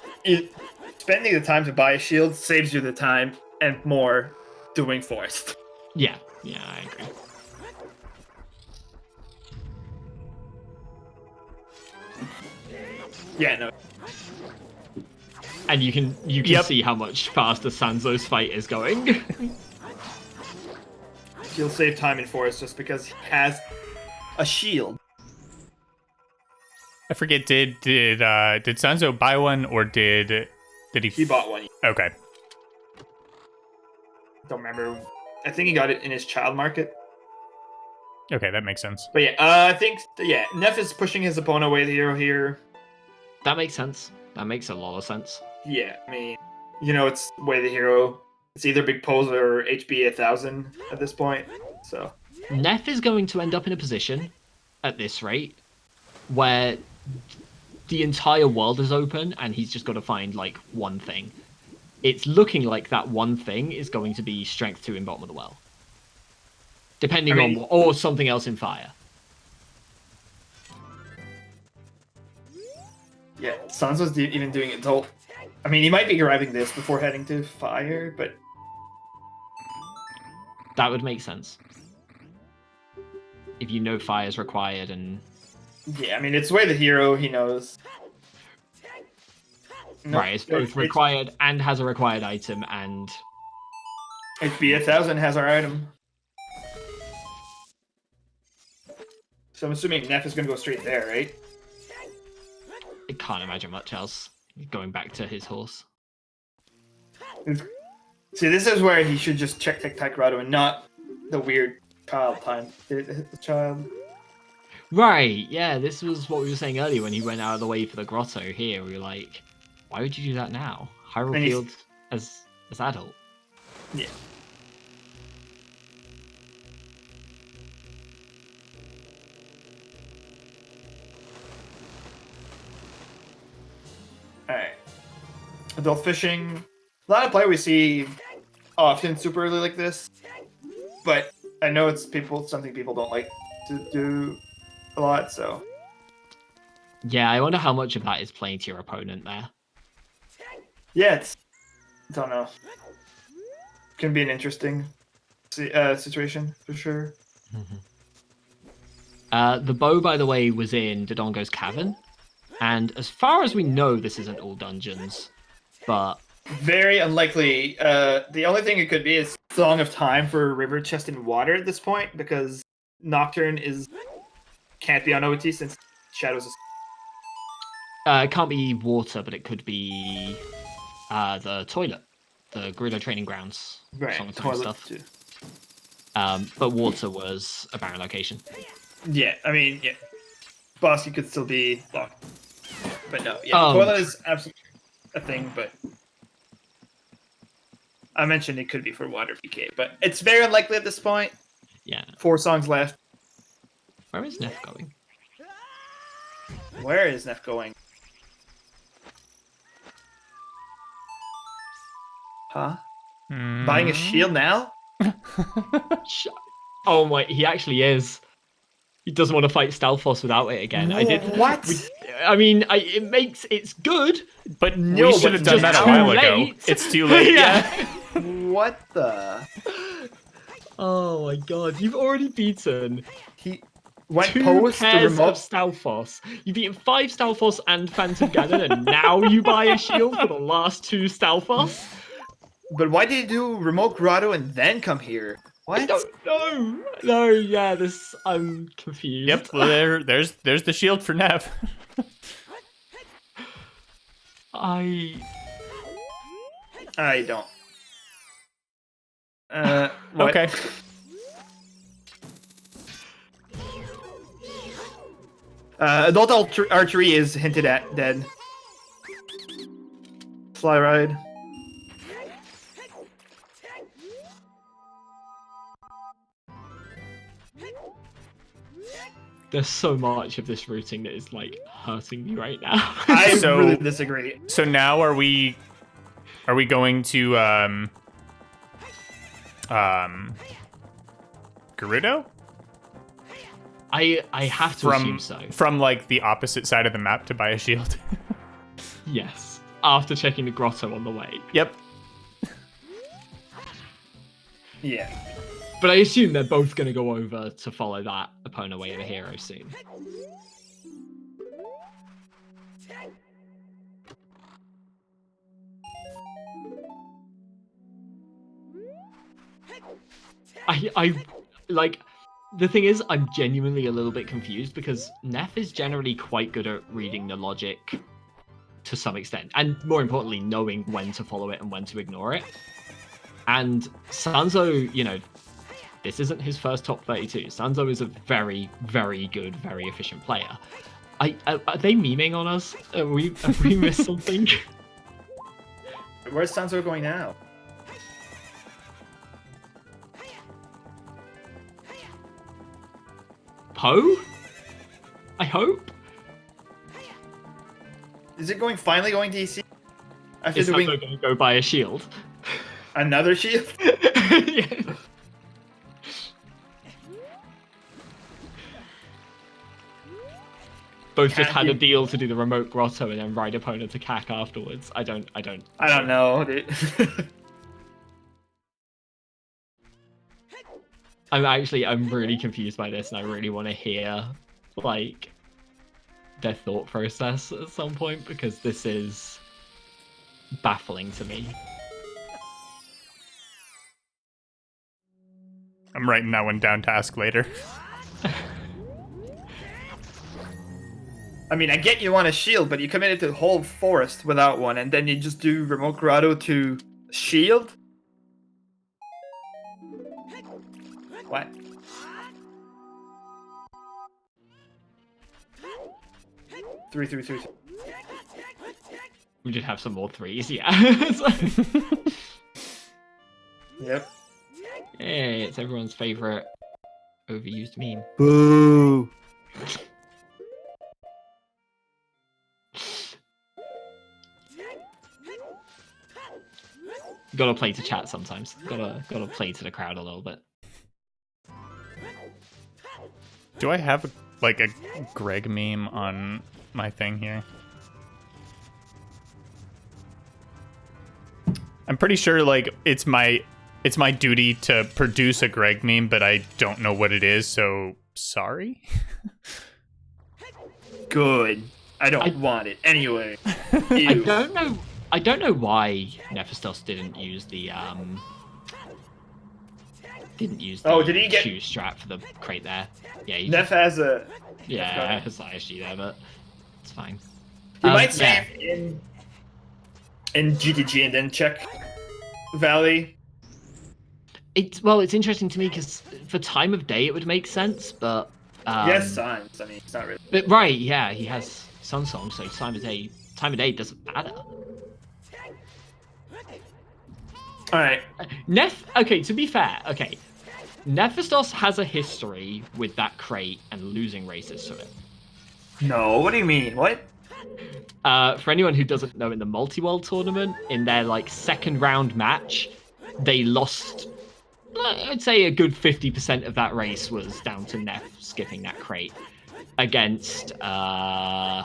spending the time to buy a shield saves you the time and more doing forest. Yeah, I agree. Yeah, no. And you can see how much faster Sanzo's fight is going. He'll save time in forest just because he has a shield. I forget. Did Sanzeau buy one or did he? He bought one. Okay. Don't remember. I think he got it in his child market. Okay, that makes sense. But yeah, I think Neff is pushing his opponent away the hero here. That makes sense. That makes a lot of sense. Yeah, I mean, you know, it's way the hero. It's either Big Pose or HB 1000 at this point. So Neff is going to end up in a position at this rate where the entire world is open and he's just got to find like one thing. It's looking like that one thing is going to be Strength 2 in bottom of the well. Depending on or something else in fire. Yeah, Sanzo's even doing adult. I mean, he might be grabbing this before heading to fire, but That would make sense. If you know fire is required and... yeah, I mean, it's way the hero, he knows. Nope, Right, it's both required and has a required item, and... HB 1000 has our item. So I'm assuming Neff is going to go straight there, right? I can't imagine much else. Going back to his horse. See, this is where he should just check Tic Tac Grotto and not the weird child time. Did it hit the child? Right, yeah, this was what we were saying earlier when he went out of the way for the grotto here. We were like, why would you do that now? Hyrule Field as adult. Yeah. Alright. Adult fishing. A lot of play we see often super early like this. But I know it's something people don't like to do a lot, so. Yeah, I wonder how much of that is playing to your opponent there. Yeah, I don't know. Can be an interesting situation for sure. The bow, by the way, was in Dodongo's cavern. And as far as we know, this isn't all dungeons. But very unlikely. The only thing it could be is Song of Time for River Chest and Water at this point, because Nocturne can't be on OT since Shadows is... it can't be water, but it could be the toilet, the Gerudo training grounds, right, Song of Time toilet stuff. too. But water was a barren location. Yeah, I mean, yeah. Bosky could still be locked. But no, yeah, toilet is absolutely a thing, but I mentioned it could be for water PK, but it's very unlikely at this point. Yeah. 4 songs left. Where is Neff going? Where is Neff going? Huh? Buying a shield now? Oh my, he actually is. He doesn't want to fight Stalfos without it again. What? It's good, but we should have done that a while ago. It's too late. Yeah. What the? Oh my god, you've already beaten He went 2 post pairs to remote of Stalfos. You've beaten 5 Stalfos and Phantom Ganon, and now you buy a shield for the last 2 Stalfos? But why did you do remote grotto and then come here? What? I don't know. No, yeah, I'm confused. Yep, well, there's the shield for Nev. I don't. What? Okay. Adult archery is hinted at dead. Fly ride. There's so much of this routing that is like hurting me right now. I really disagree. So now are we going to Gerudo? I have to assume so. From like the opposite side of the map to buy a shield. Yes. After checking the grotto on the way. Yep. Yeah. But I assume they're both going to go over to follow that Epona Way of the Hero soon. I like, the thing is, I'm genuinely a little bit confused because Neff is generally quite good at reading the logic to some extent, and more importantly, knowing when to follow it and when to ignore it. And Sanzeau, you know, this isn't his first top 32. Sanzeau is a very, very good, very efficient player. Are they memeing on us? Have we missed something? Where's Sanzeau going now? Poe? I hope? Is it finally going to EC? After Is Sanzeau going to go buy a shield? Another shield? Yeah. both just had a deal to do the remote grotto and then ride opponent to CAC afterwards. I don't know, dude. I'm really confused by this, and I really want to hear like their thought process at some point, because this is baffling to me. I'm writing that one down to ask later. I mean, I get you want a shield, but you committed to the whole forest without one, and then you just do remote grotto to shield? What? Three. We should have some more threes, yeah. Yep. Hey, it's everyone's favorite overused meme. Boo! Gotta play to chat sometimes. Gotta play to the crowd a little bit. Do I have like a Greg meme on my thing here? I'm pretty sure like it's my duty to produce a Greg meme, but I don't know what it is, so sorry. Good. I don't want it anyway. I don't know why Nephistoss didn't use the did he get shoe strap for the crate there? Yeah, Neff has a has ISG there, but it's fine. You might save in GTG and then check Valley. It's interesting to me because for time of day it would make sense, but yes, Suns. I mean, it's not really. But right, yeah, he has Sanzeau, so time of day doesn't matter. All right. Okay, to be fair, Nephistoss has a history with that crate and losing races to it. No, what do you mean? What? For anyone who doesn't know, in the multi-world tournament, in their second round match, they lost. I'd say a good 50% of that race was down to Neff skipping that crate against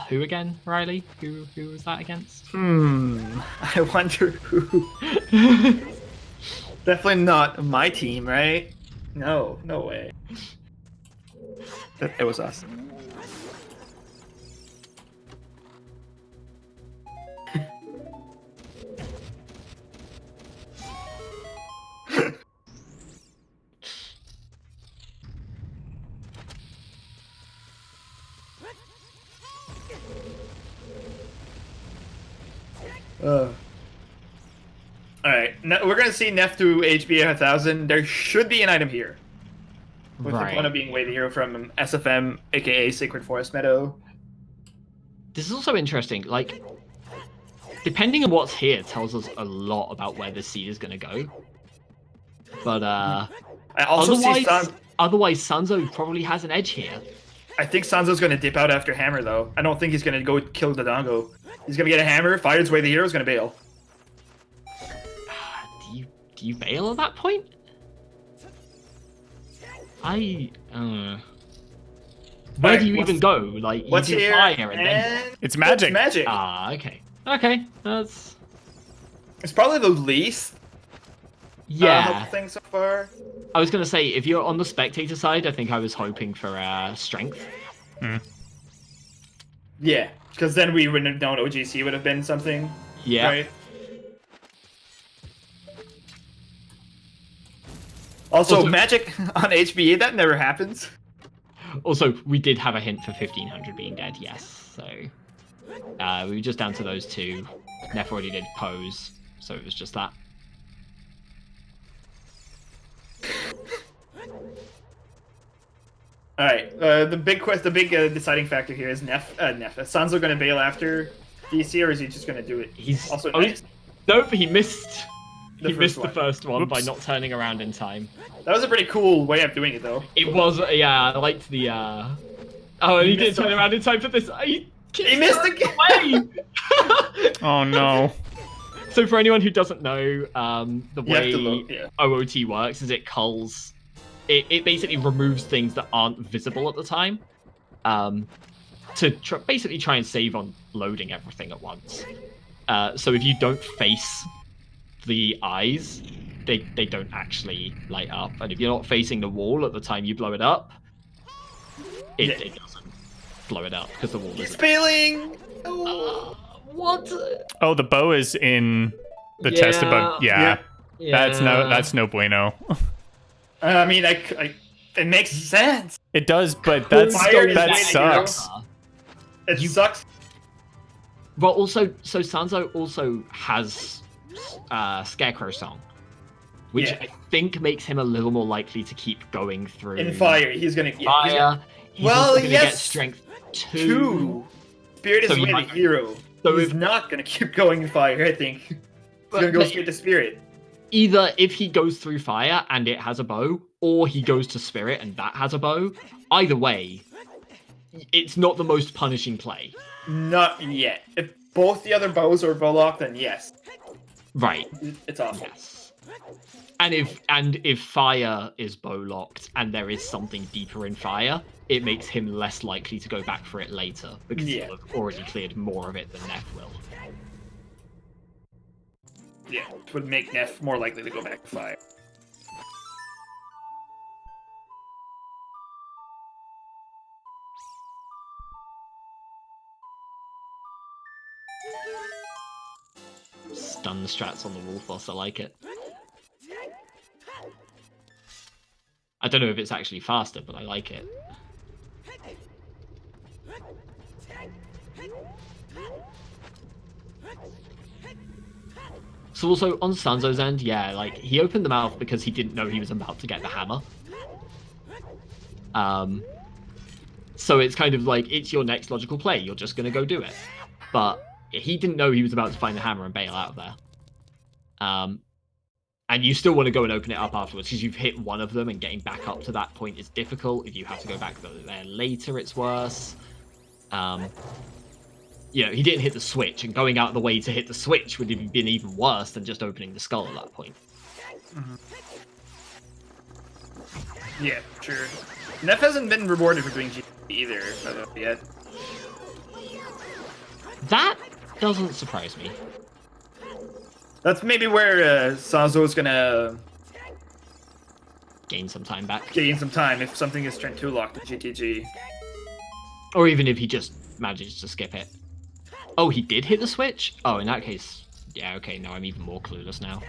who again, Riley? Who was that against? I wonder who. Definitely not my team, right? No way. It was us. Alright, we're gonna see Neff to HB 1000. There should be an item here. With the one of being Way the Hero from SFM, aka Sacred Forest Meadow. This is also interesting. Depending on what's here, tells us a lot about where the seed is gonna go. But I also otherwise, Sanzeau probably has an edge here. I think Sanzo's gonna dip out after Hammer though. I don't think he's gonna go kill the Dongo. He's gonna get a Hammer, fires Way the Hero's gonna bail. Do you bail at that point? Where do you even go? You what's do here? Fire and then it's magic. It's magic. Okay. That's. It's probably the least. Yeah. Thing so far. I was gonna say, if you're on the spectator side, I think I was hoping for strength. Yeah, because then we wouldn't have known OGC would have been something. Yeah. Right? Also, magic on HBA, that never happens. Also, we did have a hint for 1500 being dead, yes. So we were just down to those two. Neff already did pose, so it was just that. All right, the big deciding factor here is Neff. Sanzeau going to bail after DC, or is he just going to do it? He's also nope. He missed. He missed the first one. Whoops. By not turning around in time. That was a pretty cool way of doing it, though. It was, yeah. I liked the. Oh, and he did turn around in time for this. He missed the way. Oh no. So for anyone who doesn't know, the way OOT works is it culls. It basically removes things that aren't visible at the time. basically try and save on loading everything at once. So if you don't face the eyes, they don't actually light up, and if you're not facing the wall at the time you blow it up, it doesn't blow it up because the wall is failing. What? Oh, the bow is in the chest above. Yeah. That's no bueno. I mean, it makes sense. It does, but that sucks. It sucks. Well, also, so Sanzeau also has Scarecrow Song, which I think makes him a little more likely to keep going through. In fire, he's gonna fire. He's also gonna get strength 2. Spirit is the way the hero. So he's not gonna keep going in fire. I think he's gonna go straight to Spirit. Either if he goes through fire and it has a bow, or he goes to Spirit and that has a bow. Either way, it's not the most punishing play. Not yet. If both the other bows are bow locked, then yes. Right. It's awful. Yes. And if fire is bow locked and there is something deeper in fire, it makes him less likely to go back for it later because he'll have already cleared more of it than Neff will. Yeah, it would make Neff more likely to go back to fire. Stun the strats on the Wolf Boss, I like it. I don't know if it's actually faster, but I like it. So also, on Sanzou's end, yeah, like, he opened the mouth because he didn't know he was about to get the hammer. So it's kind of like, it's your next logical play, you're just gonna go do it. But he didn't know he was about to find the hammer and bail out of there. And you still want to go and open it up afterwards, because you've hit one of them, and getting back up to that point is difficult. If you have to go back there later, it's worse. You know, he didn't hit the switch, and going out of the way to hit the switch would have been even worse than just opening the skull at that point. Mm-hmm. Yeah, sure. Neff hasn't been rewarded for doing GP either, yet. That doesn't surprise me. That's maybe where Sanzou's gonna gain some time back. Gain some time if something is strength 2 locked in GTG. Or even if he just manages to skip it. Oh, he did hit the switch? Oh, in that case, yeah, okay, no, I'm even more clueless now.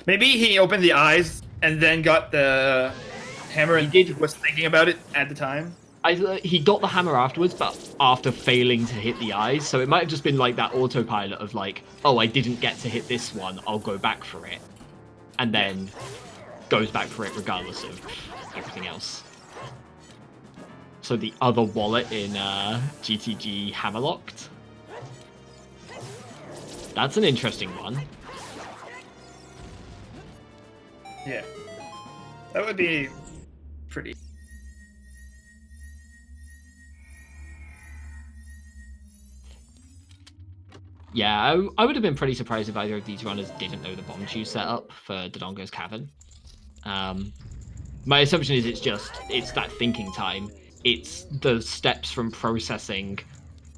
Maybe he opened the eyes and then got the hammer and was thinking about it at the time. He got the hammer afterwards, but after failing to hit the eyes, so it might have just been like that autopilot of like, oh, I didn't get to hit this one, I'll go back for it. And then goes back for it regardless of everything else. So the other wallet in GTG hammerlocked. That's an interesting one. Yeah. That would be pretty... Yeah, I would have been pretty surprised if either of these runners didn't know the bomb chew setup for Dodongo's Cavern. My assumption is it's that thinking time. It's the steps from processing,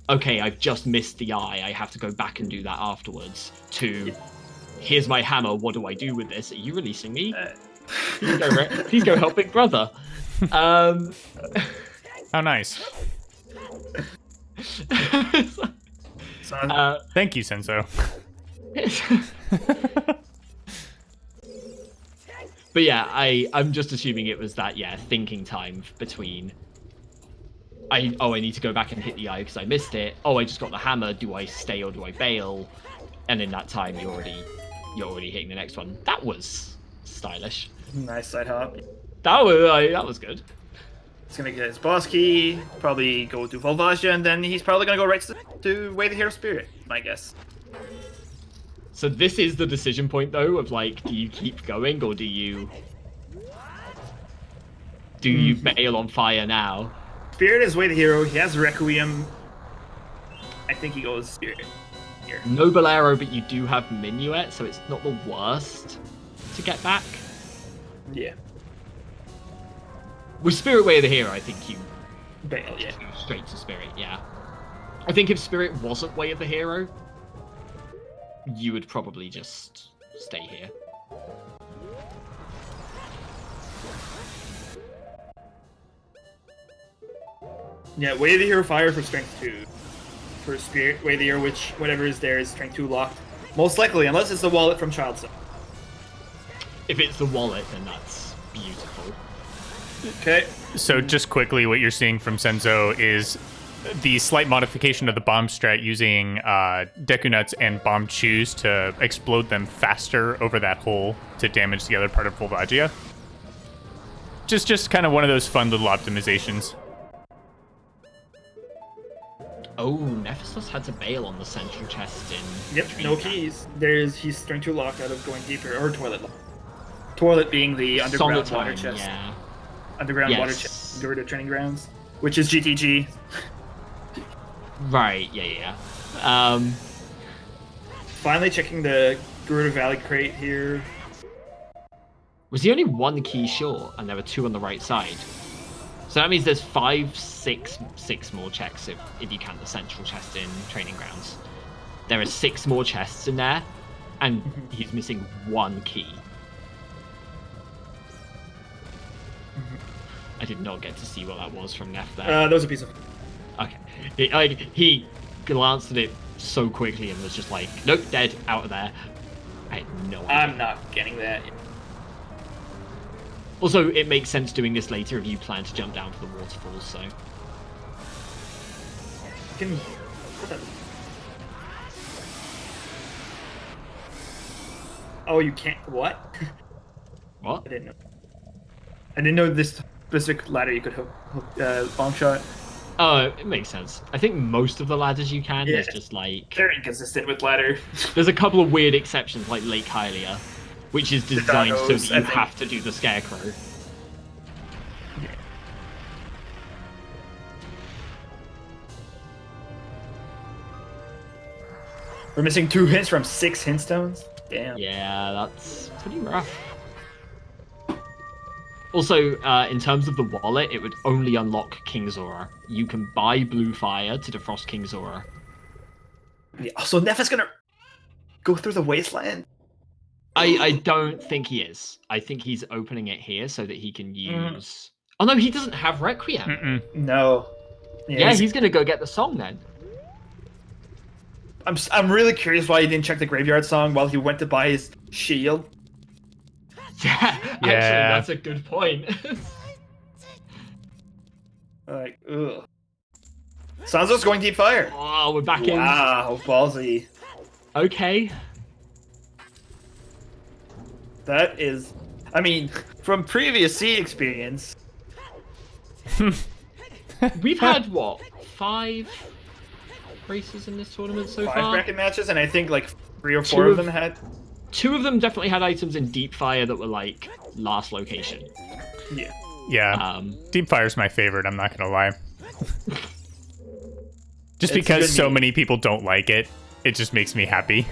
okay, I've just missed the eye, I have to go back and do that afterwards, to, here's my hammer, what do I do with this? Are you releasing me? Please go help Big Brother. How nice. Thank you, Sanzeau. But yeah, I'm just assuming it was that, yeah, thinking time between, I need to go back and hit the eye because I missed it. Oh, I just got the hammer. Do I stay or do I bail? And in that time, you're already hitting the next one. That was stylish. Nice side hop. That was good. He's gonna get his boss key, probably go to Volvagia, and then he's probably gonna go right to Way the Hero Spirit, my guess. So this is the decision point, though, of like, do you keep going or do you bail on fire now? Spirit is Way the Hero. He has Requiem. I think he goes Spirit here. Noble Arrow, but you do have Minuet, so it's not the worst to get back. Yeah. With Spirit Way of the Hero, I think you Bale, yeah. Straight to Spirit, yeah. I think if Spirit wasn't Way of the Hero, you would probably just stay here. Yeah, Way of the Hero fire for strength 2. For Spirit, Way of the Hero, which whatever is there is strength 2 locked. Most likely, unless it's the wallet from Child Zone. If it's the wallet, then that's beautiful. Okay. So just quickly, what you're seeing from Sanzeau is the slight modification of the bomb strat using Deku Nuts and Bomb Chews to explode them faster over that hole to damage the other part of Volvagia. Just kind of one of those fun little optimizations. Oh, Nephistoss had to bail on the central chest in... Yep, no keys. He's strength 2 locked out of going deeper, or toilet lock. Toilet being the underground water chest. Yeah. Underground water chest, Garuda Training Grounds, which is GTG. Right, yeah. Finally checking the Garuda Valley crate here. Was he only 1 key short, and there were 2 on the right side? So that means there's 6 more checks if you count the central chest in Training Grounds. There are 6 more chests in there, and he's missing 1 key. I did not get to see what that was from Neff there. That was a piece of... Okay. He glanced at it so quickly and was just like, nope, dead, out of there. I had no idea. I'm not getting that. Also, it makes sense doing this later if you plan to jump down for the waterfalls, so... Can... Oh, you can't... What? What? I didn't know this specific ladder you could hook long shot. Oh, it makes sense. I think most of the ladders you can, there's just like... They're inconsistent with ladder. There's a couple of weird exceptions, like Lake Hylia, which is designed so that you have to do the Scarecrow. Yeah. We're missing 2 hints from 6 hint stones? Damn. Yeah, that's pretty rough. Also, in terms of the wallet, it would only unlock King Zora. You can buy Blue Fire to defrost King Zora. Yeah, so Neff is gonna go through the wasteland? I don't think he is. I think he's opening it here so that he can use... Oh no, he doesn't have Requiem. No. Yeah, he's gonna go get the song then. I'm really curious why he didn't check the graveyard song while he went to buy his shield. Yeah, actually, that's a good point. Like, ugh. Sanzou's going deep fire. Oh, we're back in. Wow, ballsy. Okay. That is, I mean, from previous C experience. We've had, what, 5 races in this tournament so 5 far? bracket matches, and I think like 3 or 4 of them had. 2 of them definitely had items in Deep Fire that were like last location. Yeah. Yeah. Deep Fire's my favorite, I'm not gonna lie. Just It's because so meme. many people don't like it, it just makes me happy.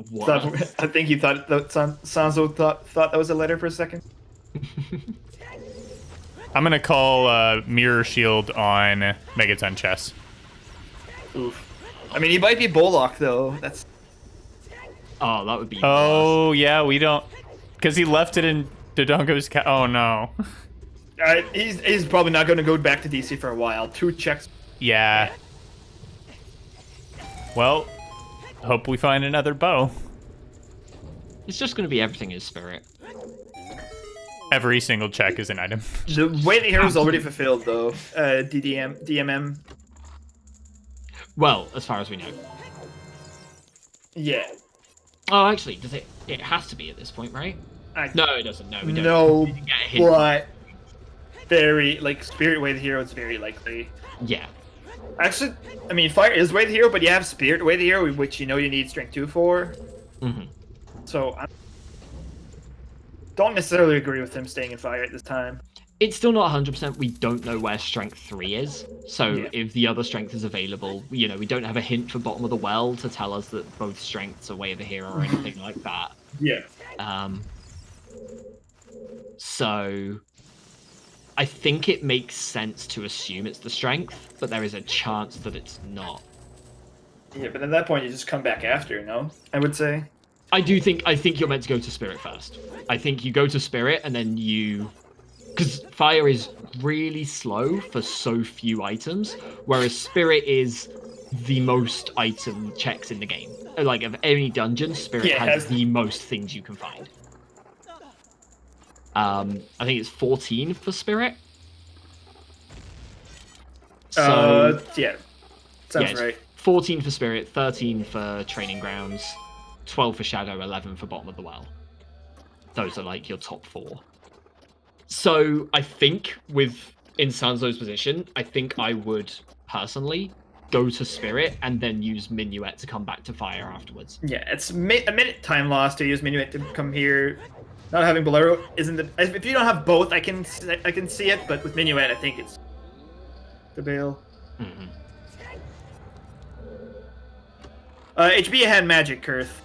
What? I think he thought that Sanzou thought that was a letter for a second. I'm gonna call Mirror Shield on Megaton Chess. Oof. I mean, he might be Bollock though. That's. Oh, that would be. Oh yeah, we don't, because he left it in Dodongo's Oh no. He's probably not going to go back to DC for a while. 2 checks. Yeah. Well, hope we find another bow. It's just going to be everything is Spirit. Every single check is an item. The way the hero's already fulfilled though. DMM. Well, as far as we know. Yeah. Oh, actually, does it? It has to be at this point, right? No, it doesn't. No, we don't. No, We didn't get a hint. but very like Spirit Way the Hero is very likely. Yeah. Actually, I mean Fire is Way the Hero, but you have Spirit Way the Hero, which you know you need Strength 2 for. Mm-hmm. So I don't necessarily agree with him staying in Fire at this time. It's still not 100%. We don't know where Strength 3 is. So if the other Strength is available, you know, we don't have a hint for Bottom of the Well to tell us that both Strengths are Way of the Hero or anything like that. Yeah. So I think it makes sense to assume it's the strength, but there is a chance that it's not. Yeah, but at that point, you just come back after, no? I would say. I think you're meant to go to spirit first. I think you go to spirit and then because fire is really slow for so few items, whereas spirit is the most item checks in the game. Like of any dungeon, spirit has the most things you can find. I think it's 14 for spirit. So yeah, sounds right. 14 for spirit, 13 for training grounds, 12 for shadow, 11 for bottom of the well. Those are like your top 4. So I think in Sanzeau's position, I think I would personally go to spirit and then use minuet to come back to fire afterwards. Yeah, it's a minute time loss to use minuet to come here. Not having bolero isn't if you don't have both, I can see it, but with minuet, I think it's the bail. Mm-hmm. HB had magic, Kurth.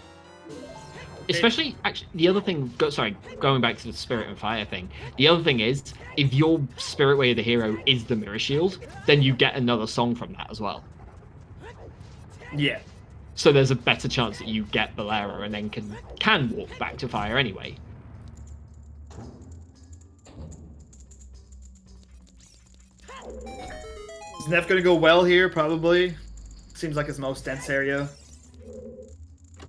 Especially, actually, the other thing, going back to the spirit and fire thing, the other thing is, if your spirit way of the hero is the mirror shield, then you get another song from that as well. Yeah. So there's a better chance that you get Bolero and then can walk back to fire anyway. Is Neff gonna go well here? Probably. Seems like his most dense area.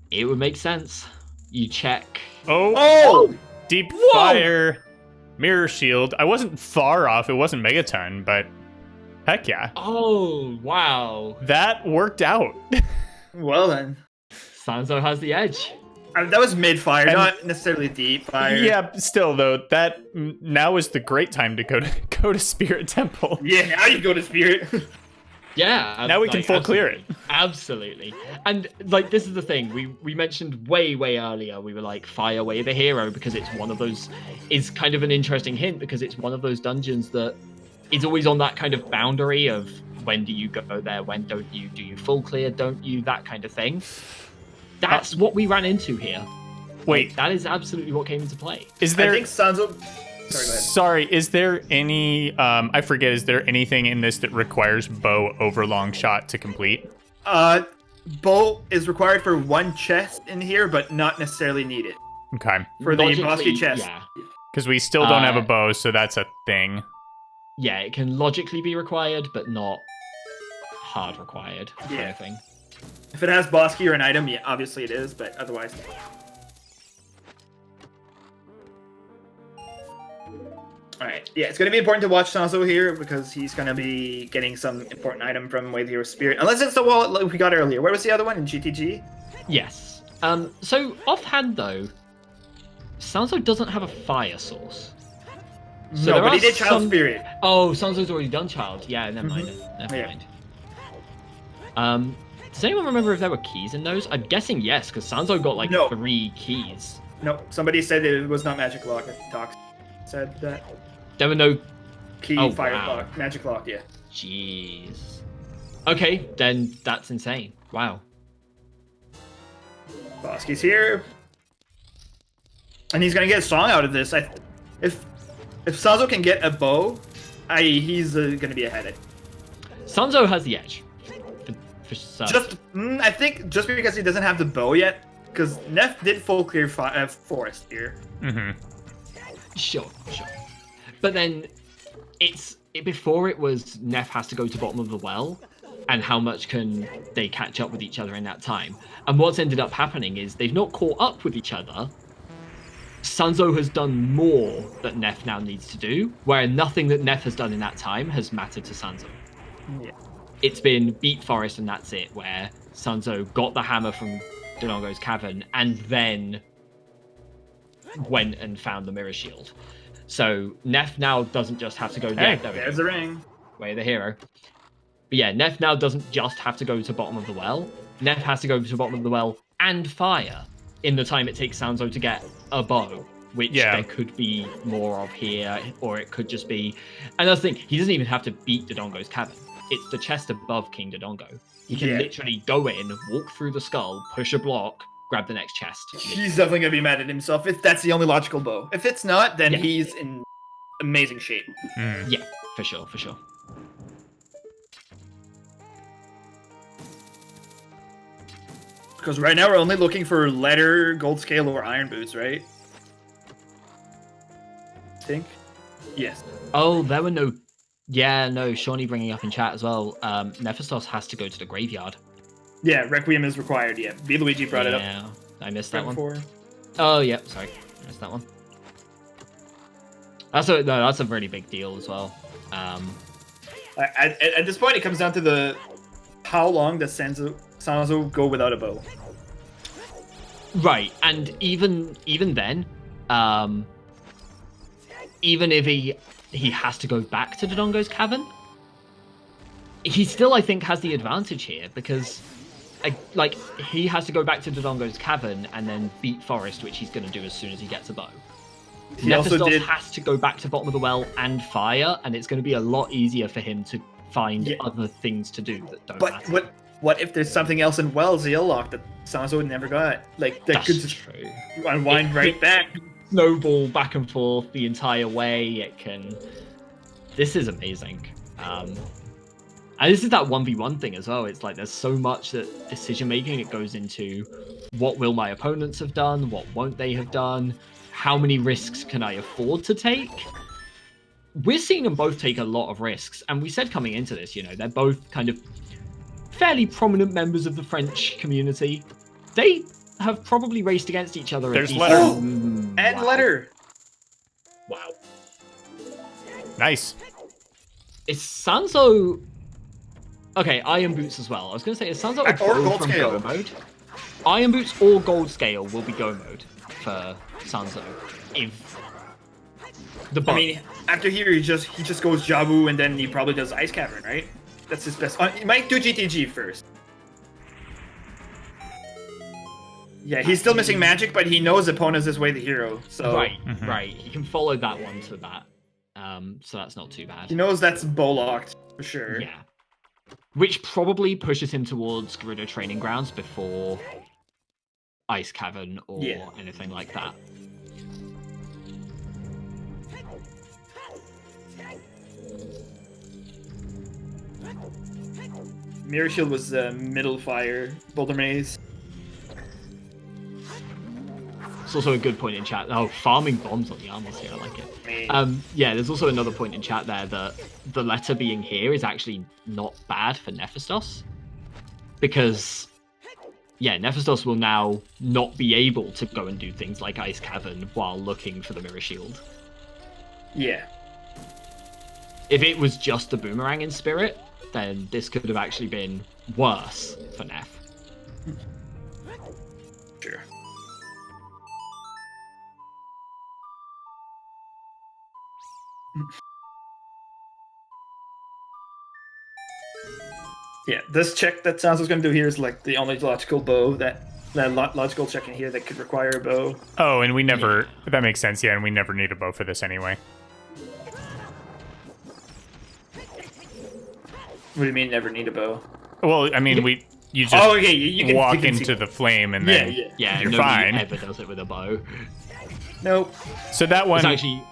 It would make sense. You check. Oh! Deep fire, mirror shield. I wasn't far off. It wasn't Megaton, but heck yeah. Oh, wow. That worked out. Well then. Sanzeau has the edge. That was mid-fire, not necessarily deep fire. Yeah, still though, that now is the great time to go to Spirit Temple. Yeah, now you go to Spirit. Yeah. Now we can full clear it. Absolutely. And like this is the thing, we mentioned way earlier, we were like fire way the hero because it's one of those, is kind of an interesting hint because it's one of those dungeons that is always on that kind of boundary of when do you go there, when don't you, do you full clear, don't you, that kind of thing. That's what we ran into here. Wait. Like, that is absolutely what came into play. Is there... I think Sanzeau... Sorry, go ahead. Sorry, is there any... I forget, is there anything in this that requires bow over long shot to complete? Bow is required for one chest in here, but not necessarily needed. Okay. For the bossy chest. Yeah. Because we still don't have a bow, so that's a thing. Yeah, it can logically be required, but not hard required kind of thing. If it has boss key or an item, yeah, obviously it is, but otherwise. Alright, yeah, it's going to be important to watch Sanzeau here because he's going to be getting some important item from Way of the Hero Spirit. Unless it's the wallet like we got earlier. Where was the other one? In GTG? Yes. So, offhand though, Sanzeau doesn't have a fire source. So no, but he did Child Spirit. Oh, Sanzou's already done Child. Yeah, never mind. Never mind. Does anyone remember if there were keys in those? I'm guessing yes, because Sanzeau got like 3 keys. No, somebody said it was not magic lock. Tox said that. There were no key fire lock. Magic lock, yeah. Jeez. Okay, then that's insane. Wow. Bosky's here. And he's gonna get a song out of this. If Sanzeau can get a bow, he's gonna be ahead. Sanzeau has the edge. I think just because he doesn't have the bow yet, because Neff did full clear forest here. Mm-hmm. Sure. But then before it was Neff has to go to bottom of the well, and how much can they catch up with each other in that time? And what's ended up happening is they've not caught up with each other. Sanzeau has done more that Neff now needs to do, where nothing that Neff has done in that time has mattered to Sanzeau. Yeah. It's been beat forest and that's it, where Sanzeau got the hammer from Dodongo's cavern and then went and found the mirror shield. So Neff now doesn't just have to go... There's the ring. Way of the hero. But yeah, Neff now doesn't just have to go to bottom of the well. Neff has to go to bottom of the well and fire in the time it takes Sanzeau to get a bow, which there could be more of here, or it could just be... And that's the thing, he doesn't even have to beat Dodongo's cavern. It's the chest above King Dodongo. He can literally go in, walk through the skull, push a block, grab the next chest. He's definitely going to be mad at himself if that's the only logical bow. If it's not, then he's in amazing shape. Yeah, for sure, for sure. Because right now we're only looking for leather, gold scale, or iron boots, right? I think. Yes. Oh, there were no. Yeah, no. Shawnee bringing up in chat as well. Nephistoss has to go to the graveyard. Yeah, Requiem is required. Yeah, B. Luigi brought it up. Yeah, I missed that one. Before. Oh, yeah. Sorry, I missed that one. That's a really big deal as well. At this point, it comes down to how long does Sanzeau go without a bow? Right, and even then, even if he has to go back to Dodongo's cavern, he still, I think, has the advantage here because, like, he has to go back to Dodongo's cavern and then beat Forest, which he's going to do as soon as he gets a bow. Nephistoss has to go back to bottom of the well and fire, and it's going to be a lot easier for him to find other things to do that don't matter. But what if there's something else in Wells Lock that Sanzeau never got? Like that could just true. Unwind right back. Snowball back and forth the entire way. It can. This is amazing. And this is that 1v1 thing as well. It's like there's so much that decision making it goes into what will my opponents have done, what won't they have done, how many risks can I afford to take? We're seeing them both take a lot of risks, and we said coming into this, they're both kind of fairly prominent members of the French community. They have probably raced against each other. There's Letter. And wow. Letter. Wow. Nice. Is Sanzeau... Okay, Iron Boots as well. I was going to say, is Sanzeau a or go Gold from Scale. Go mode? Iron Boots or Gold Scale will be Go mode for Sanzeau. If the bow. I mean, after here, he just goes Jabu, and then he probably does Ice Cavern, right? That's his best. He might do GTG first. Yeah, he's still missing magic, but he knows opponent's his way the hero. So Right. He can follow that one to that. So that's not too bad. He knows that's bow locked for sure. Yeah. Which probably pushes him towards Gerudo Training Grounds before Ice Cavern or anything like that. Mirror Shield was middle fire. Boulder Maze. It's also a good point in chat. Oh, farming bombs on the armors here. I like it. Yeah, there's also another point in chat there that the letter being here is actually not bad for Nephistoss. Because, Nephistoss will now not be able to go and do things like Ice Cavern while looking for the Mirror Shield. Yeah. If it was just the Boomerang in Spirit, then this could have actually been worse for Neph. Sure. Yeah, this check that Sanzou's going to do here is like the only logical bow that logical check in here that could require a bow. Oh, and we never... That makes sense, and we never need a bow for this anyway. What do you mean never need a bow? Well, I mean, you just you can walk into the flame and then you're fine. Nobody ever does it with a bow. Nope. So that one...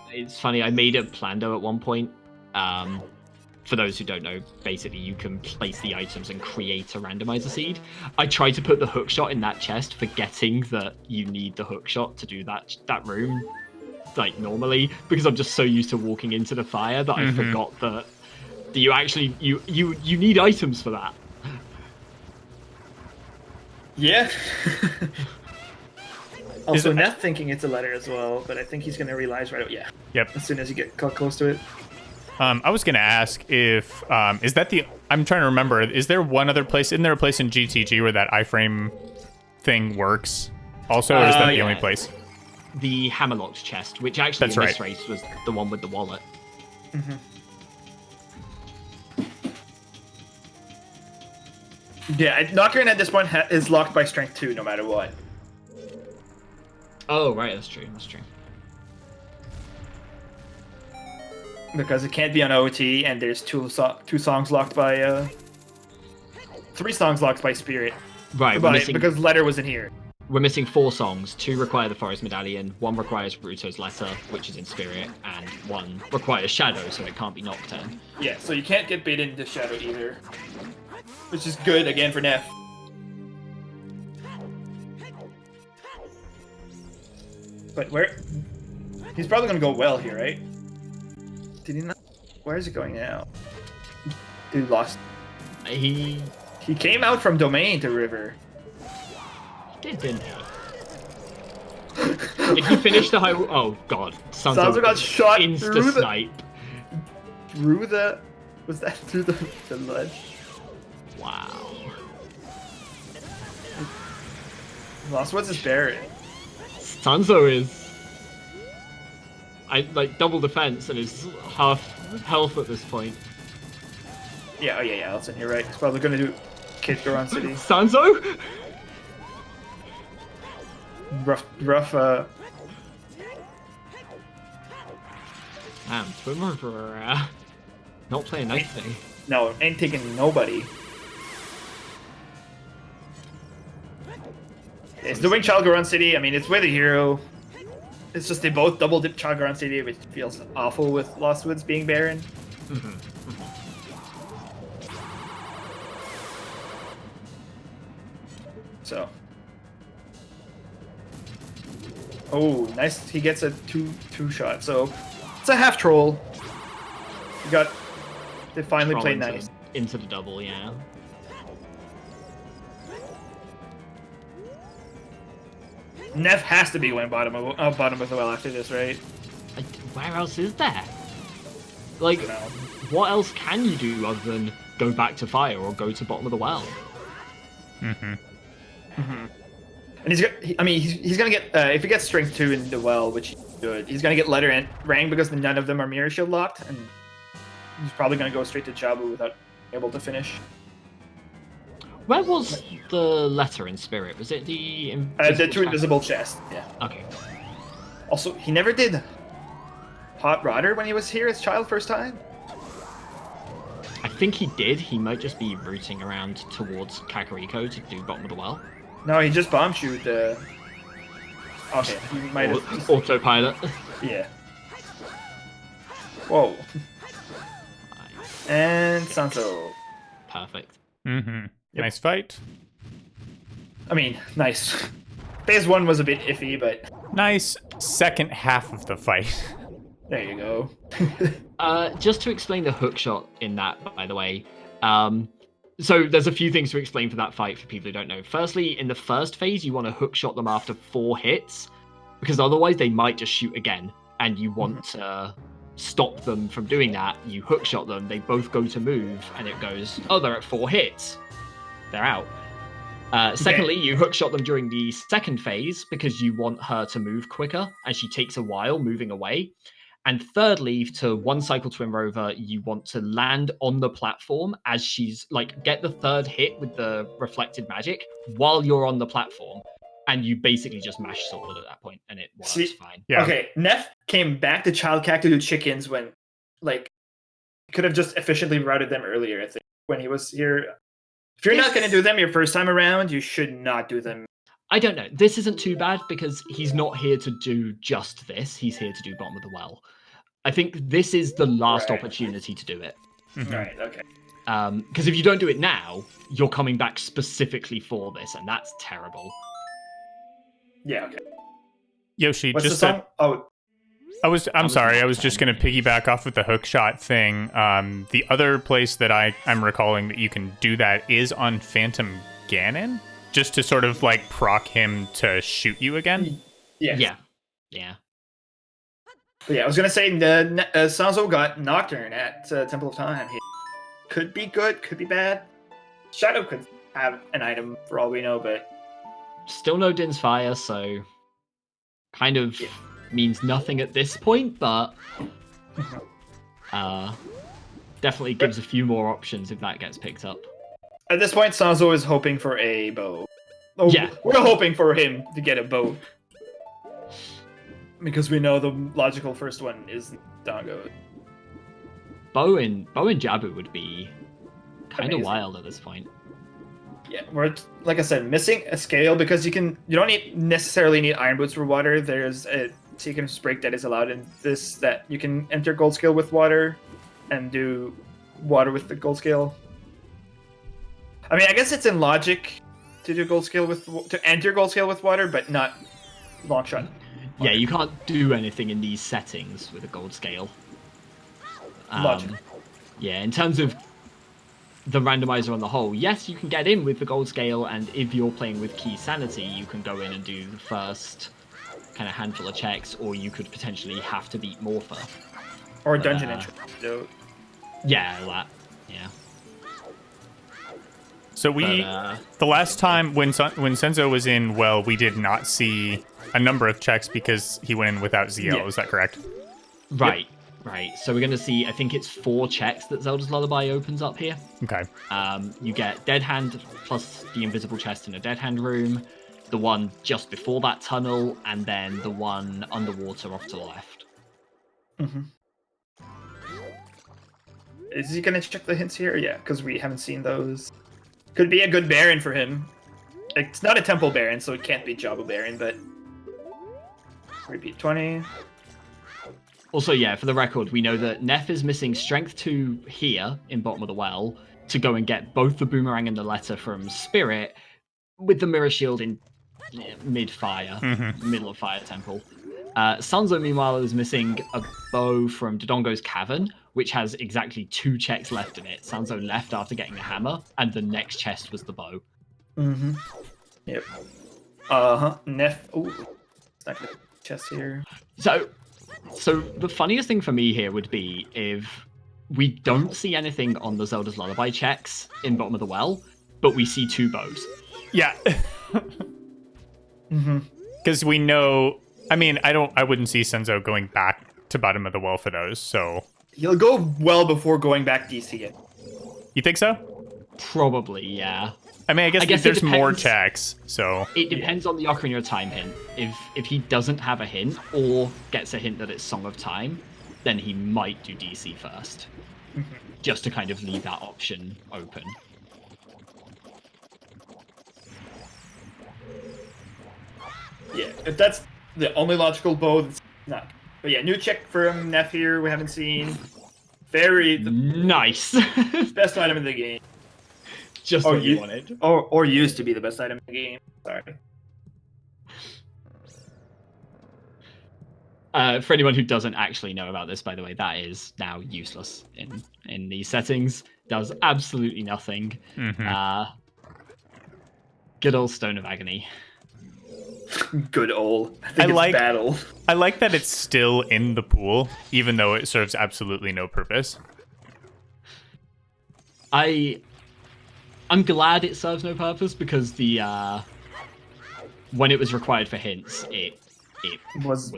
It's funny, I made a Plando at one point. For those who don't know, basically you can place the items and create a randomizer seed. I tried to put the hookshot in that chest, forgetting that you need the hookshot to do that room, like normally, because I'm just so used to walking into the fire that I forgot that you actually you need items for that. Yeah. Also, Neth thinking it's a letter as well, but I think he's going to realize right away. Yeah. Yep. As soon as you get close to it. I was going to ask if, is that I'm trying to remember, is there one other place, isn't there a place in GTG where that iframe thing works also, or is that the only place? The Hammerlocked chest, which actually this race was the one with the wallet. Yeah, Knockerin at this point is locked by strength 2 no matter what. Oh, right, that's true. Because it can't be on OT, and there's two songs locked by 3 songs locked by Spirit. Right, because Letter was in here. we're missing 4 songs. 2 require the Forest Medallion, 1 requires Bruto's Letter, which is in Spirit, and 1 requires Shadow, so it can't be Nocturne. Yeah, so you can't get bait into Shadow either. Which is good, again, for Neff. But where... He's probably going to go well here, right? Did he not... Where is it going now? Dude lost... He came out from Domain to River. did, didn't he? Did he finish the high... Oh, God. Sanzeau got shot insta-snipe. Through the... Was that through the ledge? Wow. Lost Woods is Baron. Sanzeau is... double defense and is half health at this point. Yeah, oh yeah, Alison, you're right. He's probably gonna do Kid Goron City. Sanzeau? Rough, Damn, Twin River not playing nicely. No, ain't taking nobody. It's doing Child Goron City. I mean, it's with a hero. It's just they both double dip Child Goron City, which feels awful with Lost Woods being Baron. So. Oh, nice. He gets a two shot. So it's a half troll. They finally Troll played into nice. Into the double, yeah. Neff has to be going bottom of the well after this, right? Where else is there? Like, No. what else can you do other than go back to fire or go to bottom of the well? Mm-hmm. And he's gonna get if he gets strength 2 in the well, which he's good. He's gonna get letter and rang because none of them are mirror shield locked, and he's probably gonna go straight to Jabu without being able to finish. Where was the letter in Spirit? Was it the The 2 invisible chest. Yeah. Okay. Also, he never did Hot Rodder when he was here as child first time. I think he did. He might just be rooting around towards Kakariko to do bottom of the well. No, he just bomb shoot the. Okay, he might have. Just... Autopilot. Yeah. Whoa. And Sanzeau. Perfect. Mm-hmm. Yep. Nice fight. I mean, nice. Phase 1 was a bit iffy, but Nice second half of the fight. there you go. Just to explain the hook shot in that, by the way. So there's a few things to explain for that fight for people who don't know. Firstly, in the first phase, you want to hook shot them after 4 hits, because otherwise they might just shoot again, and you want to stop them from doing that. You hook shot them, they both go to move, and it goes, oh, they're at 4 hits. They're out. Secondly, you hook shot them during the second phase because you want her to move quicker, and she takes a while moving away. And thirdly, to one cycle Twin Rover, you want to land on the platform as she's get the 3rd hit with the reflected magic while you're on the platform, and you basically just mash sword at that point, and it works fine. Yeah. Okay, Neff came back to Child Cack to do chickens when, could have just efficiently routed them earlier, I think, when he was here. If you're not going to do them your first time around, you should not do them. I don't know. This isn't too bad because he's not here to do just this. He's here to do bottom of the well. I think this is the last opportunity to do it. Mm-hmm. Right, okay. Because if you don't do it now, you're coming back specifically for this, and that's terrible. Yeah, okay. Yoshi, What's just the song? I'm sorry. I was just going to piggyback off with the hook shot thing. The other place that I'm recalling that you can do that is on Phantom Ganon, just to sort of proc him to shoot you again. Yeah. But yeah, I was gonna say Sanzeau got Nocturne at Temple of Time. He could be good, could be bad. Shadow could have an item for all we know, but Still no Din's Fire, so kind of means nothing at this point, but definitely gives a few more options if that gets picked up. At this point, Sanzeau is hoping for a bow. Oh, Yeah. We're hoping for him to get a bow. Because we know the logical first one is Dango. Bow and Jabu would be kind of Amazing. wild at this point. Yeah, we're like I said, missing a scale because you don't necessarily need iron boots for water. There's a sequence break that is allowed in this that you can enter gold scale with water and do water with the gold scale. I mean, I guess it's in logic to do to enter gold scale with water, but not long shot. Yeah, you can't do anything in these settings with a gold scale. Logic. Yeah, in terms of the randomizer on the whole, yes, you can get in with the gold scale, and if you're playing with key sanity, you can go in and do the first kind of handful of checks, or you could potentially have to beat Morpher. Or dungeon entry. Yeah, that. Yeah. So the last time when Sanzeau was in, well, we did not see a number of checks because he went in without ZL. Yeah. Is that correct? Right. Yep. Right, so we're going to see, I think it's 4 checks that Zelda's Lullaby opens up here. Okay. You get Dead Hand plus the invisible chest in a Dead Hand room, the one just before that tunnel, and then the one underwater off to the left. Mm-hmm. Is he going to check the hints here? Yeah, because we haven't seen those. Could be a good Baron for him. It's not a Temple Baron, so it can't be Jabba Baron, but... Repeat 20... Also, yeah, for the record, we know that Neph is missing Strength 2 here in bottom of the well to go and get both the Boomerang and the Letter from Spirit with the Mirror Shield in mid-fire, middle of Fire Temple. Sanzeau, meanwhile, is missing a bow from Dodongo's Cavern, which has exactly 2 checks left in it. Sanzeau left after getting the hammer, and the next chest was the bow. Mm-hmm. Yep. Neph... Ooh. It's not gonna chest here. So the funniest thing for me here would be if we don't see anything on the Zelda's Lullaby checks in bottom of the well, but we see 2 bows. Yeah. Because we know. I mean, I wouldn't see Sanzeau going back to bottom of the well for those. So he'll go well before going back DC it. You think so? Probably, yeah. I mean, I guess there's more checks, so... It depends on the Ocarina of Time hint. If he doesn't have a hint, or gets a hint that it's Song of Time, then he might do DC first. Just to kind of leave that option open. Yeah, if that's the only logical bow, that's not... But yeah, new check from Neph here, we haven't seen. Nice! Best item in the game. Just what you wanted. Or used to be the best item in the game. Sorry. For anyone who doesn't actually know about this, by the way, that is now useless in these settings. Does absolutely nothing. Good old Stone of Agony. Good old. I think it's battle. I like that it's still in the pool, even though it serves absolutely no purpose. I'm glad it serves no purpose because the when it was required for hints, it was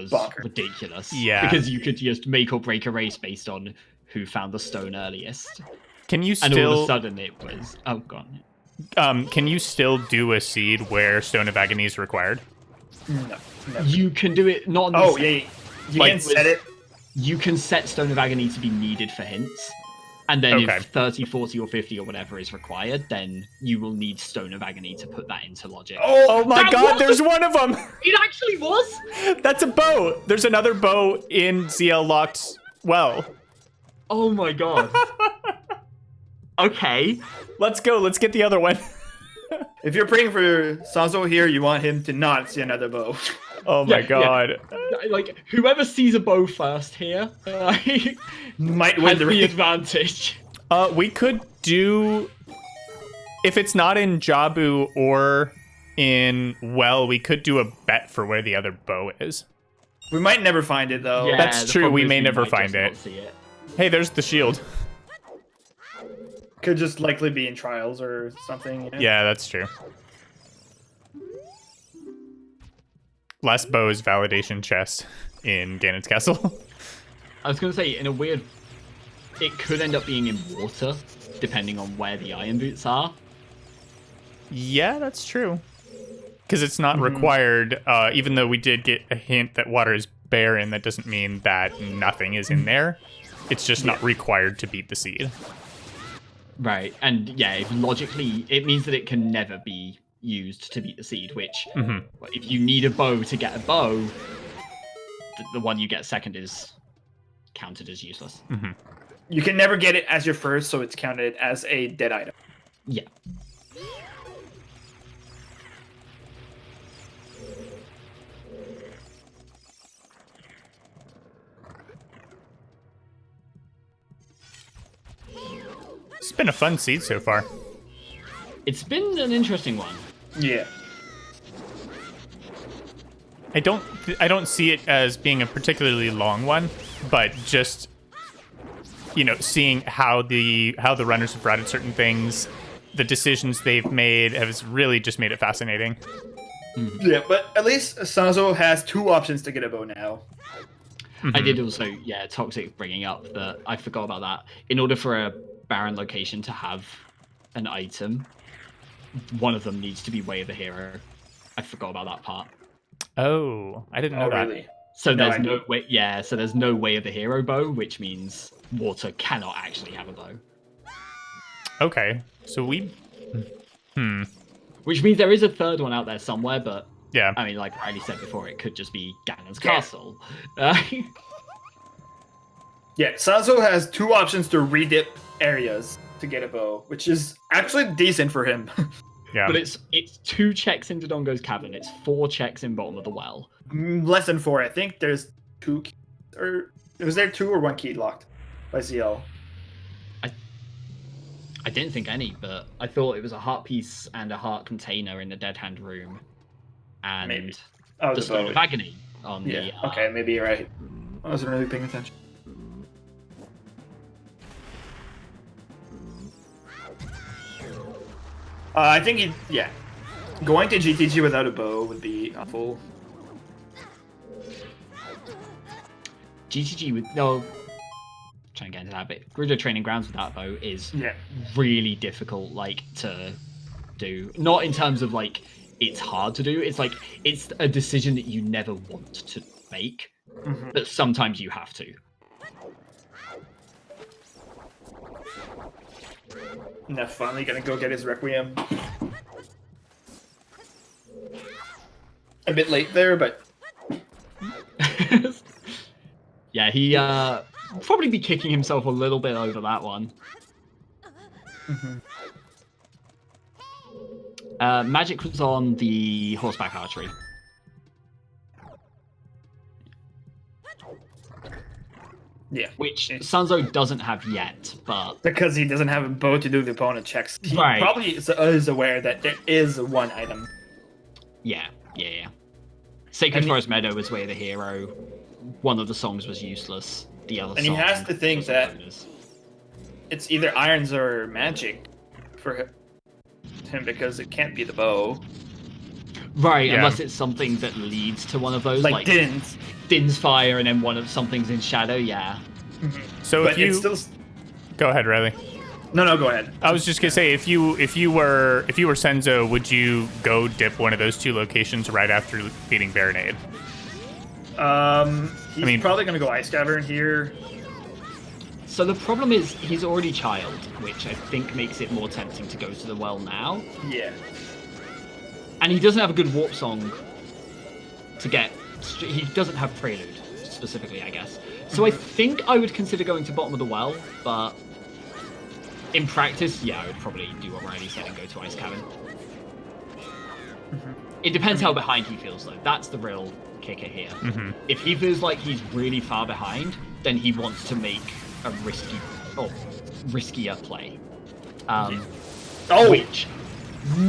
ridiculous. Yeah, because you could just make or break a race based on who found the stone earliest. Can you still? And all of a sudden, it was gone. Can you still do a seed where Stone of Agony is required? No. You can do it not. On yeah. You can set it. You can set Stone of Agony to be needed for hints. And then if 30, 40, or 50 or whatever is required, then you will need Stone of Agony to put that into logic. Oh my god, there's one of them! It actually was! That's a bow! There's another bow in ZL Locked well. Oh my god. Okay. Let's go, let's get the other one. If you're praying for Sanzeau here, you want him to not see another bow. Oh my god. Yeah. Like, whoever sees a bow first here might win the advantage. We could do... If it's not in Jabu or in Well, we could do a bet for where the other bow is. We might never find it, though. Yeah, that's true, we may never find it. Hey, there's the shield. Could just likely be in Trials or something. You know? Yeah, that's true. Last bow is validation chest in Ganon's castle. I was going to say, in a weird... It could end up being in water, depending on where the iron boots are. Yeah, that's true. Because it's not required, even though we did get a hint that water is barren, that doesn't mean that nothing is in there. It's just not required to beat the seed. Right, and yeah, if logically, it means that it can never be used to beat the seed, which, if you need a bow to get a bow, the one you get second is counted as useless. You can never get it as your first, so it's counted as a dead item. Yeah. It's been a fun seed so far. It's been an interesting one. Yeah. I don't see it as being a particularly long one, but just seeing how the runners have routed certain things, the decisions they've made has really just made it fascinating. Yeah, but at least Sanzeau has 2 options to get a bow now. I did also, Toxic bringing up that I forgot about that. In order for a Baron location to have an item, one of them needs to be Way of the Hero. I forgot about that part. Oh, I didn't know that. Really? So there's no way. Yeah, so there's no Way of the Hero bow, which means Water cannot actually have a bow. Okay, so Which means there is a third one out there somewhere, but yeah. I mean, like Riley said before, it could just be Ganon's Yeah. castle. Yeah, Sanzeau has 2 options to redip areas to get a bow, which is actually decent for him. Yeah. But it's 2 checks into Dongo's cavern. It's 4 checks in bottom of the well. Less than 4. I think there's 2 keys, or was there 2 or 1 key locked by CL? I didn't think any, but I thought it was a heart piece and a heart container in the dead hand room, and Maybe. Oh, the the Stone bow. of Agony on Yeah. the. Okay, maybe you're right. I wasn't really paying attention. I think going to GTG without a bow would be awful. GTG with no. Trying to get into that bit. Gerudo Training Grounds without a bow is Yeah. really difficult, like to do. Not in terms of like it's hard to do. It's like it's a decision that you never want to make, but sometimes you have to. Neff finally gonna go get his Requiem. A bit late there, but Yeah, he probably be kicking himself a little bit over that one. Magic was on the horseback archery. yeah. Which Sanzeau doesn't have yet, but Because he doesn't have a bow to do the opponent checks. He Right. probably is aware that there is 1 item. yeah. Sacred And he- Forest Meadow was Way of the Hero. One of the songs was useless. The other And he song has to think was a that- bonus. It's either irons or magic for him because it can't be the bow. Right, Yeah. unless it's something that leads to one of those, Like Din's. Din's Fire, and then one of something's in Shadow. Yeah. So But if you it's still. go ahead, Riley. No, go ahead. I was just gonna say, if you were Sanzeau, would you go dip one of those 2 locations right after beating Baronade? He's probably gonna go Ice Cavern here. So the problem is he's already Child, which I think makes it more tempting to go to the well now. Yeah. And he doesn't have a good warp song to get. He doesn't have Prelude specifically, I guess. So I think I would consider going to bottom of the well, but in practice, yeah, I would probably do what Riley said and go to Ice Cavern. It depends how behind he feels, though. That's the real kicker here. If he feels like he's really far behind, then he wants to make a riskier play. Which,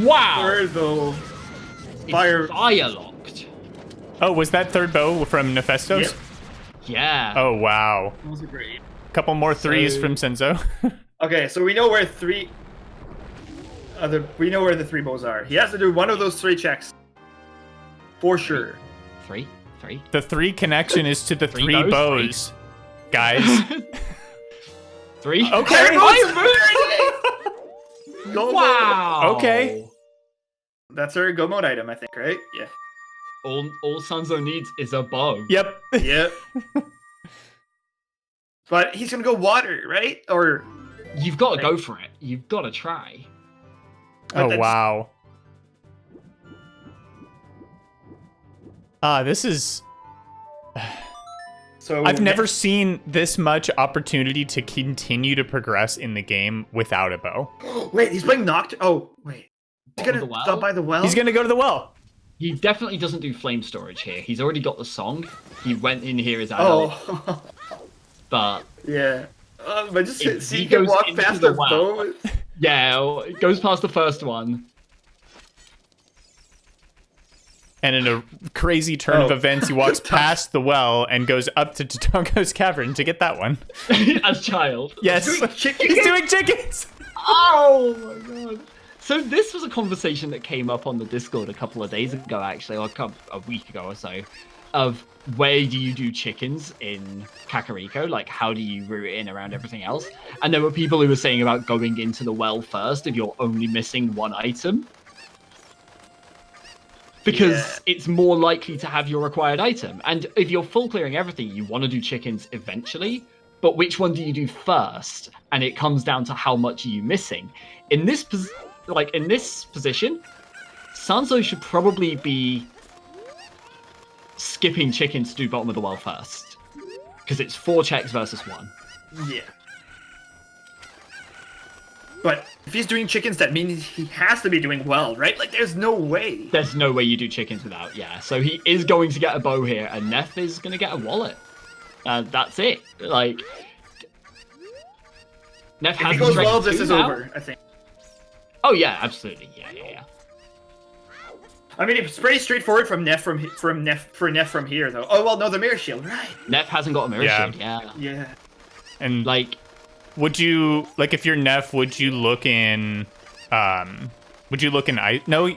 wow, Third though. it's Fire. fire locked. Oh, was that 3rd bow from Nephistoss? Yep. Yeah. Oh wow. Those are great. Couple more 3s So- from Sanzeau. Okay, so we know where the 3 bows are. He has to do one of those 3 checks. For sure. Three. The 3 connection is to the 3 Three bows? bows, guys. 3. Okay. Go Wow. Okay. That's our go mode item, I think, right? Yeah. All Sanzeau needs is a bow. Yep. Yep. But he's gonna go water, right? Or You've got to go for it. You've got to try. Oh, wow. This is... So I've never seen this much opportunity to continue to progress in the game without a bow. Wait, he's playing Noct. Oh, wait. He's What, gonna the well? stop by the well? He's going to go to the well. He definitely doesn't do flame storage here. He's already got the song. He went in here as adult. Oh. But yeah. But just If see he him goes walk into past the the well. bow. yeah, it goes past the first one. And in a crazy turn of events, he walks past the well and goes up to Tatonko's cavern to get that one. As child. Yes. He's doing chickens? He's doing chickens! Oh my god. So this was a conversation that came up on the Discord a couple of days ago, actually, or a week ago or so, of where do you do chickens in Kakariko? Like, how do you route it in around everything else? And there were people who were saying about going into the well first if you're only missing one item. Because it's more likely to have your required item. And if you're full clearing everything, you want to do chickens eventually. But which one do you do first? And it comes down to how much are you missing. In this position, Sanzeau should probably be skipping chickens to do bottom of the well first. Because it's 4 checks versus 1. Yeah. But if he's doing chickens, that means he has to be doing well, right? Like, there's no way. There's no way you do chickens without, yeah. So he is going to get a bow here, and Neff is going to get a wallet. That's it. Like, Neff has If he goes strength well, this 2 is now. over, I think. Oh yeah, absolutely. Yeah. I mean, it's pretty straightforward for Neff from here, though. Oh well, no, the mirror shield, right? Neff hasn't got a mirror shield. Yeah. Yeah. And Like, would you, like, if you're Neff, would you look in ice? No,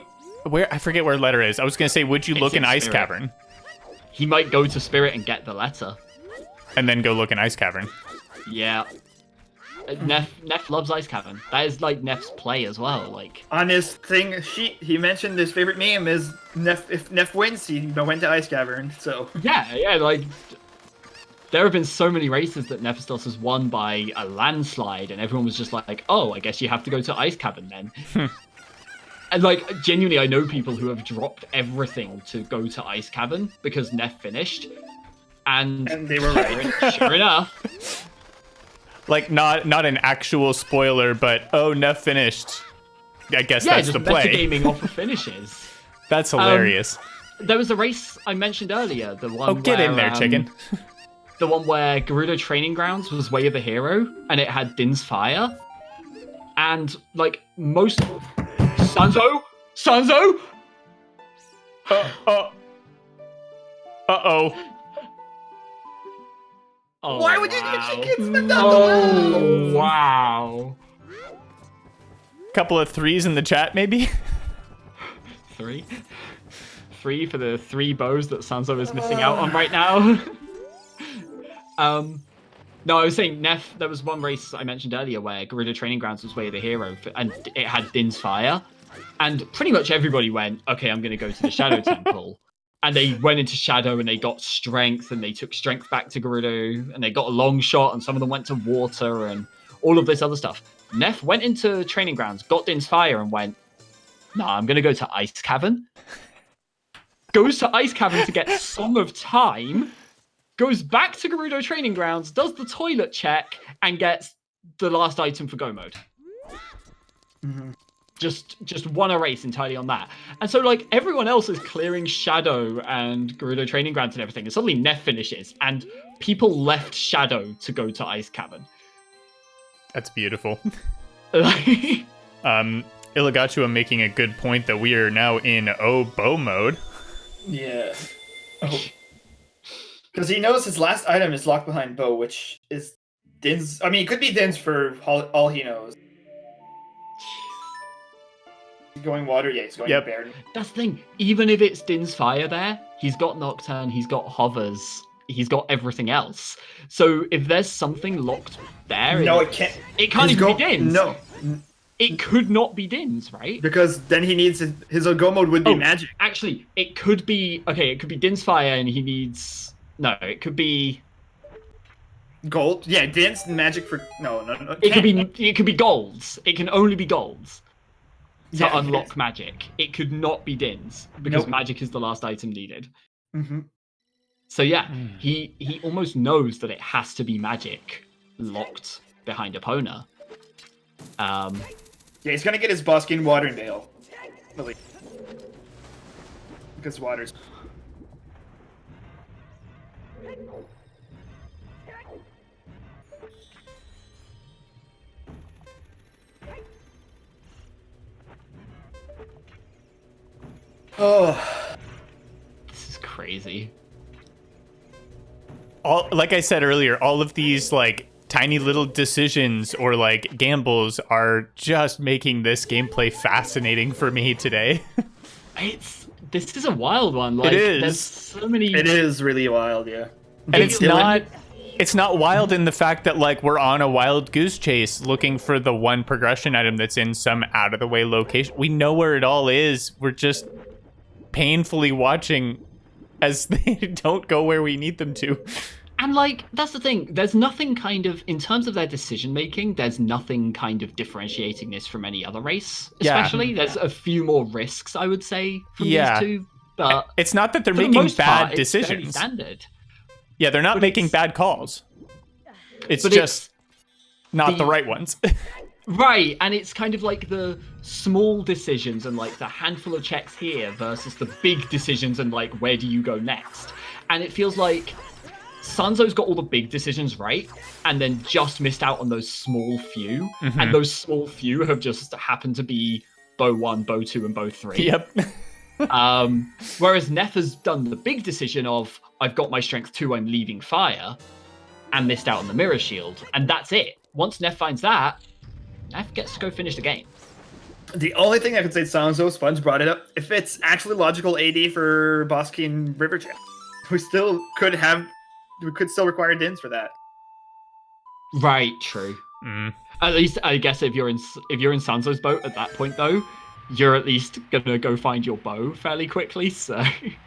where, I forget where letter is. I was gonna say, would you It's look in in Ice Spirit. Cavern he might go to Spirit and get the letter. and then go look in Ice Cavern? Yeah. Neff loves Ice Cavern. That is like Neff's play as well. Like, On his thing sheet, he mentioned his favorite meme is Neff. If Neff wins, he went to Ice Cavern. So yeah, like there have been so many races that Nephistoss has won by a landslide, and everyone was just like, "Oh, I guess you have to go to Ice Cavern then." And like, genuinely, I know people who have dropped everything to go to Ice Cavern because Neff finished, and they were right. sure enough. Like, not an actual spoiler, but oh, Neff finished. I guess that's the play. Metagaming off of finishes. That's hilarious. There was a race I mentioned earlier, the one Get where, in there, chicken. the one where Gerudo Training Grounds was Way of the Hero, and it had Din's Fire. And, like, most... Sanzeau? Uh-oh. Oh, Why would you wow. do chickens but not the well? Oh, wow. Couple of threes in the chat, maybe? 3 for the 3 bows that Sanzeau is missing out on right now. No, I was saying, Neff, there was one race I mentioned earlier where Gerudo Training Grounds was Way of the Hero, and it had Din's Fire. And pretty much everybody went, okay, I'm going to go to the Shadow Temple. And they went into Shadow and they got strength, and they took strength back to Gerudo, and they got a long shot, and some of them went to water, and all of this other stuff. Neff went into Training Grounds, got Din's Fire, and went, nah, I'm going to go to Ice Cavern. Goes to Ice Cavern to get Song of Time, goes back to Gerudo Training Grounds, does the toilet check, and gets the last item for Go Mode. Mm-hmm. Just won a race entirely on that. And so, like, everyone else is clearing Shadow and Gerudo Training Grounds and everything, and suddenly Neff finishes, and people left Shadow to go to Ice Cavern. That's beautiful. Illigachua making a good point that we are now in bow mode. Yeah. Oh. Because he knows his last item is locked behind bow, which is Din's. I mean, it could be Din's for all he knows. He's going water, yeah, he's going Baron. That's the thing. Even if it's Din's Fire there, he's got Nocturne, he's got Hovers, he's got everything else. So if there's something locked there... No, it can't. It can't even be Din's. No. It could not be Din's, right? Because then he needs... His go mode would be magic. Actually, it could be... Okay, it could be Din's Fire and he needs... No, it could be... Gold? Yeah, dance magic for no. It could be golds. It can only be golds to Yeah, unlock magic. It could not be dins because Nope. magic is the last item needed. Mm-hmm. So yeah, he almost knows that it has to be magic locked behind Epona. Yeah, he's gonna get his Boskin Waterdale. Really. Because water's. Oh. This is crazy. Like I said earlier, all of these like tiny little decisions or like gambles are just making this gameplay fascinating for me today. This is a wild one. Like, It is. There's so many. It is really wild, yeah. And it's not wild in the fact that like we're on a wild goose chase looking for the one progression item that's in some out of the way location. We know where it all is. We're just painfully watching as they don't go where we need them to. And like, that's the thing. There's nothing kind of, in terms of their decision making, there's nothing kind of differentiating this from any other race. Especially, there's a few more risks, I would say, from these two. But it's not that they're for the making most bad part, it's fairly decisions. standard. Yeah, they're not making bad calls. It's just not the right ones. Right, and it's kind of like the small decisions and like the handful of checks here versus the big decisions and like where do you go next. And it feels like Sanzeau's got all the big decisions right and then just missed out on those small few. Mm-hmm. And those small few have just happened to be bow 1, bow 2, and bow 3. Yep. Whereas Neff has done the big decision of I've got my strength 2, I'm leaving fire, and missed out on the mirror shield. And that's it. Once Neff finds that, Neff gets to go finish the game. The only thing I could say, Sanzeau, Sponge brought it up. If it's actually logical AD for Boskin River Chat, we could still require Dins for that. Right, true. At least I guess if you're in Sanzeau's boat at that point though, you're at least gonna go find your bow fairly quickly, so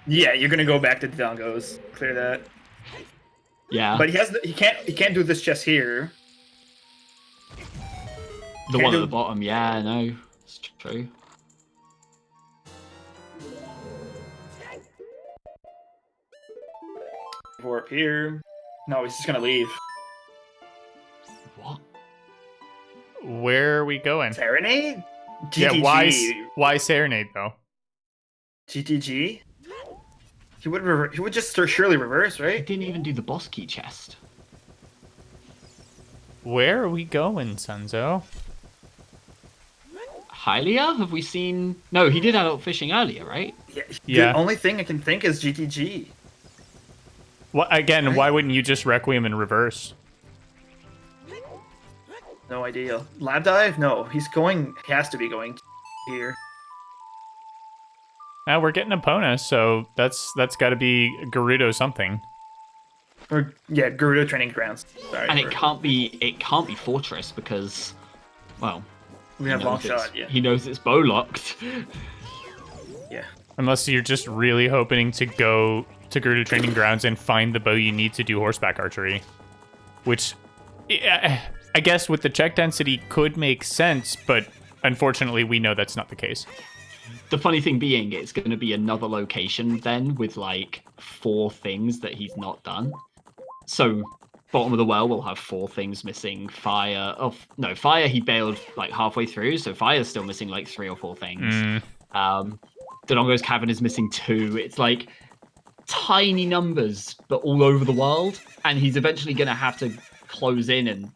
yeah, you're gonna go back to Dongos, clear that. Yeah. But he can't do this chest here. The one at the bottom, yeah, no. It's true. Warp here. No, he's just gonna leave. What? Where are we going? Serenade? GTG. Yeah, why Serenade though? GTG? He would just surely reverse, He right? didn't even do the boss key chest. Where are we going, Sanzeau? Hylia? Have we seen... No, he did adult fishing earlier, right? Yeah. The only thing I can think is GTG. What again? Why wouldn't you just Requiem in reverse? No idea. Lab dive? No, he has to be going here. Now we're getting Epona, so that's got to be Gerudo something. Or yeah, Gerudo training grounds. Sorry. And it can't be Fortress because, well, we have long shot. Yeah. He knows it's bow locked. Yeah. Unless you're just really hoping to go to Gerudo training grounds and find the bow you need to do horseback archery, which I guess with the check density could make sense, but unfortunately we know that's not the case. The funny thing being, it's going to be another location then with like 4 things that he's not done. So bottom of the well will have 4 things missing. Fire he bailed like halfway through, so fire's still missing like 3 or 4 things. Dodongo's cavern is missing 2. It's like tiny numbers, but all over the world, and he's eventually going to have to close in and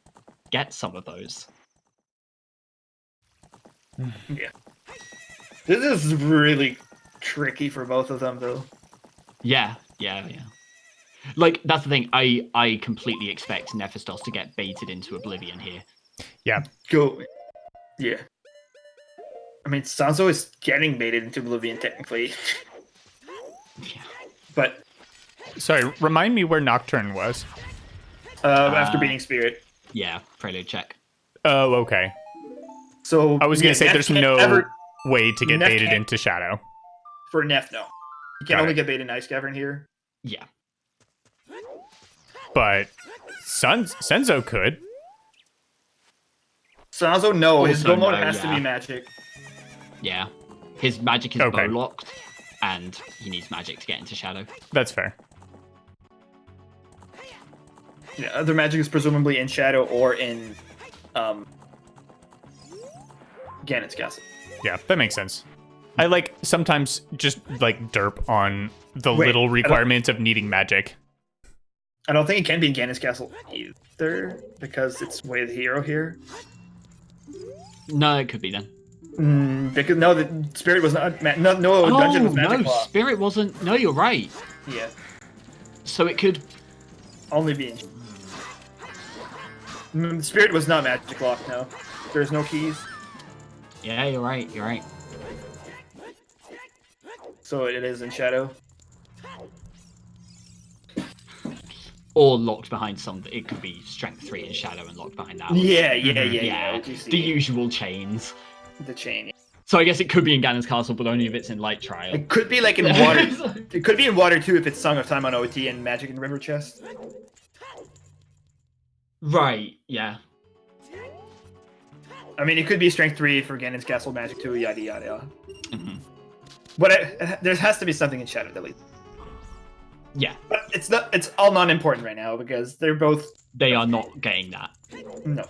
get some of those. Yeah. This is really tricky for both of them, though. Yeah. Like, that's the thing. I completely expect Nephistoss to get baited into oblivion here. Yeah. Yeah. I mean, Sanzeau is getting baited into oblivion, technically. Yeah. But... Sorry, remind me where Nocturne was. After beating Spirit. Yeah, Prelude check. Oh, okay. So I was going to say there's no way to get Neff baited can't- into Shadow. For Neff, no. You can Got only it. get baited in Ice Cavern here. Yeah. but Sanzeau could. Sanzeau, no. His Also go mode no, has to yeah. be magic. Yeah. His magic is Okay. bow locked, and he needs magic to get into shadow. That's fair. Yeah, other magic is presumably in Shadow or in Ganon's Castle. Yeah, that makes sense. I like sometimes just like derp on the Wait, little I don't- requirements of needing magic. I don't think it can be in Ganon's Castle either, because it's way the hero here. No, it could be then. Because no, the spirit was not. No dungeon was magic no, law. spirit wasn't. No, you're right. Yeah, So it could. only be in. Spirit was not magic lock. No, there's no keys, Yeah, you're right. You're right. so it is in Shadow. Or locked behind some. It could be strength 3 in shadow and locked behind that. Yeah. Yeah, what you see. the usual chains. The chain. So I guess it could be in Ganon's Castle, but only if it's in Light Trial. It could be like in water. It could be in water too if it's Song of Time on OT and Magic in River Chest. Right, yeah. I mean, it could be Strength 3 for Ganon's Castle, Magic 2, yada yada yada. Mhm. But there has to be something in Shadow at least. Yeah, But it's not. It's all non-important right now because they're both they are not getting that. no.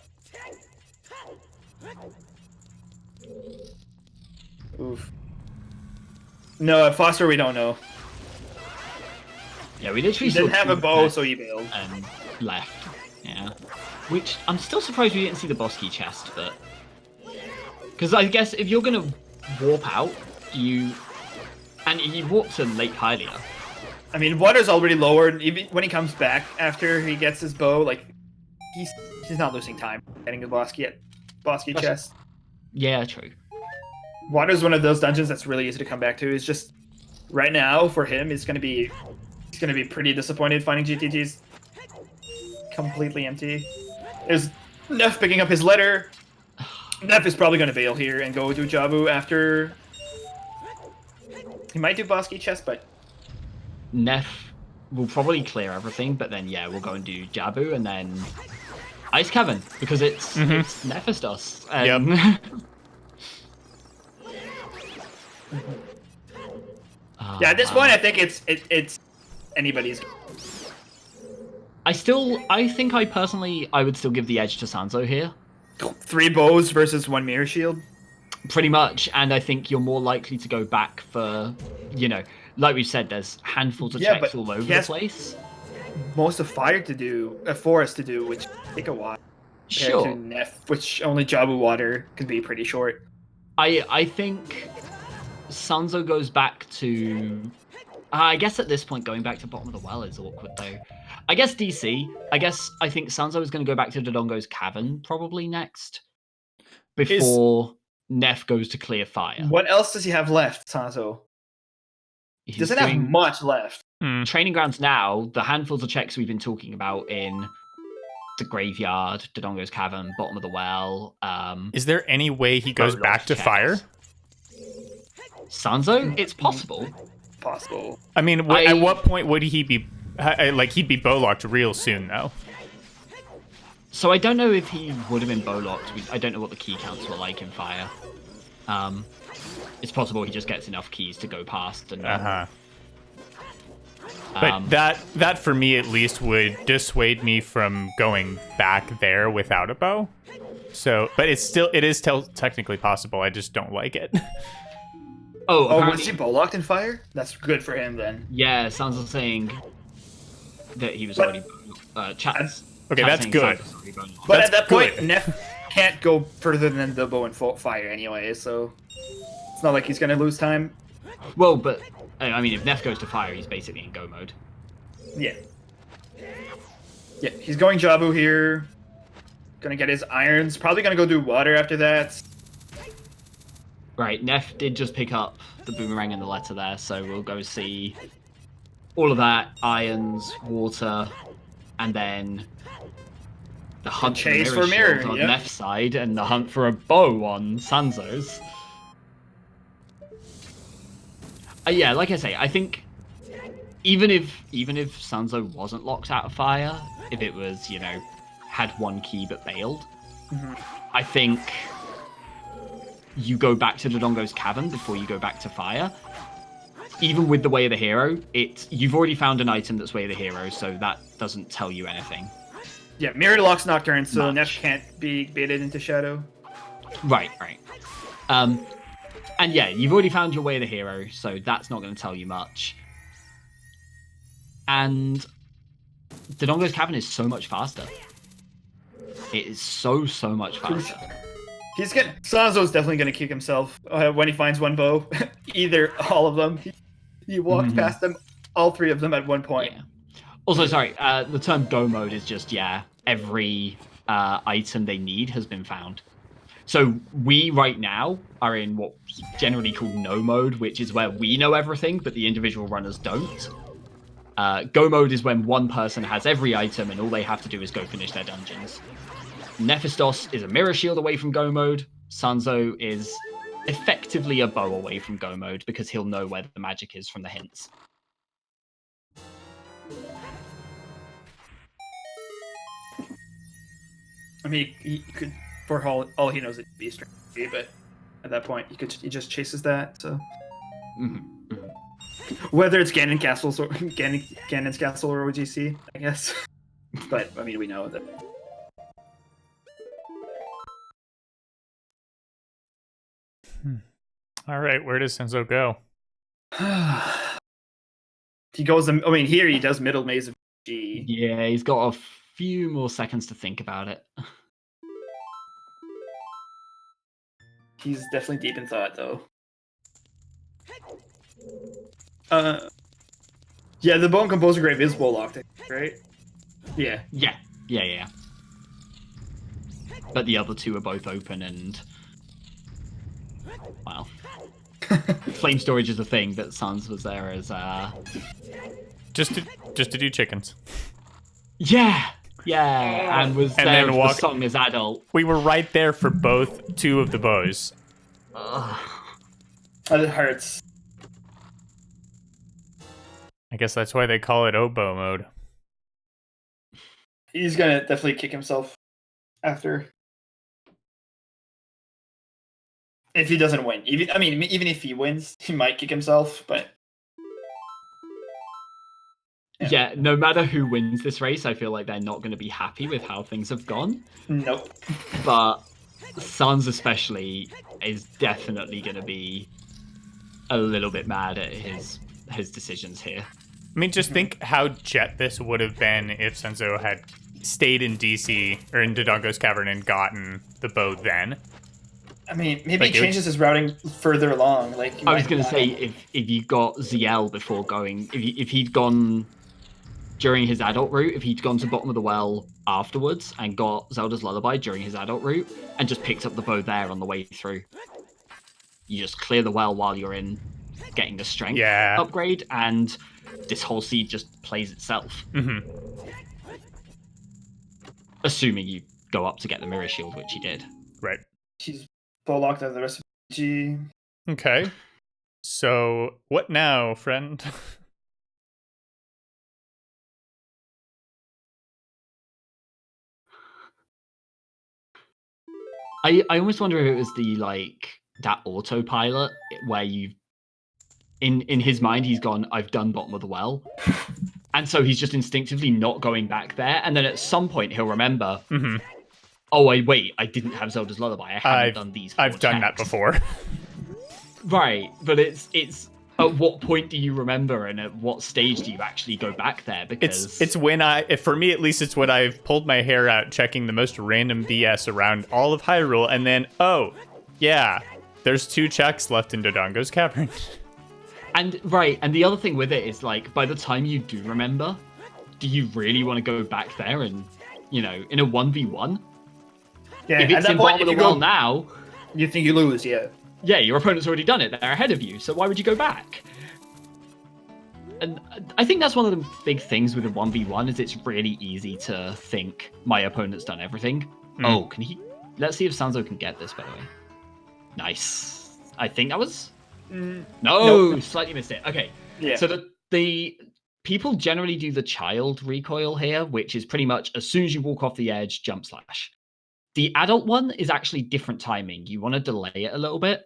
Oof. No, at Foster we don't know. Yeah, we literally He didn't saw have a two bow, pets so he bailed. and left. Yeah. Which, I'm still surprised we didn't see the boss key chest, but... Because I guess if you're going to warp out, you... And he warped to Lake Hylia. I mean, water's already lowered. Even when he comes back after he gets his bow, like he's not losing time getting the boss key chest. Yeah, true. Water's one of those dungeons that's really easy to come back to. It's just right now for him, he's gonna be pretty disappointed finding GTGs completely empty. There's Neff picking up his letter. Neff is probably gonna bail here and go do Jabu after. He might do boss key chest, but Neff will probably clear everything, but then, yeah, we'll go and do Jabu, and then Ice Cavern, because it's Nephistoss. yeah, at this point, I think it's anybody's. I think I would still give the edge to Sanzeau here. 3 bows versus 1 mirror shield. Pretty much, and I think you're more likely to go back for, like we said, there's handfuls of Yeah, checks but all over he the has place. Most of fire to do, forest to do, which take a while. Compared Sure. to Neff, which only Jabu water can be pretty short. I think Sanzeau goes back to... I guess at this point, going back to bottom of the well is awkward, though. I guess DC. I think Sanzeau is going to go back to Dodongo's Cavern probably next. Before Neff goes to clear fire. What else does he have left, Sanzo? He He's doesn't have doing much left. training grounds now, the handfuls of checks we've been talking about in the graveyard, Dodongo's Cavern, bottom of the well. Is there any way he goes back to checks. fire? Sanzeau? It's possible. Possible. I mean, at what point would he be... he'd be bow-locked real soon, though. So I don't know if he would have been bow-locked. I don't know what the key counts were like in fire. It's possible he just gets enough keys to go past. And, But that for me at least would dissuade me from going back there without a bow. So, but it is still technically possible. I just don't like it. Oh, was he bow locked in fire? That's good for him then. Yeah, Sanzeau saying that he was already chats. Okay, that's good. But That's at that good. point, Neff can't go further than the bow and fire anyway, so it's not like he's gonna lose time. Well, but I mean, if Neff goes to fire, he's basically in go mode. Yeah. Yeah, he's going Jabu here. Gonna get his irons. Probably gonna go do water after that. Right, Neff did just pick up the boomerang and the letter there, so we'll go see all of that, irons, water, and then the hunt chase for for mirror mirror, shield on yeah. Neff's side, and the hunt for a bow on Sanzo's. Yeah, like I say, I think even if Sanzeau wasn't locked out of fire, if it was, had one key but bailed, I think you go back to Dodongo's cavern before you go back to fire. Even with the Way of the Hero, you've already found an item that's Way of the Hero, so that doesn't tell you anything. Yeah, Mirror Lock's Nocturne, so Neff can't be baited into Shadow. Right. And yeah, you've already found your Way of the Hero, so that's not going to tell you much. And Dodongo's cavern is so much faster. It is so much faster. Sanzou's definitely gonna kick himself when he finds one bow. Either all of them. He walked past them, all three of them at one point. Yeah. Also, sorry, the term go mode is just, every item they need has been found. So we right now are in what's generally called no mode, which is where we know everything, but the individual runners don't. Go mode is when one person has every item and all they have to do is go finish their dungeons. Nephistoss is a mirror shield away from go mode. Sanzeau is effectively a bow away from go mode because he'll know where the magic is from the hints. I mean, he could, for all he knows, it'd be a strength, but at that point, he just chases that. So whether it's Ganon's Castle or OGC, I guess. But I mean, we know that. All right, where does Sanzeau go? He goes. I mean, here he does middle maze of G. Yeah, he's got a few more seconds to think about it. He's definitely deep in thought, though. Yeah, the Bone Composer Grave is wall locked, right? Yeah. But the other two are both open, and well, flame storage is a thing, but Sans was there as just to do chickens. Yeah, and was and there then as the song as adult. We were right there for two of the bows. It hurts. I guess that's why they call it oboe mode. He's gonna definitely kick himself after. If he doesn't win. Even if he wins, he might kick himself, but... Yeah, no matter who wins this race, I feel like they're not going to be happy with how things have gone. Nope. But Sans especially is definitely going to be a little bit mad at his decisions here. I mean, just think how jet this would have been if Sanzeau had stayed in DC or in Dodongo's cavern and gotten the bow then. I mean, maybe he changes his routing further along. Like I was going to say, if you got ZL before going, if he'd gone during his adult route, if he'd gone to bottom of the well afterwards and got Zelda's Lullaby during his adult route and just picked up the bow there on the way through, you just clear the well while you're in getting the strength upgrade, and this whole seed just plays itself. Assuming you go up to get the mirror shield, which he did. Right. He's full locked out of the rest of G. Okay. So, what now, friend? I almost wonder if it was that autopilot where you, in his mind, he's gone, I've done bottom of the well. And so he's just instinctively not going back there. And then at some point he'll remember, oh, wait, I didn't have Zelda's Lullaby. I haven't done these 4 I've done that before. Right, but it's at what point do you remember, and at what stage do you actually go back there? Because it's when for me at least, it's when I've pulled my hair out checking the most random BS around all of Hyrule, and then there's 2 checks left in Dodongo's cavern. And the other thing with it is, by the time you do remember, do you really want to go back there and, in a 1v1? Yeah, if it's in bottom of the well now, you think you lose, yeah. Yeah, your opponent's already done it. They're ahead of you, so why would you go back? And I think that's one of the big things with a 1v1 is it's really easy to think my opponent's done everything. Oh, can he? Let's see if Sanzeau can get this, by the way. Nice. I think that was... No, slightly missed it. Okay. Yeah. So the people generally do the child recoil here, which is pretty much as soon as you walk off the edge, jump slash. The adult one is actually different timing. You want to delay it a little bit.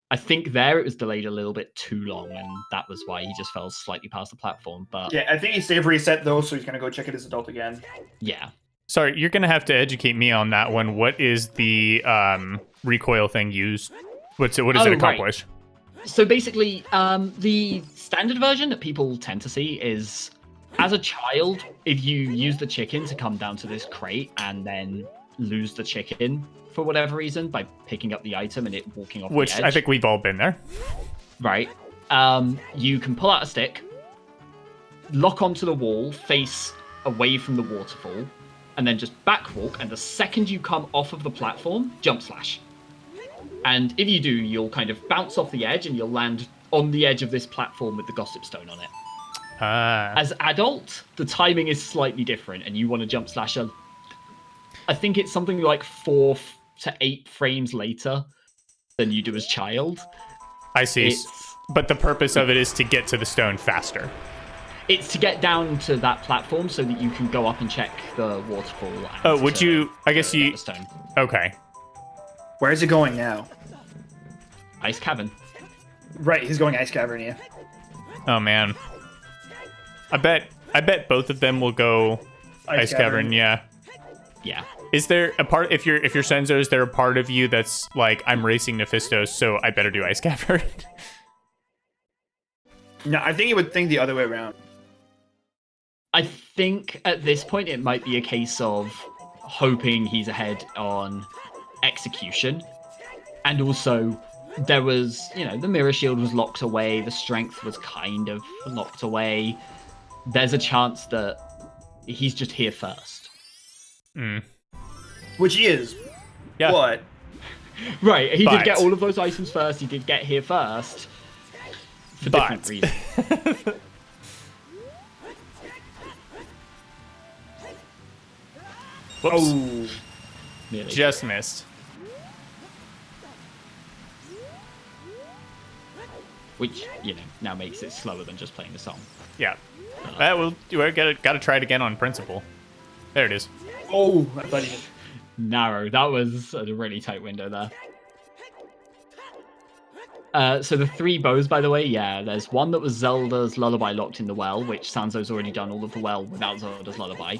I think there it was delayed a little bit too long, and that was why he just fell slightly past the platform. But Yeah, I think he save reset though, so he's gonna go check it as adult again. yeah. Sorry, you're gonna have to educate me on that one. What is the recoil thing used? What does it accomplish? Right. So basically, the standard version that people tend to see is, as a child, if you use the chicken to come down to this crate and then lose the chicken for whatever reason by picking up the item and it walking off Which the edge. I think we've all been there. Right. You can pull out a stick, lock onto the wall, face away from the waterfall, and then just back walk, and the second you come off of the platform, jump slash. And if you do, you'll kind of bounce off the edge and you'll land on the edge of this platform with the gossip stone on it. As adult, the timing is slightly different, and you want to jump slash I think it's something like 4 to 8 frames later than you do as child. I see. But the purpose of it is to get to the stone faster. It's to get down to that platform so that you can go up and check the waterfall. Oh, would you? I guess you. Stone. Okay. Where is he going now? Ice Cavern. Right, he's going Ice Cavern, yeah. Oh man. I bet both of them will go Ice Cavern. Yeah. Yeah. Is there a part, if you're Sanzeau, is there a part of you that's like, I'm racing Nephistoss, so I better do Ice Cavern? No, I think he would think the other way around. I think at this point it might be a case of hoping he's ahead on execution. And also, there was, the mirror shield was locked away, the strength was kind of locked away. There's a chance that he's just here first. Which he is. Yeah. But right, he did get all of those items first. He did get here first. For different reasons. Whoops. Oh. Nearly. Just missed. Which, now makes it slower than just playing the song. Yeah. We gotta try it again on principle. There it is. Oh, I thought he narrow. That was a really tight window there. So the 3 bows, by the way, there's one that was Zelda's Lullaby locked in the well, which Sanzou's already done all of the well without Zelda's Lullaby.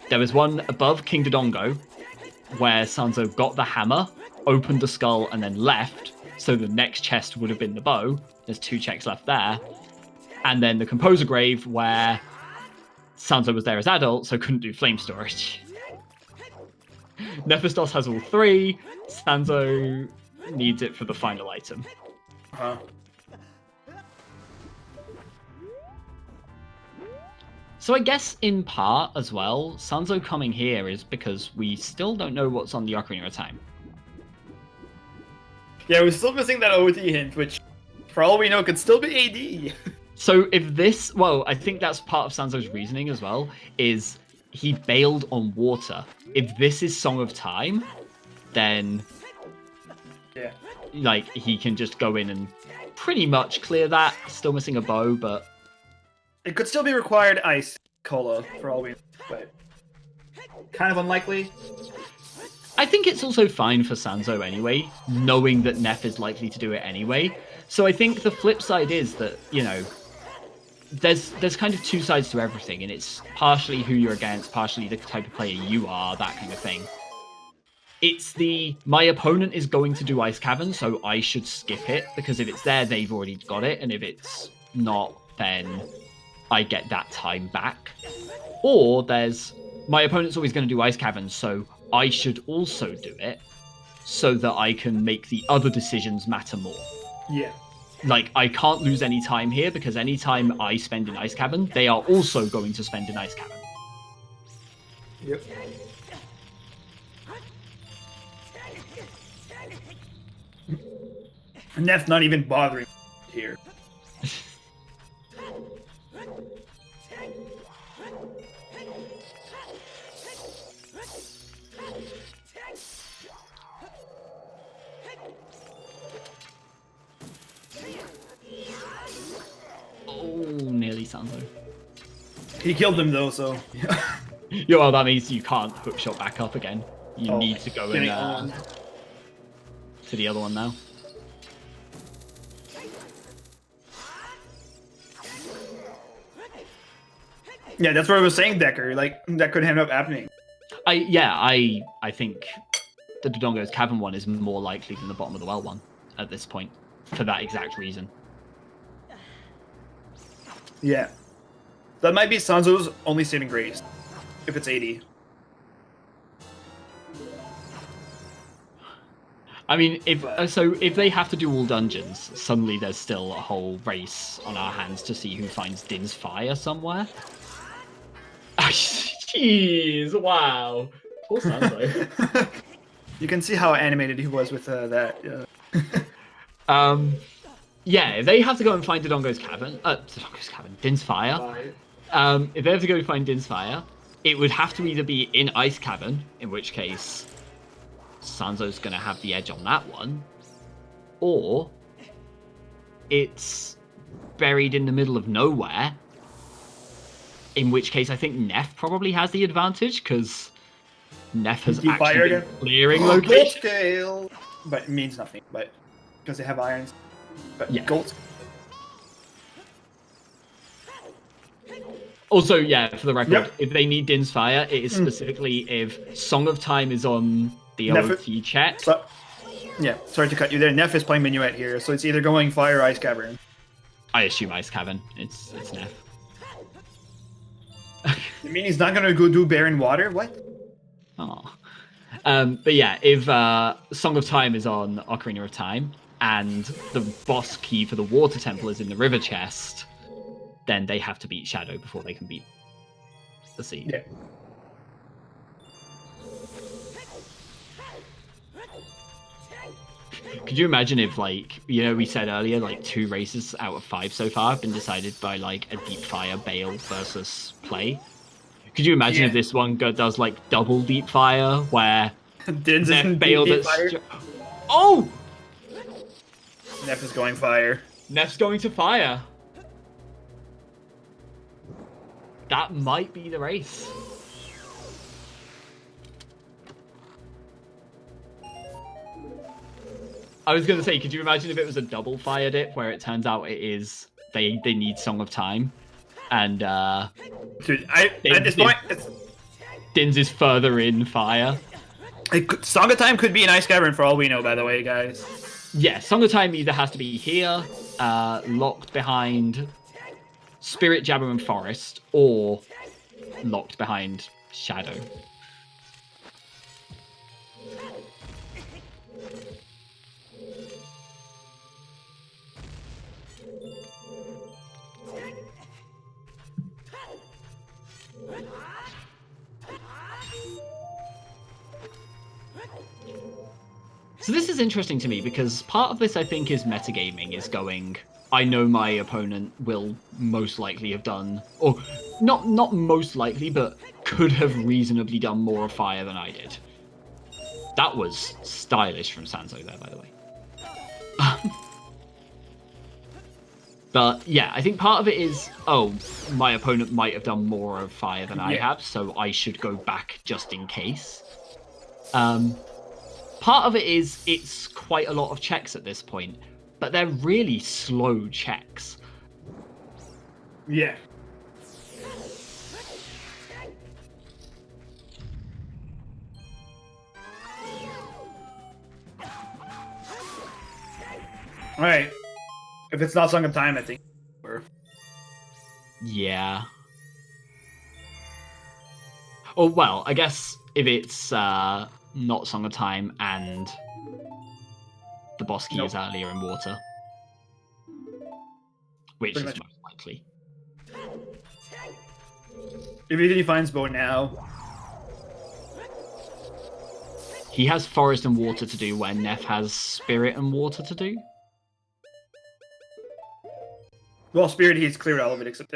There was one above King Dodongo, where Sanzou got the hammer, opened the skull, and then left, so the next chest would have been the bow. There's 2 checks left there. And then the Composer Grave, where Sanzou was there as adult, so couldn't do flame storage. Nephistoss has all 3. Sanzou needs it for the final item. So I guess in part as well, Sanzou coming here is because we still don't know what's on the Ocarina of Time. Yeah, we're still missing that OT hint, which, for all we know, could still be AD. So if this, I think that's part of Sanzou's reasoning as well, is he bailed on water. If this is Song of Time, then he can just go in and pretty much clear that. Still missing a bow, but it could still be required Ice Cola, for all we know, but kind of unlikely. I think it's also fine for Sanzou anyway, knowing that Neff is likely to do it anyway. So I think the flip side is that, there's kind of 2 sides to everything, and it's partially who you're against, partially the type of player you are, that kind of thing. It's my opponent is going to do Ice Cavern, so I should skip it, because if it's there, they've already got it, and if it's not, then I get that time back. Or there's, my opponent's always going to do Ice Cavern, so I should also do it, so that I can make the other decisions matter more. Yeah. I can't lose any time here, because any time I spend in Ice Cavern, they are also going to spend in Ice Cavern. Yep. Neff not even bothering here. Oh, nearly Sanzou. He killed him though, so. Yeah, well, that means you can't hookshot back up again. You Oh, need to go getting in on. to the other one now. Yeah, that's what I was saying, Decker. Like, that could end up happening. I think the Dodongo's Cavern one is more likely than the bottom of the well one at this point, for that exact reason. Yeah. That might be Sanzou's only saving grace, if it's 80. I mean, if they have to do all dungeons, suddenly there's still a whole race on our hands to see who finds Din's Fire somewhere. Jeez, wow. Poor Sanzeau. You can see how animated he was with that. Yeah, if they have to go and find Dodongo's Cavern, Din's Fire. If they have to go find Din's Fire, it would have to either be in Ice Cavern, in which case Sanzou's going to have the edge on that one, or it's buried in the middle of nowhere, in which case I think Neff probably has the advantage, because Neff has Deep fire actually been again? clearing Gold locations. scale! But it means nothing, but because they have irons. But Yeah. gold. Also, yeah, for the record, Yep. if they need Din's Fire, it is specifically if Song of Time is on the Neff- OT check. So, yeah, sorry to cut you there. Neff is playing Minuet here, so it's either going fire or ice cavern. I assume Ice Cavern. It's Neff. You mean he's not gonna go do Baron Water? What? Oh. But yeah, if Song of Time is on Ocarina of Time, and the boss key for the Water Temple is in the River Chest, then they have to beat Shadow before they can beat the Sea. Yeah. Could you imagine if, like, we said earlier, like 2 races out of 5 so far have been decided by like a Deep Fire Bale versus Play? Could you imagine if this one does like double Deep Fire, where Din's Neff in Bale deep that's fire. oh, Neff is going fire. Neff's going to fire. That might be the race. I was going to say, could you imagine if it was a double fire dip where it turns out it is they need Song of Time, and Dude, at this point, Din's is further in fire. Song of Time could be an ice cavern for all we know, by the way, guys. Yeah, Song of Time either has to be here, locked behind Spirit Jabber and Forest, or locked behind Shadow. So this is interesting to me because part of this, I think, is metagaming, is going, I know my opponent will most likely have done, or not most likely, but could have reasonably done more of fire than I did. That was stylish from Sanzeau there, by the way. But yeah, I think part of it is, oh, my opponent might have done more of fire than I have, so I should go back just in case. Part of it is it's quite a lot of checks at this point, but they're really slow checks. Yeah. Alright. If it's not Song of Time, I think. Yeah. Oh, well, I guess if it's not Song of Time and the boss key is earlier in water, which Pretty is much. most likely. If he finds Bo now. He has Forest and Water to do where Neff has Spirit and Water to do. Well, Spirit, he's cleared all of it except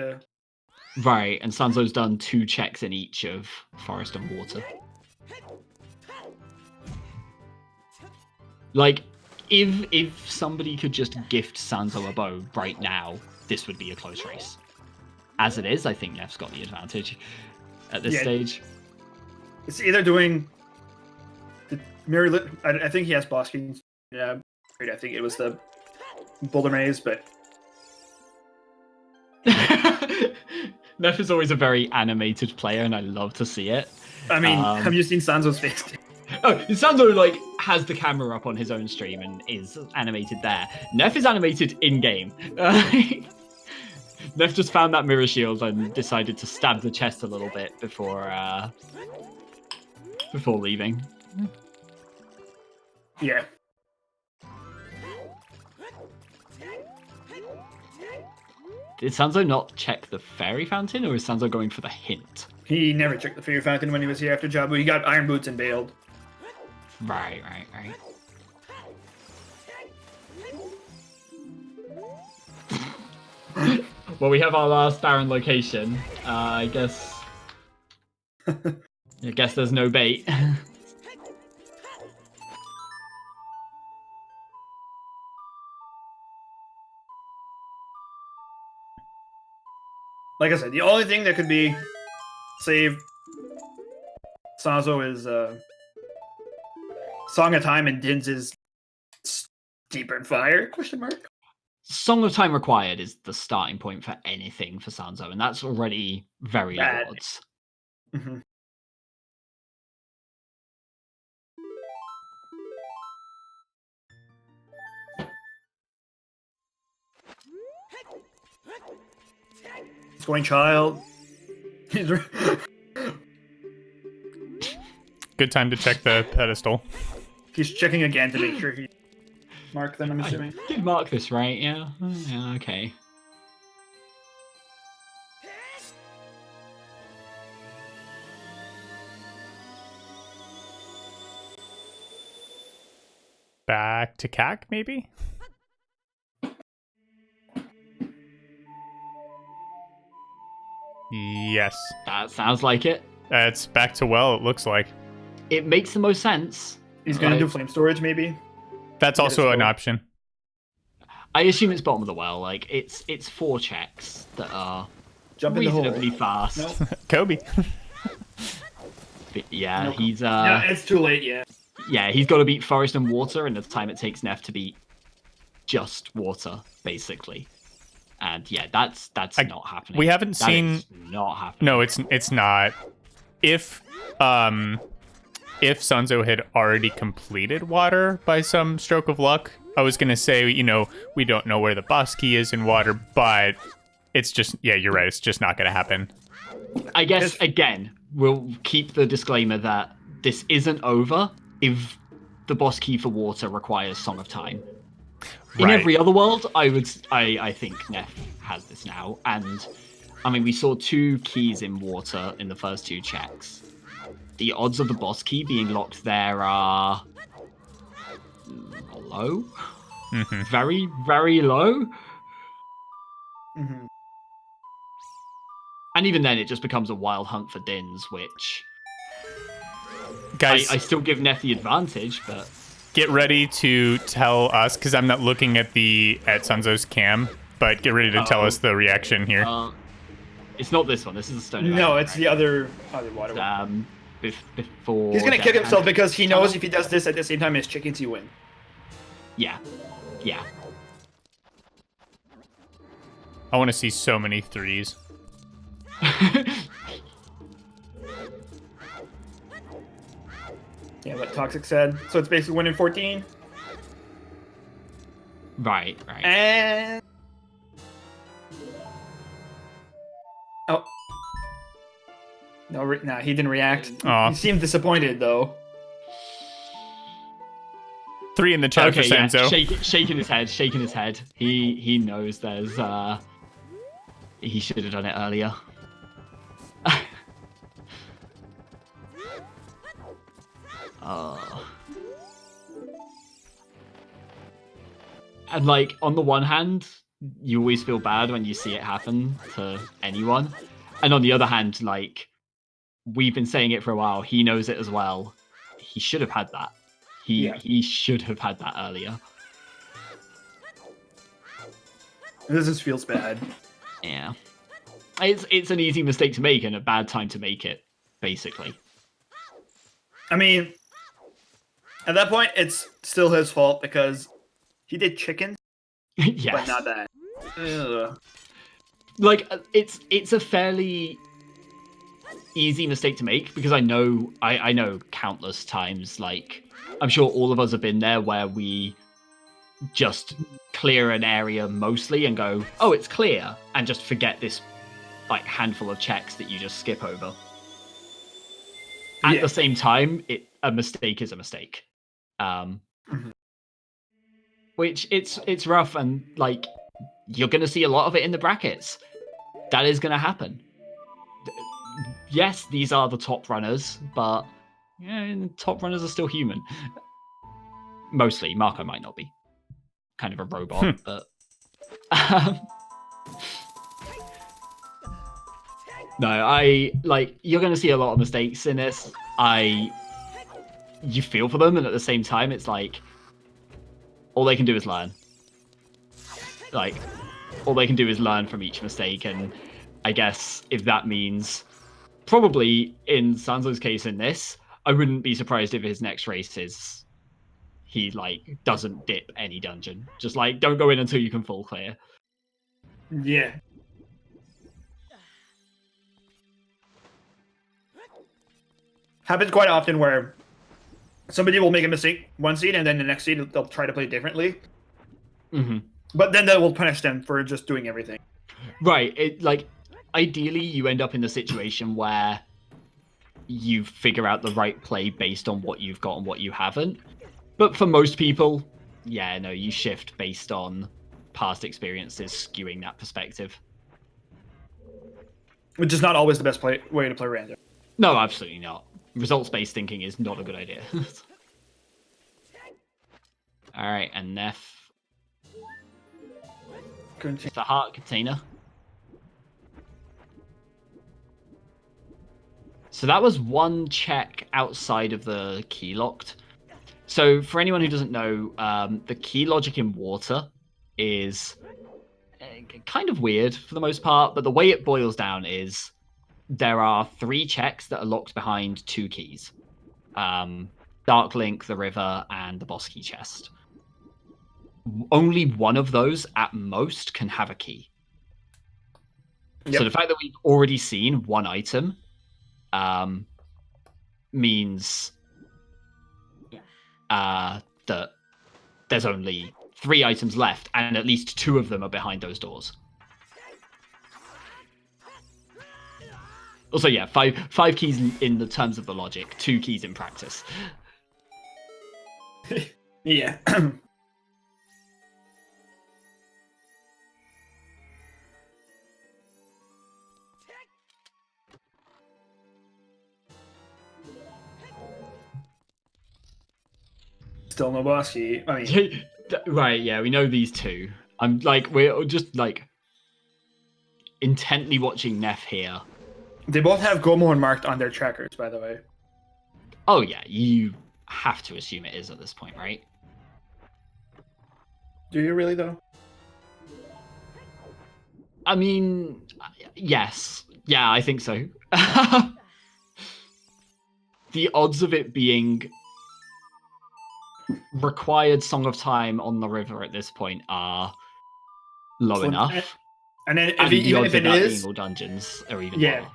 Right, and Sanzou's done 2 checks in each of Forest and Water. Like, if somebody could just gift Sanzeau a bow right now, this would be a close race. as it is, I think Nef's got the advantage at this stage. It's either doing the mirror. I think he has boss keys. Yeah, I think it was the Boulder Maze, but Nef is always a very animated player, and I love to see it. I mean, have you seen Sanzeau's face? Oh, Sanzeau like has the camera up on his own stream and is animated there. Nef is animated in game. Nef just found that mirror shield and decided to stab the chest a little bit before leaving. Yeah. Did Sanzeau not check the fairy fountain, or is Sanzeau going for the hint? He never checked the fairy fountain when he was here after Jabu. He got iron boots and bailed. Right. Well, we have our last barren location. I guess there's no bait. Like I said, the only thing that could be save Sanzeau is Song of Time and Din's Deeper in Fire? Question mark. Song of Time required is the starting point for anything for Sanzeau, and that's already very low odds. Mm-hmm. Going child. Good time to check the pedestal. He's checking again to make sure he marked them, I'm assuming. I did mark this right, yeah. Yeah, okay. Back to CAC, maybe? Yes. That sounds like it. It's back to well, it looks like. It makes the most sense. He's going to do flame storage, maybe? That's also an option. I assume it's bottom of the well. Like, it's 4 checks that are reasonably fast. Nope. Kobe. But yeah, nope. he's... Yeah, it's too late, yeah. Yeah, he's got to beat Forest and Water in the time it takes Nef to beat just Water, basically. And yeah, that's not happening. We haven't seen... not happening. No, it's not. If Sanzeau had already completed Water by some stroke of luck, I was gonna say, we don't know where the boss key is in Water, but it's just, yeah, you're right, it's just not gonna happen. I guess, again, we'll keep the disclaimer that this isn't over if the boss key for Water requires Song of Time. In every other world, I think Nef has this now, and I mean, we saw 2 keys in Water in the first 2 checks. The odds of the boss key being locked there are low. Mm-hmm. Very, very low. Mm-hmm. And even then, it just becomes a wild hunt for Dins, which... Guys, I still give Nef the advantage, but... Get ready to tell us, because I'm not looking at Sanzeau's cam, but get ready to tell us the reaction here. It's not this one. This is a Stone. No, it's the other water one. Before he's gonna kick himself because he knows if he does this at the same time as chickens, he win. Yeah. I want to see so many 3s. Yeah, what Toxic said. So it's basically 1 in 14. Right. And no, he didn't react. Aw. He seemed disappointed though. 3 in the chat for Sanzeau. Yeah. Shaking his head. He knows there's he should have done it earlier. And like, on the one hand, you always feel bad when you see it happen to anyone, and on the other hand, like, we've been saying it for a while, he knows it as well. He should have had that. He should have had that earlier. This just feels bad. Yeah. it's an easy mistake to make and a bad time to make it, basically. I mean, at that point, it's still his fault because he did chicken, Yes. but not that. Ugh. Like, it's a fairly easy mistake to make because I know countless times, like, I'm sure all of us have been there where we just clear an area mostly and go, oh, it's clear, and just forget this like handful of checks that you just skip over. At the same time, a mistake is a mistake. Which it's rough, and like you're gonna see a lot of it in the brackets. That is gonna happen. Yes, these are the top runners, but top runners are still human. Mostly, Marco might not be. Kind of a robot, but no, I like you're gonna see a lot of mistakes in this. You feel for them, and at the same time, it's like all they can do is learn. Like, all they can do is learn from each mistake, and I guess if that means, probably in Sanzeau's case in this, I wouldn't be surprised if his next race is he like doesn't dip any dungeon. Just like don't go in until you can full clear. Yeah. Happens quite often where somebody will make a mistake one seed and then the next seed they'll try to play differently. Mm-hmm. But then that will punish them for just doing everything. Right. It like ideally you end up in the situation where you figure out the right play based on what you've got and what you haven't. But for most people, you shift based on past experiences skewing that perspective. Which is not always the best way to play random. No, absolutely not. Results-based thinking is not a good idea. All right, and Neph. It's the heart container. So that was one check outside of the key locked. So for anyone who doesn't know, the key logic in water is kind of weird for the most part, but the way it boils down is there are 3 checks that are locked behind 2 keys. Dark Link, the river, and the boss key chest. Only one of those, at most, can have a key. Yep. So the fact that we've already seen one item means that there's only 3 items left, and at least 2 of them are behind those doors. Also, 5 keys in the terms of the logic, 2 keys in practice. Yeah. Still no boss key. I mean, right? Yeah, we know these 2. I'm like, we're just like intently watching Neph here. They both have Gomorn marked on their trackers, by the way. Oh yeah, you have to assume it is at this point, right? Do you really, though? I mean, yes. Yeah, I think so. The odds of it being required Song of Time on the river at this point are low enough. And then even if it is, all dungeons are even lower.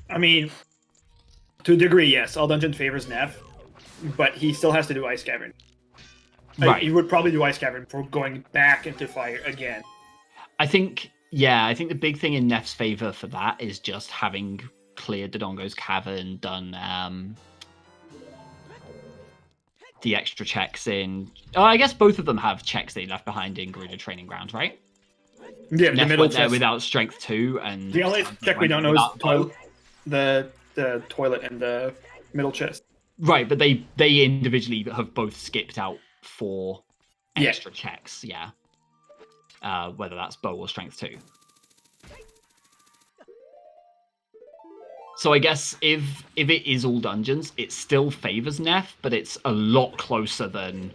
I mean, to a degree, yes. All dungeon favors Neph, but he still has to do Ice Cavern. Right. He would probably do Ice Cavern for going back into fire again. I think the big thing in Neph's favor for that is just having cleared Dodongo's cavern, done the extra checks in. Oh, I guess both of them have checks they left behind in Garuda Training Ground, right? Yeah, Neph the middle went there chest. without strength 2, and the only check we don't know is the toilet and the middle chest. Right, but they individually have both skipped out 4 extra checks. Yeah. Whether that's bow or strength 2. So I guess if it is all dungeons, it still favors Neff, but it's a lot closer than,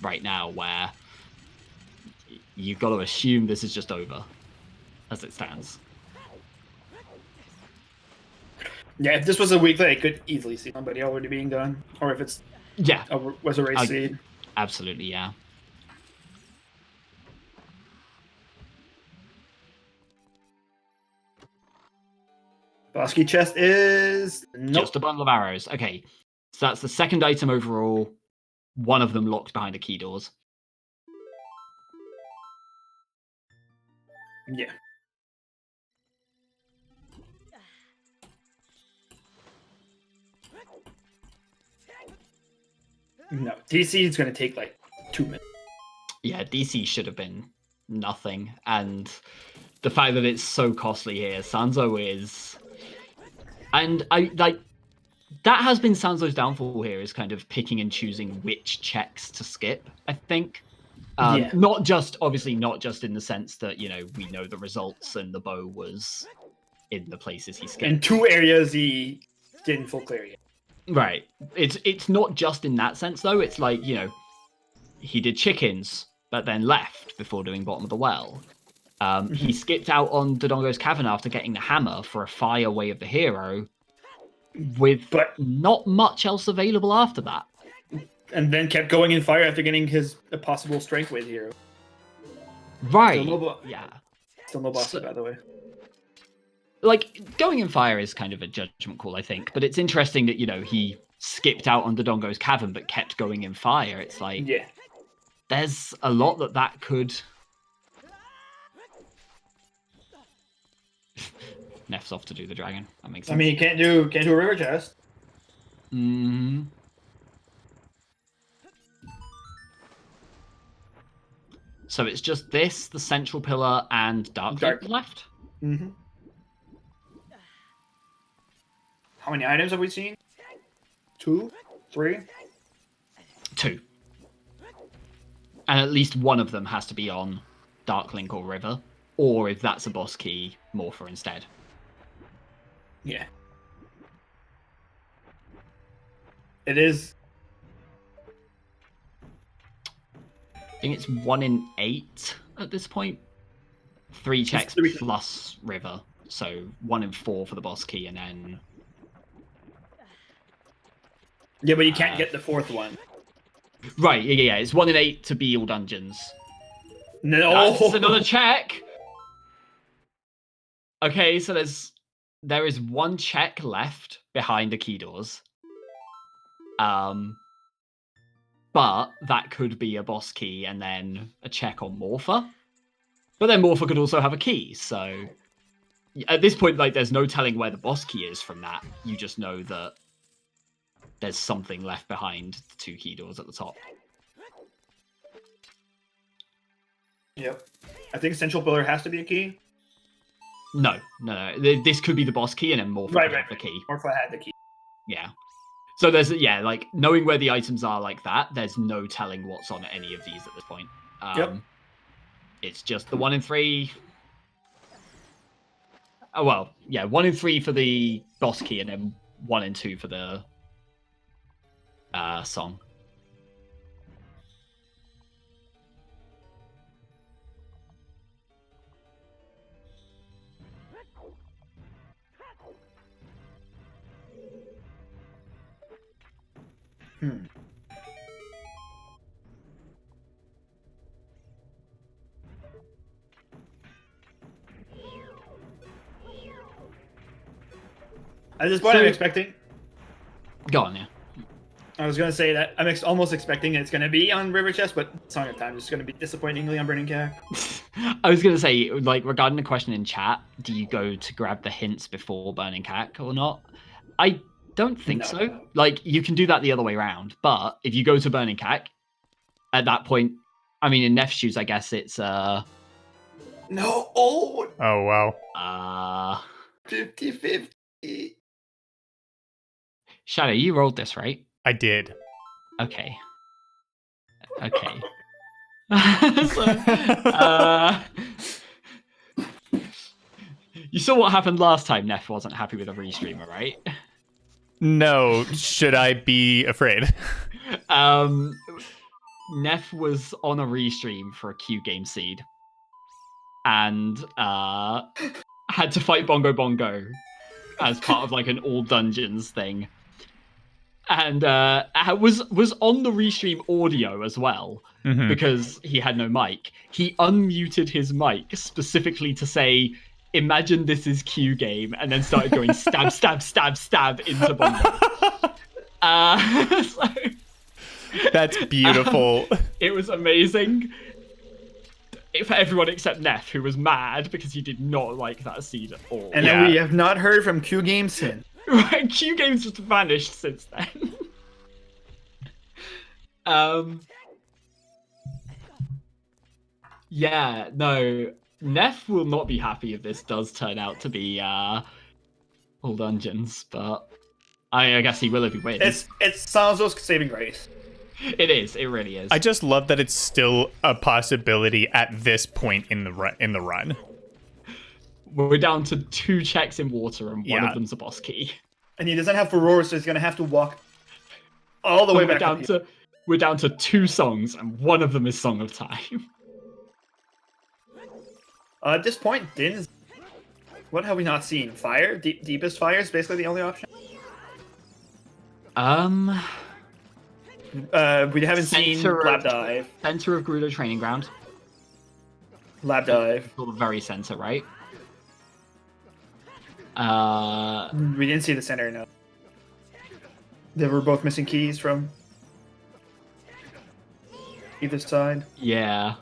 right now, where you've got to assume this is just over as it stands. Yeah, if this was a weekly, I could easily see somebody already being done, or if it's was a race seed. Absolutely, yeah. Boss key chest is Just a bundle of arrows. Okay, so that's the second item overall. One of them locked behind the key doors. Yeah. No, DC is going to take like 2 minutes. Yeah, DC should have been nothing, and the fact that it's so costly here, Sanzeau is, and I like that has been Sanzou's downfall here, is kind of picking and choosing which checks to skip. I think, not just in the sense that we know the results and the bow was in the places he skipped. In 2 areas he didn't full clear yet. Right. It's not just in that sense though. It's like, he did chickens, but then left before doing bottom of the well. He skipped out on Dodongo's Cavern after getting the hammer for a fire way of the hero, but not much else available after that. And then kept going in fire after getting his possible strength weight hero. Right. Still no boss, by the way. Like, going in fire is kind of a judgment call, I think, but it's interesting that, he skipped out on Dodongo's Cavern but kept going in fire. It's like, there's a lot that could... Neff's off to do the dragon. That makes sense. I mean, you can't do a river chest. Mm-hmm. So it's just this, the central pillar, and Dark left? Mm-hmm. How many items have we seen? 2? 3? 2. And at least one of them has to be on Darklink or River, or if that's a boss key, Morpher instead. Yeah. It is. I think it's 1 in 8 at this point. 3 checks plus River, so 1 in 4 for the boss key, and then... Yeah, but you can't get the 4th one. Right, yeah, it's 1 in 8 to be all dungeons. No! That's another check! Okay, so there is 1 check left behind the key doors. But that could be a boss key and then a check on Morpher. But then Morpher could also have a key, so... At this point, like, there's no telling where the boss key is from that. You just know that there's something left behind the 2 key doors at the top. Yep. I think Central Pillar has to be a key. No. This could be the boss key and then Morpher could have the key. Morpher had the key. Yeah. So there's, like, knowing where the items are like that, there's no telling what's on any of these at this point. It's just the 1 in 3... Oh, well, yeah, 1 in 3 for the boss key and then 1 in 2 for the song. At this point, I'm expecting... Go on, yeah. I was going to say that I'm almost expecting it's going to be on River Chest, but Song of Time is going to be disappointingly on Burning Cack. I was going to say, like, regarding the question in chat, do you go to grab the hints before Burning Cack or not? I don't think so. Like, you can do that the other way around, but if you go to Burning Cack, at that point, I mean, in Neff's shoes, I guess it's... No! Oh! Oh, wow. 50-50. Shadow, you rolled this, right? I did. Okay. So, You saw what happened last time. Neff wasn't happy with a restreamer, right? No, should I be afraid? Neff was on a restream for a Q game seed, and had to fight Bongo Bongo as part of like an all dungeons thing, and was on the restream audio as well because he had no mic. He unmuted his mic specifically to say, "Imagine this is Q game," and then started going stab, stab, stab, stab into Bongo. So, That's beautiful. It was amazing. For everyone except Neff, who was mad because he did not like that seed at all. And then we have not heard from Q Games since. Right, Q Games just vanished since then. Yeah, no. Neff will not be happy if this does turn out to be all dungeons, but I guess he will if he wins. It's Sanzou's saving grace. It is. It really is. I just love that it's still a possibility at this point in the run. We're down to 2 checks in water, and one of them's a boss key. And he doesn't have Furore, so he's gonna have to walk all the way back down to. We're down to 2 songs, and one of them is Song of Time. At this point, Din's. What have we not seen? Fire? Deepest Fire is basically the only option. We haven't seen Lab Dive. Center of Gerudo Training Ground. Lab Dive. Sort of very center, right? We didn't see the center, no. They were both missing keys from either side. Yeah.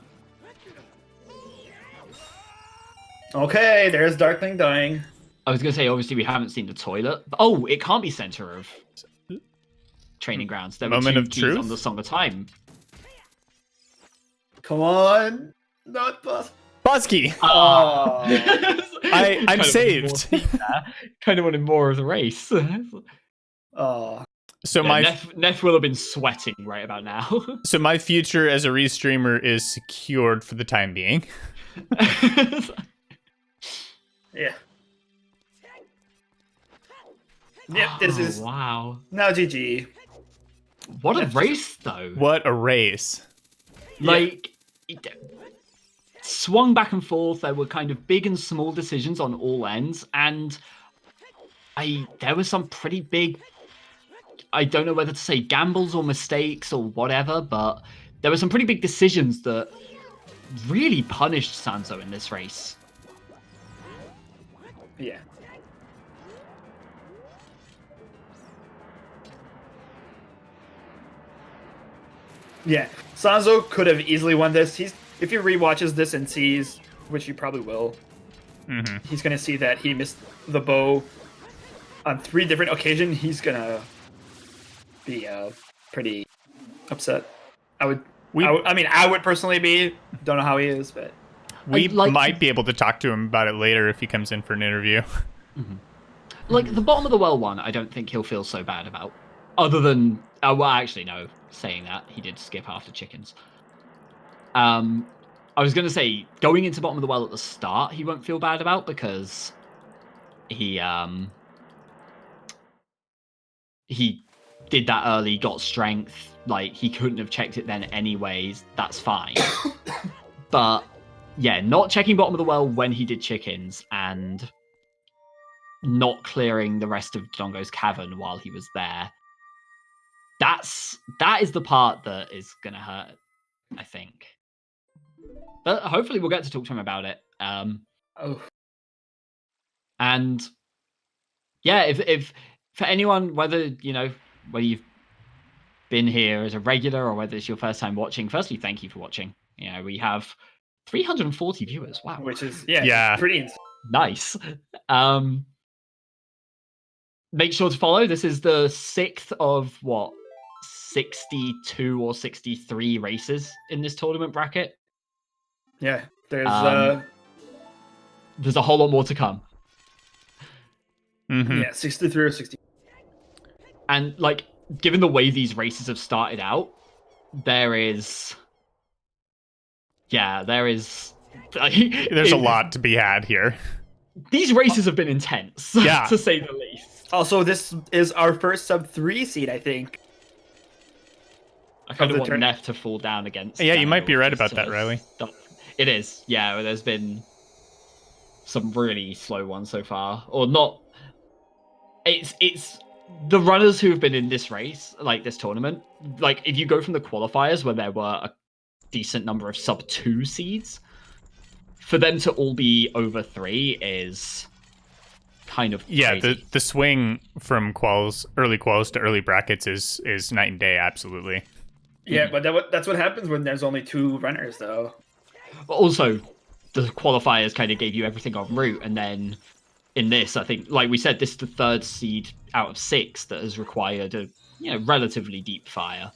Okay, there's Darkling dying. I was gonna say, obviously, we haven't seen the toilet. Oh, it can't be center of Training Grounds. There were Moment 2 of keys truth on the Song of Time. Come on, not Bus. Bosky! Oh. I'm saved. Kind of wanted more of the race. Oh. So Neff will have been sweating right about now. So my future as a restreamer is secured for the time being. Yeah. Yep, this is wow. now GG. What a race, though! What a race! Like, it swung back and forth. There were kind of big and small decisions on all ends, and there were some pretty big. I don't know whether to say gambles or mistakes or whatever, but there were some pretty big decisions that really punished Sanzeau in this race. Yeah. Yeah, Sanzeau could have easily won this. If he rewatches this and sees, which you probably will, he's gonna see that he missed the bow on 3 different occasions. He's gonna be pretty upset. I would personally be. Don't know how he is, but we might be able to talk to him about it later if he comes in for an interview. Like the bottom of the well one, I don't think he'll feel so bad about. Other than, well, actually, no. Saying that, he did skip after chickens. I was going to say, going into bottom of the well at the start, he won't feel bad about because he did that early, got strength. Like, he couldn't have checked it then anyways. That's fine. But, yeah, not checking bottom of the well when he did chickens and not clearing the rest of Dongo's cavern while he was there. That is the part that is gonna hurt, I think. But hopefully we'll get to talk to him about it. And yeah, if for anyone, whether you've been here as a regular or whether it's your first time watching, firstly, thank you for watching. We have 340 viewers. Wow, which is pretty insane. Nice. Make sure to follow. This is the 6th of 62 or 63 races in this tournament bracket. Yeah, there's a whole lot more to come. Yeah, 63 or 60. And like, given the way these races have started out, there's a lot to be had here. these races have been intense, Yeah. to say the least. Also, this is our first sub 3 seed, I think. I kind of the want turn- Neff to fall down against. Yeah, you might be right just about to that, Riley. stop. It is, yeah. There's been some really slow ones so far, or not. It's the runners who have been in this race, like this tournament. Like if you go from the qualifiers where there were a decent number of sub 2 seeds, for them to all be over 3 is kind of crazy. The swing from early quals to early brackets is night and day, absolutely. Yeah, but that's what happens when there's only 2 runners, though. But also, the qualifiers kind of gave you everything en route, and then in this, I think, like we said, this is the 3rd seed out of 6 that has required a relatively deep fire.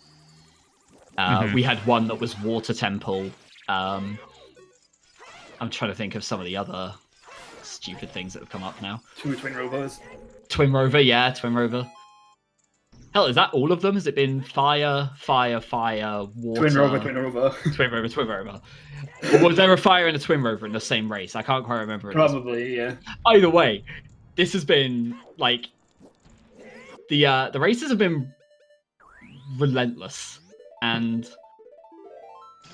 We had one that was Water Temple. I'm trying to think of some of the other stupid things that have come up now. 2 Twin Rovos. Twin Rover, yeah, Twin Rover. Hell, is that all of them? Has it been fire, water? Twin Rover. Twin Rover. Or was there a fire and a Twin Rover in the same race? I can't quite remember. Probably, yeah. Either way, this has been, like... The races have been relentless. And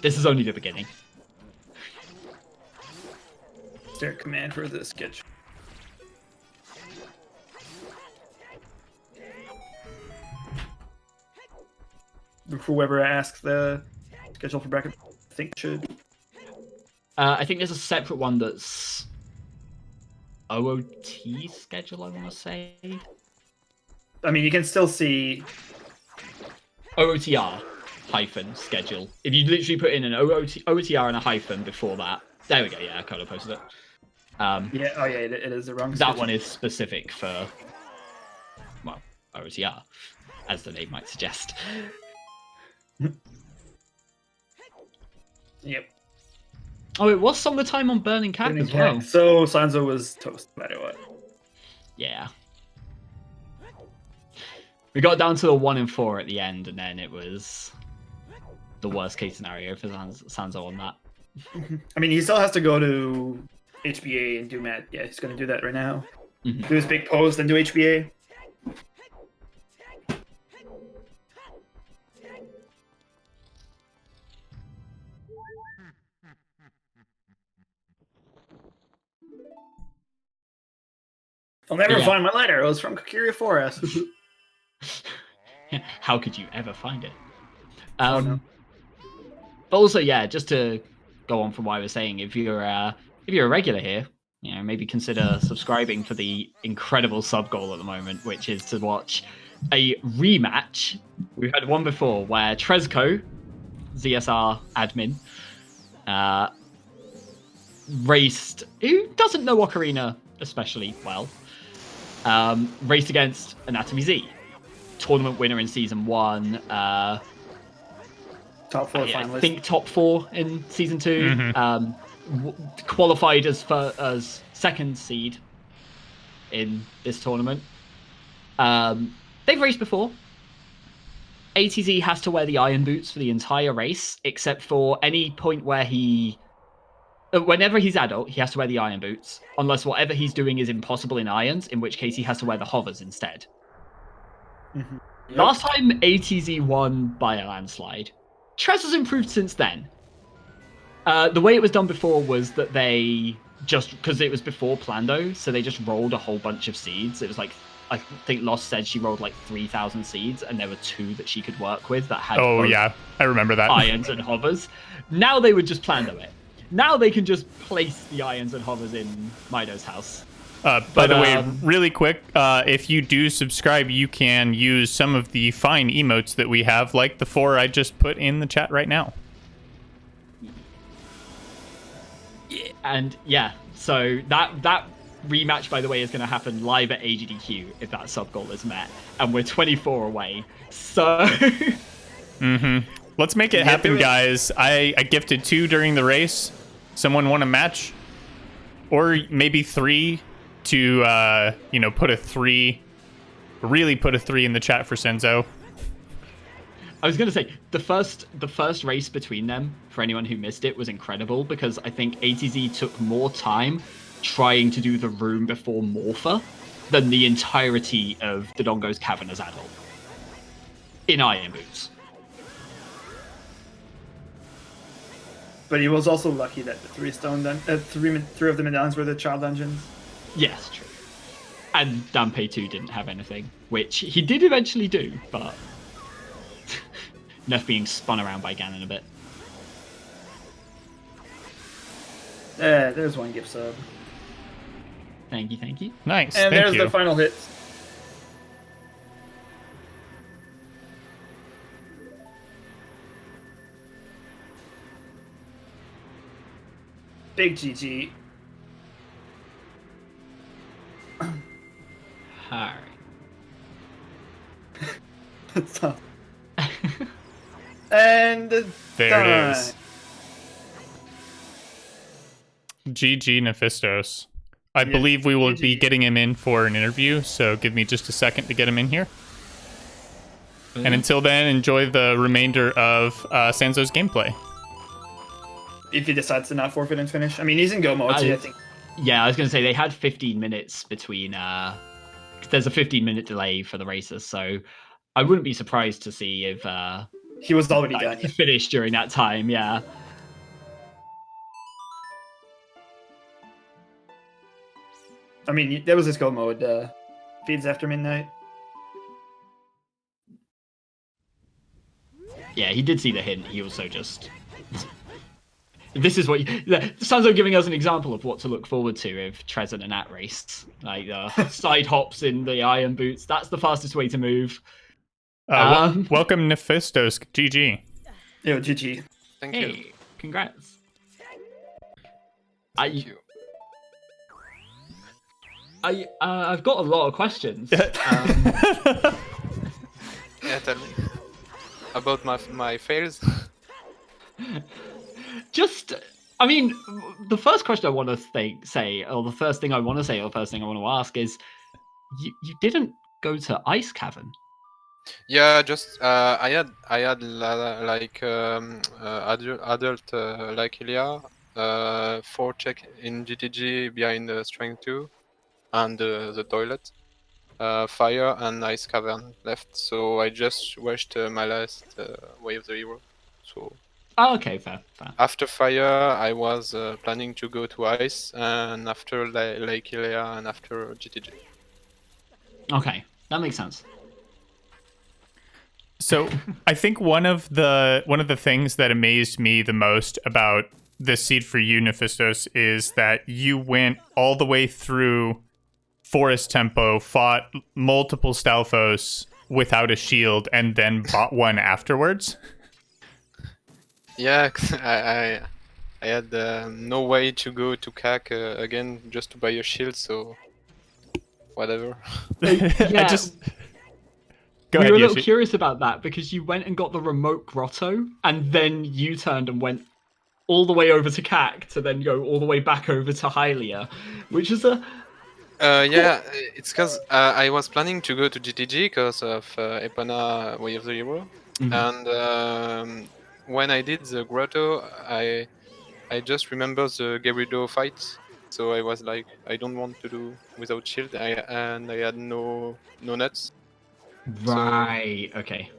this is only the beginning. Is there a command for the sketch? Whoever asks the schedule for bracket, I think should. I think there's a separate one that's OOT schedule, I want to say. I mean, you can still see OOTR hyphen schedule. If you literally put in an OOTR and a hyphen before that. There we go, yeah, I kind of posted it. It is the wrong That schedule. one is specific for, well, OOTR, as the name might suggest. Yep. Oh, it was Summertime on Burning Cat as well. So Sanzeau was toast, no matter what. Yeah. We got down to the 1 and 4 at the end, and then it was the worst case scenario for Sanzeau on that. I mean, he still has to go to HBA and do Matt. Yeah, he's going to do that right now. Do his big pose, then do HBA. I'll never find my letter. It was from Kakiria Forest. How could you ever find it? No. But also, yeah, just to go on from what I was saying, if you're a regular here, maybe consider subscribing for the incredible sub goal at the moment, which is to watch a rematch. We've had one before where Trezco, ZSR admin, raced, who doesn't know Ocarina especially well, raced against Anatomy Z, tournament winner in season 1, Top 4 finalists. I think top 4 in season 2. Qualified as 2nd seed in this tournament. They've raced before. ATZ has to wear the iron boots for the entire race, except for any point where whenever he's adult, he has to wear the iron boots, unless whatever he's doing is impossible in irons, in which case he has to wear the hovers instead. Yep. Last time ATZ won by a landslide. Trez has improved since then. The way it was done before was that they just, because it was before Plando, so they just rolled a whole bunch of seeds. It was like, I think Lost said she rolled like 3,000 seeds, and there were 2 that she could work with that had I remember that. irons and hovers. Now they would just Plando it. Now they can just place the irons and hovers in Mido's house. By the way, really quick, if you do subscribe, you can use some of the fine emotes that we have, like the 4 I just put in the chat right now. Yeah, and yeah, so that rematch, by the way, is going to happen live at AGDQ if that sub goal is met, and we're 24 away. So, Let's make it happen, guys. I gifted 2 during the race. Someone want a match, or maybe 3. To put a 3, really put a 3 in the chat for Sanzeau. I was going to say the first race between them, for anyone who missed it, was incredible because I think ATZ took more time trying to do the room before Morpher than the entirety of Dodongo's Cavern as adult in Iron Boots. But he was also lucky that the three of the medallions were the child dungeons. Yes, true. And Danpei 2 didn't have anything, which he did eventually do, but Neff being spun around by Ganon a bit. There's one gift sub. Thank you, thank you. Nice. And thank there's you. the final hit. Big GG. Alright. That's tough. And There done. it is. GG Nephistoss. I Yeah, believe we will be GG. getting him in for an interview, so give me just a second to get him in here. And until then, enjoy the remainder of Sanzou's gameplay. If he decides to not forfeit and finish. I mean, he's in go mode, so I think. Yeah, I was going to say they had 15 minutes between. There's a 15-minute delay for the races, so I wouldn't be surprised to see if He was already done. to finish during that time. Yeah. I mean, that was his go mode. Feeds after midnight. Yeah, he did see the hint. He also just. This is what Sanzeau giving us an example of what to look forward to if Trez and Nat race. Like side hops in the Iron Boots. That's the fastest way to move. Welcome Nephistoss. GG. Yo, GG. Thank you. Hey, congrats. Thank you. I've got a lot of questions. Yeah, tell me about my fails. Just, I mean, the first question I want to say, or the first thing I want to say, or the first thing I want to ask is, you didn't go to Ice Cavern. Yeah, just I had like adult like Ilya 4 check in GTG behind the strength 2 and the toilet, fire and Ice Cavern left. So I just watched my last Way of the Hero. So. Oh, okay, fair. After fire, I was planning to go to ice, and after Lake Ilya, and after GTG. Okay, that makes sense. So I think one of the things that amazed me the most about this seed for you, Nephistoss, is that you went all the way through Forest Tempo, fought multiple Stalfos without a shield, and then bought one afterwards. Yeah, 'cause I had no way to go to CAC again just to buy a shield, so whatever. Yeah, Go we ahead, were a little Yoshi. curious about that because you went and got the remote grotto, and then you turned and went all the way over to CAC to then go all the way back over to Hylia, which is a. Yeah, it's because I was planning to go to GTG because of Epona Way of the Hero, and when I did the grotto, I just remember the Gerudo fight, so I was like, I don't want to do without shield, and I had no nuts. Right. Okay.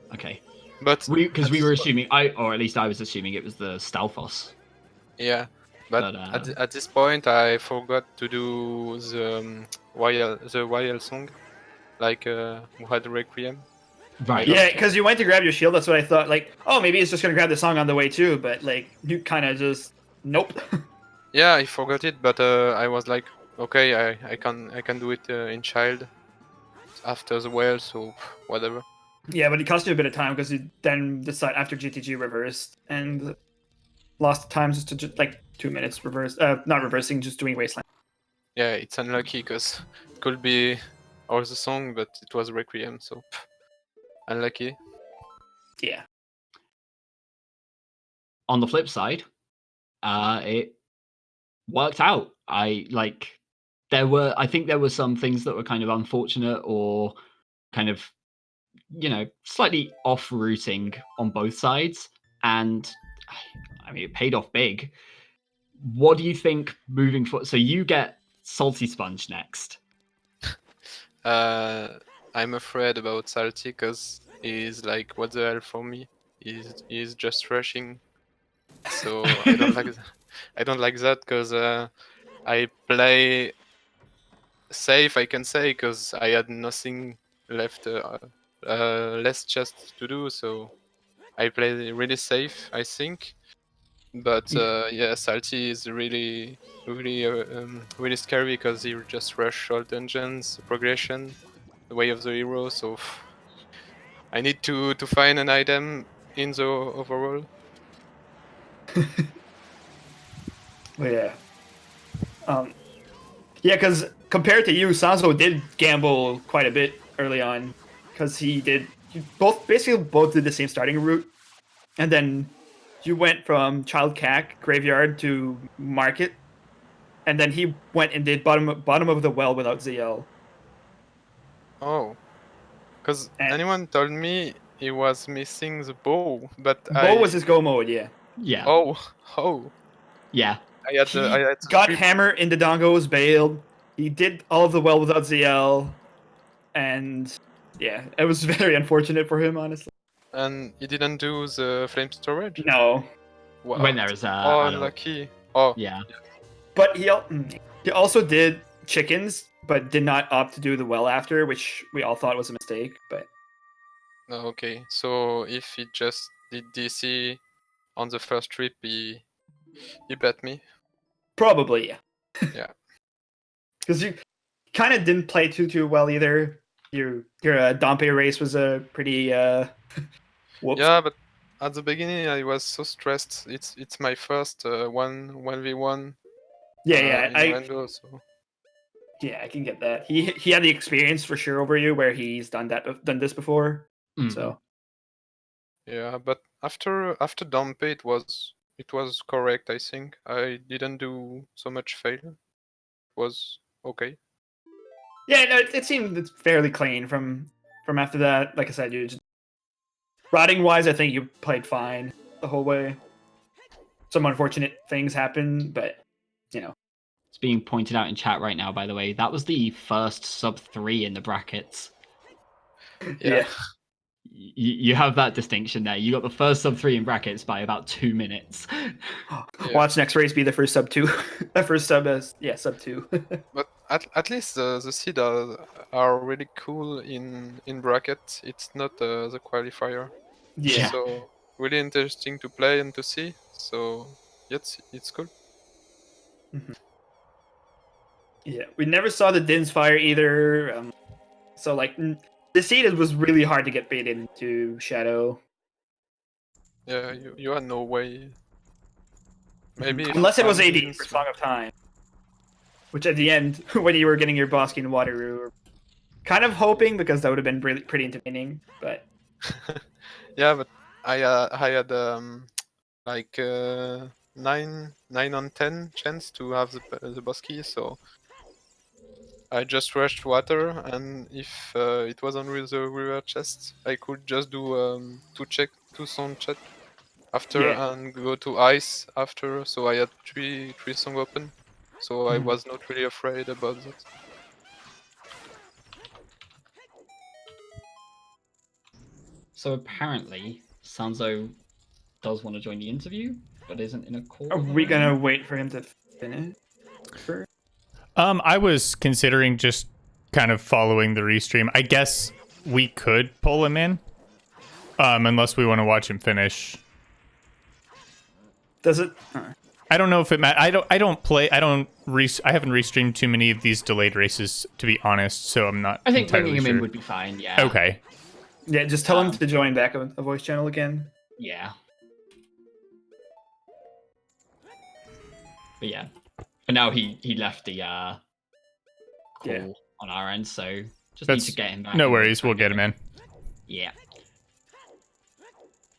But Because we were assuming, or at least I was assuming it was the Stalfos. yeah, but at this point I forgot to do the royal song, like who had Requiem. Right. Yeah, because you went to grab your shield. That's what I thought. Like, oh, maybe it's just gonna grab the song on the way too. But like, you kind of just nope. Yeah, I forgot it, but I was like, okay, I can do it in child after the well, so whatever. Yeah, but it cost you a bit of time because you then decide after GTG reversed and lost time just to like 2 minutes reverse. Not reversing, just doing wasteland. Yeah, it's unlucky because it could be all the song, but it was Requiem, so unlucky. Yeah. On the flip side, it worked out. I think there were some things that were kind of unfortunate or kind of, slightly off routing on both sides, and I mean it paid off big. What do you think moving forward? So you get Salty Sponge next. I'm afraid about Salty because he's like, what the hell for me? He's just rushing. So I don't like I don't like that because I play safe, I can say, because I had nothing left, less chest to do. So I play really safe, I think. But yeah, Salty is really really scary because he just rush all dungeons, progression, the way of the hero. So I need to find an item in the overall. Yeah. Yeah, because compared to you, Sanzo did gamble quite a bit early on, because basically both did the same starting route, and then you went from Child Cack Graveyard to Market, and then he went and did bottom of the well without ZL. Oh, because And anyone told me he was missing the bow, but Bo was his go mode, yeah. Yeah. oh, Yeah. I had He the got three, Hammer into Dongos, bailed. He did all of the well without ZL, and yeah, it was very unfortunate for him, honestly. and he didn't do the flame storage. No, What? When there is Oh, adult. unlucky. Oh, Yeah. but he also did chickens, but did not opt to do the well after, which we all thought was a mistake. But no, okay. So if he just did DC on the first trip, he bet me. probably, yeah. Yeah. Because you kind of didn't play too well either. Your Dompe race was a pretty whoops. Yeah, but at the beginning I was so stressed. It's my first 1v1 Yeah, in Rando, so yeah, I can get that. He had the experience for sure over you, where he's done this before. Mhm. So yeah. But after Dompe it was correct. I think I didn't do so much fail. It was okay. yeah, no, it seemed fairly clean from after that. Like I said, you just, rotting wise, I think you played fine the whole way. Some unfortunate things happened, but you know. It's being pointed out in chat right now, by the way. That was the first sub 3 in the brackets. Yeah. You have that distinction there. You got the first sub 3 in brackets by about 2 minutes. Watch next race be the first sub 2. The first sub is sub 2. But at least the seed are really cool in bracket. It's not the qualifier. Yeah. So really interesting to play and to see. So it's cool. Yeah, we never saw the Din's Fire either. So like the seed was really hard to get baited into Shadow. Yeah, you had no way. Maybe Unless it was AD Fandins, for Song of Time. Which at the end, when you were getting your Bosky and Wateroo, were kind of hoping, because that would have been pretty entertaining, but yeah, but I had like 9 on 10 chance to have the boss key, so I just rushed water, and if it wasn't with the river chest, I could just do two sound check after and go to ice after. So I had three song open, so I was not really afraid about that. So apparently, Sanzeau does want to join the interview, but isn't in a call. are we gonna wait for him to finish? I was considering just kind of following the restream. I guess we could pull him in, unless we want to watch him finish. Does it? I don't know if it matters. I haven't restreamed too many of these delayed races, to be honest. So I'm not. I think entirely bringing him sure. in would be fine. Yeah. Okay. Yeah, just tell him to join back a voice channel again. Yeah. But yeah, for now he left the call on our end, so just need to get him back. No worries, we'll get him in. Yeah.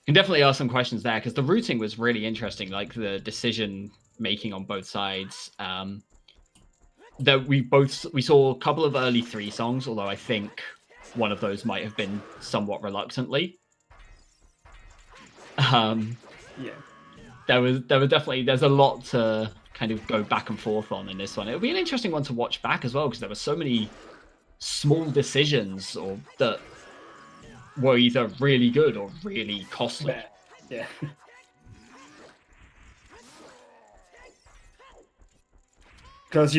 Can definitely ask some questions there, because the routing was really interesting, like the decision making on both sides. That we saw a couple of early 3 songs, although I think one of those might have been somewhat reluctantly. Yeah. There was definitely, there's a lot to kind of go back and forth on in this one. It'll be an interesting one to watch back as well, because there were so many small decisions or that were either really good or really costly. Bad. Yeah. Because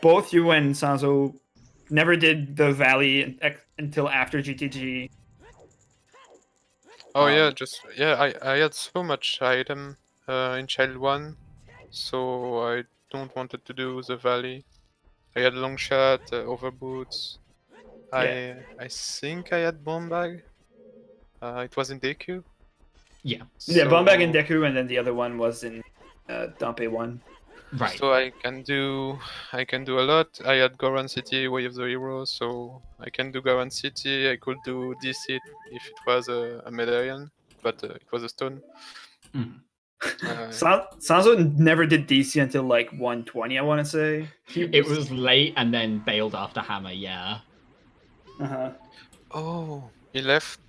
both you and Sanzo never did the Valley until after GTG. Oh yeah, I had so much item in Child 1, so I don't wanted to do the Valley. I had long shot, overboots. Yeah. I think I had bomb bag. It was in DQ. Yeah. Yeah, Bombag and So- Deku, and then the other one was in Dampe 1. Right. So I can do a lot. I had Goran City, Way of the Hero, so I can do Goran City. I could do DC if it was a medallion, but it was a stone. Mhm. Sanzo never did DC until like 120, I want to say. It was late and then bailed after Hammer, yeah. Uh-huh. Oh, he left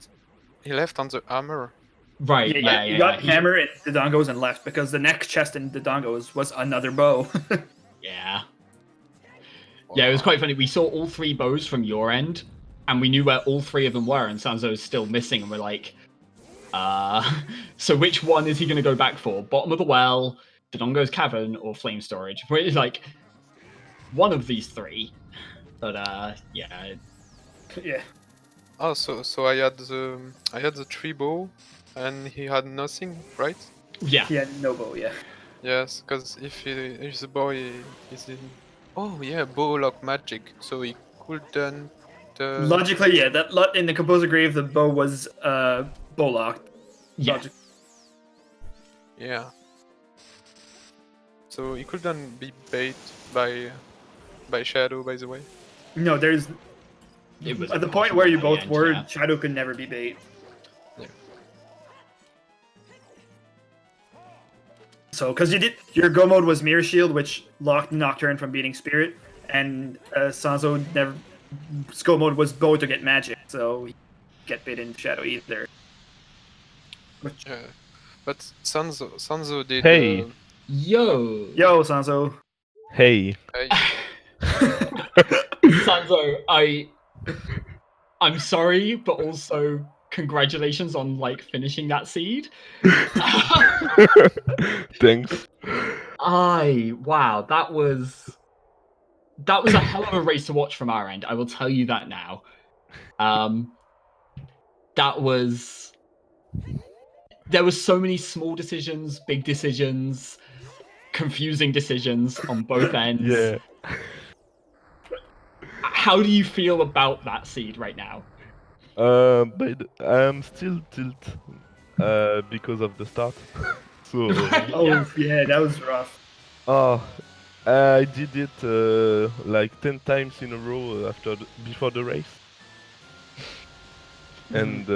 on the armor. Right, Yeah, yeah. he got Hammer and the Dongos and left because the next chest in the Dongos was another bow. Yeah. Yeah, it was quite funny. We saw all 3 bows from your end, and we knew where all 3 of them were, and Sanzo's still missing, and we're like, so which one is he going to go back for? Bottom of the well, Dodongo's Cavern, or Flame Storage? It's like, one of these 3. But, yeah. Yeah. Oh, so I had the tree bow, and he had nothing, right? Yeah. He had no bow, yeah. Yes, because if the boy is in, oh yeah, bow lock magic, so he couldn't. Logically, yeah, in the Composer Grave, the bow was bow locked. Yeah. Yeah. So he couldn't be bait by Shadow, by the way. No, there's It was at the point where you impossible both at the were, end, yeah. Shadow could never be bait. Yeah. So, because your go mode was Mirror Shield, which locked Nocturne from beating Spirit, and Sanzo go mode was bow to get magic, so he get bait in Shadow either. Which, Yeah. But Sanzo did. Hey. Yo! yo, Sanzo. Hey. Sanzo, I'm sorry, but also congratulations on like finishing that seed. Thanks. Wow, that was a hell of a race to watch from our end. I will tell you that now. There was so many small decisions, big decisions, confusing decisions on both ends. Yeah. How do you feel about that seed right now? But I'm still tilt because of the start. So Oh, yeah, that was rough. I did it like 10 times in a row before the race. And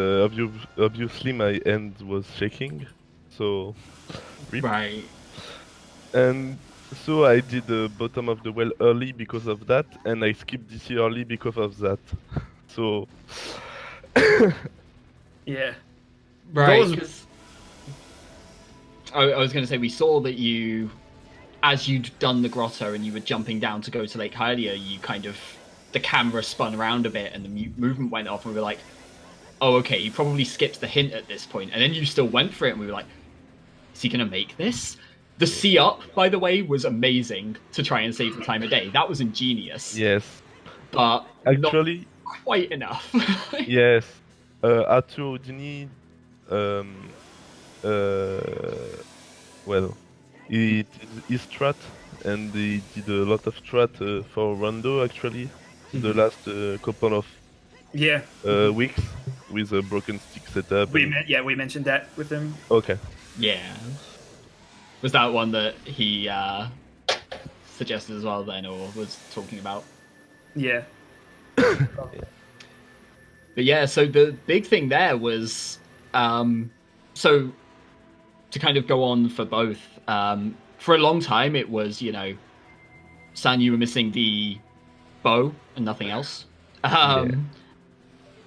obviously my hand was shaking, so rip. Right. And so I did the bottom of the well early because of that, and I skipped DC early because of that. So Yeah. Right. Those- 'cause I was going to say, we saw that as you'd done the grotto and you were jumping down to go to Lake Hylia, the camera spun around a bit and the movement went off, and we were like, oh, okay, he probably skipped the hint at this point. And then you still went for it, and we were like, is he going to make this? The C up, by the way, was amazing to try and save the time of day. That was ingenious. yes, But actually, not quite enough. yes. Arthur Houdini, well, he did his strat, and he did a lot of strat for Rondo actually, the last couple of Yeah. weeks with a broken stick setup. We mentioned that with him. Okay. Yeah. Was that one that he suggested as well then, or was talking about? Yeah. But yeah, so the big thing there was, so to kind of go on for both, for a long time it was, San, you were missing the bow and nothing else.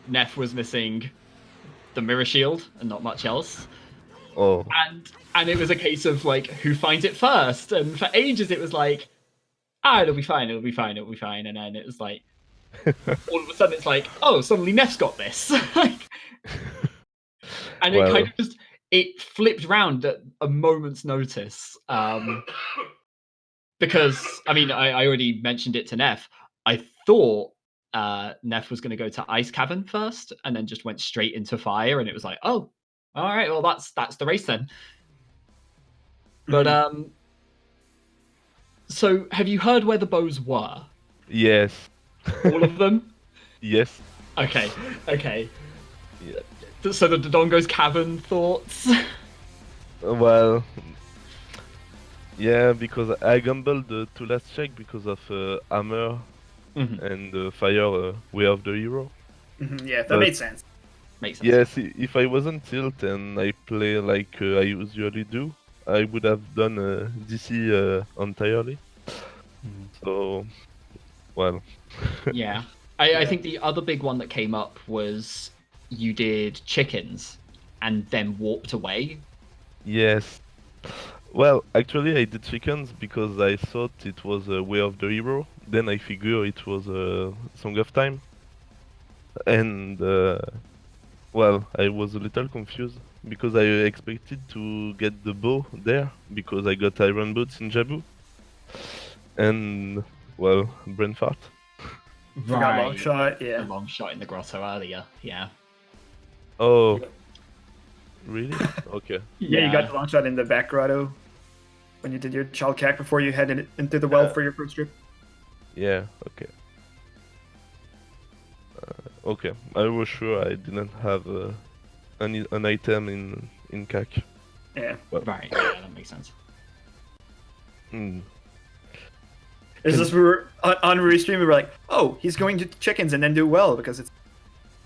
Neff was missing the mirror shield and not much else. Oh, and it was a case of like who finds it first, and for ages it was like, it'll be fine, it'll be fine, it'll be fine, and then it was like all of a sudden it's like, oh, suddenly Neff's got this. And it kind well, of just it flipped round at a moment's notice. Because I mean, I already mentioned it to Neff. I thought Neff was going to go to Ice Cavern first, and then just went straight into Fire, and it was like, oh, all right, well that's the race then. But so have you heard where the bows were? yes. All of them? Yes. Okay. Yeah. So the Dodongo's Cavern thoughts? Well, yeah, because I gambled the two last check because of Hammer and Fire Way of the Hero. Yeah, that But- made sense. Makes sense. Yes, if I wasn't tilt and I play like I usually do, I would have done DC entirely. So, well, Yeah. I think the other big one that came up was you did chickens and then warped away. yes. Well, actually, I did chickens because I thought it was a Way of the Hero. Then I figure it was a Song of Time. And, well, I was a little confused because I expected to get the bow there because I got Iron Boots in Jabu. And, well, brain fart. Forgot long shot. A Yeah. long shot in the grotto earlier. Yeah. Oh, really? Okay. Yeah, you got the long shot in the back grotto when you did your child cack before you headed into the well for your first trip. Yeah, okay. Okay, I was sure I didn't have an item in CAC. Yeah. Right. Yeah, that makes sense. Hmm. It's just we were on restream. We were like, oh, he's going to chickens and then do well because it's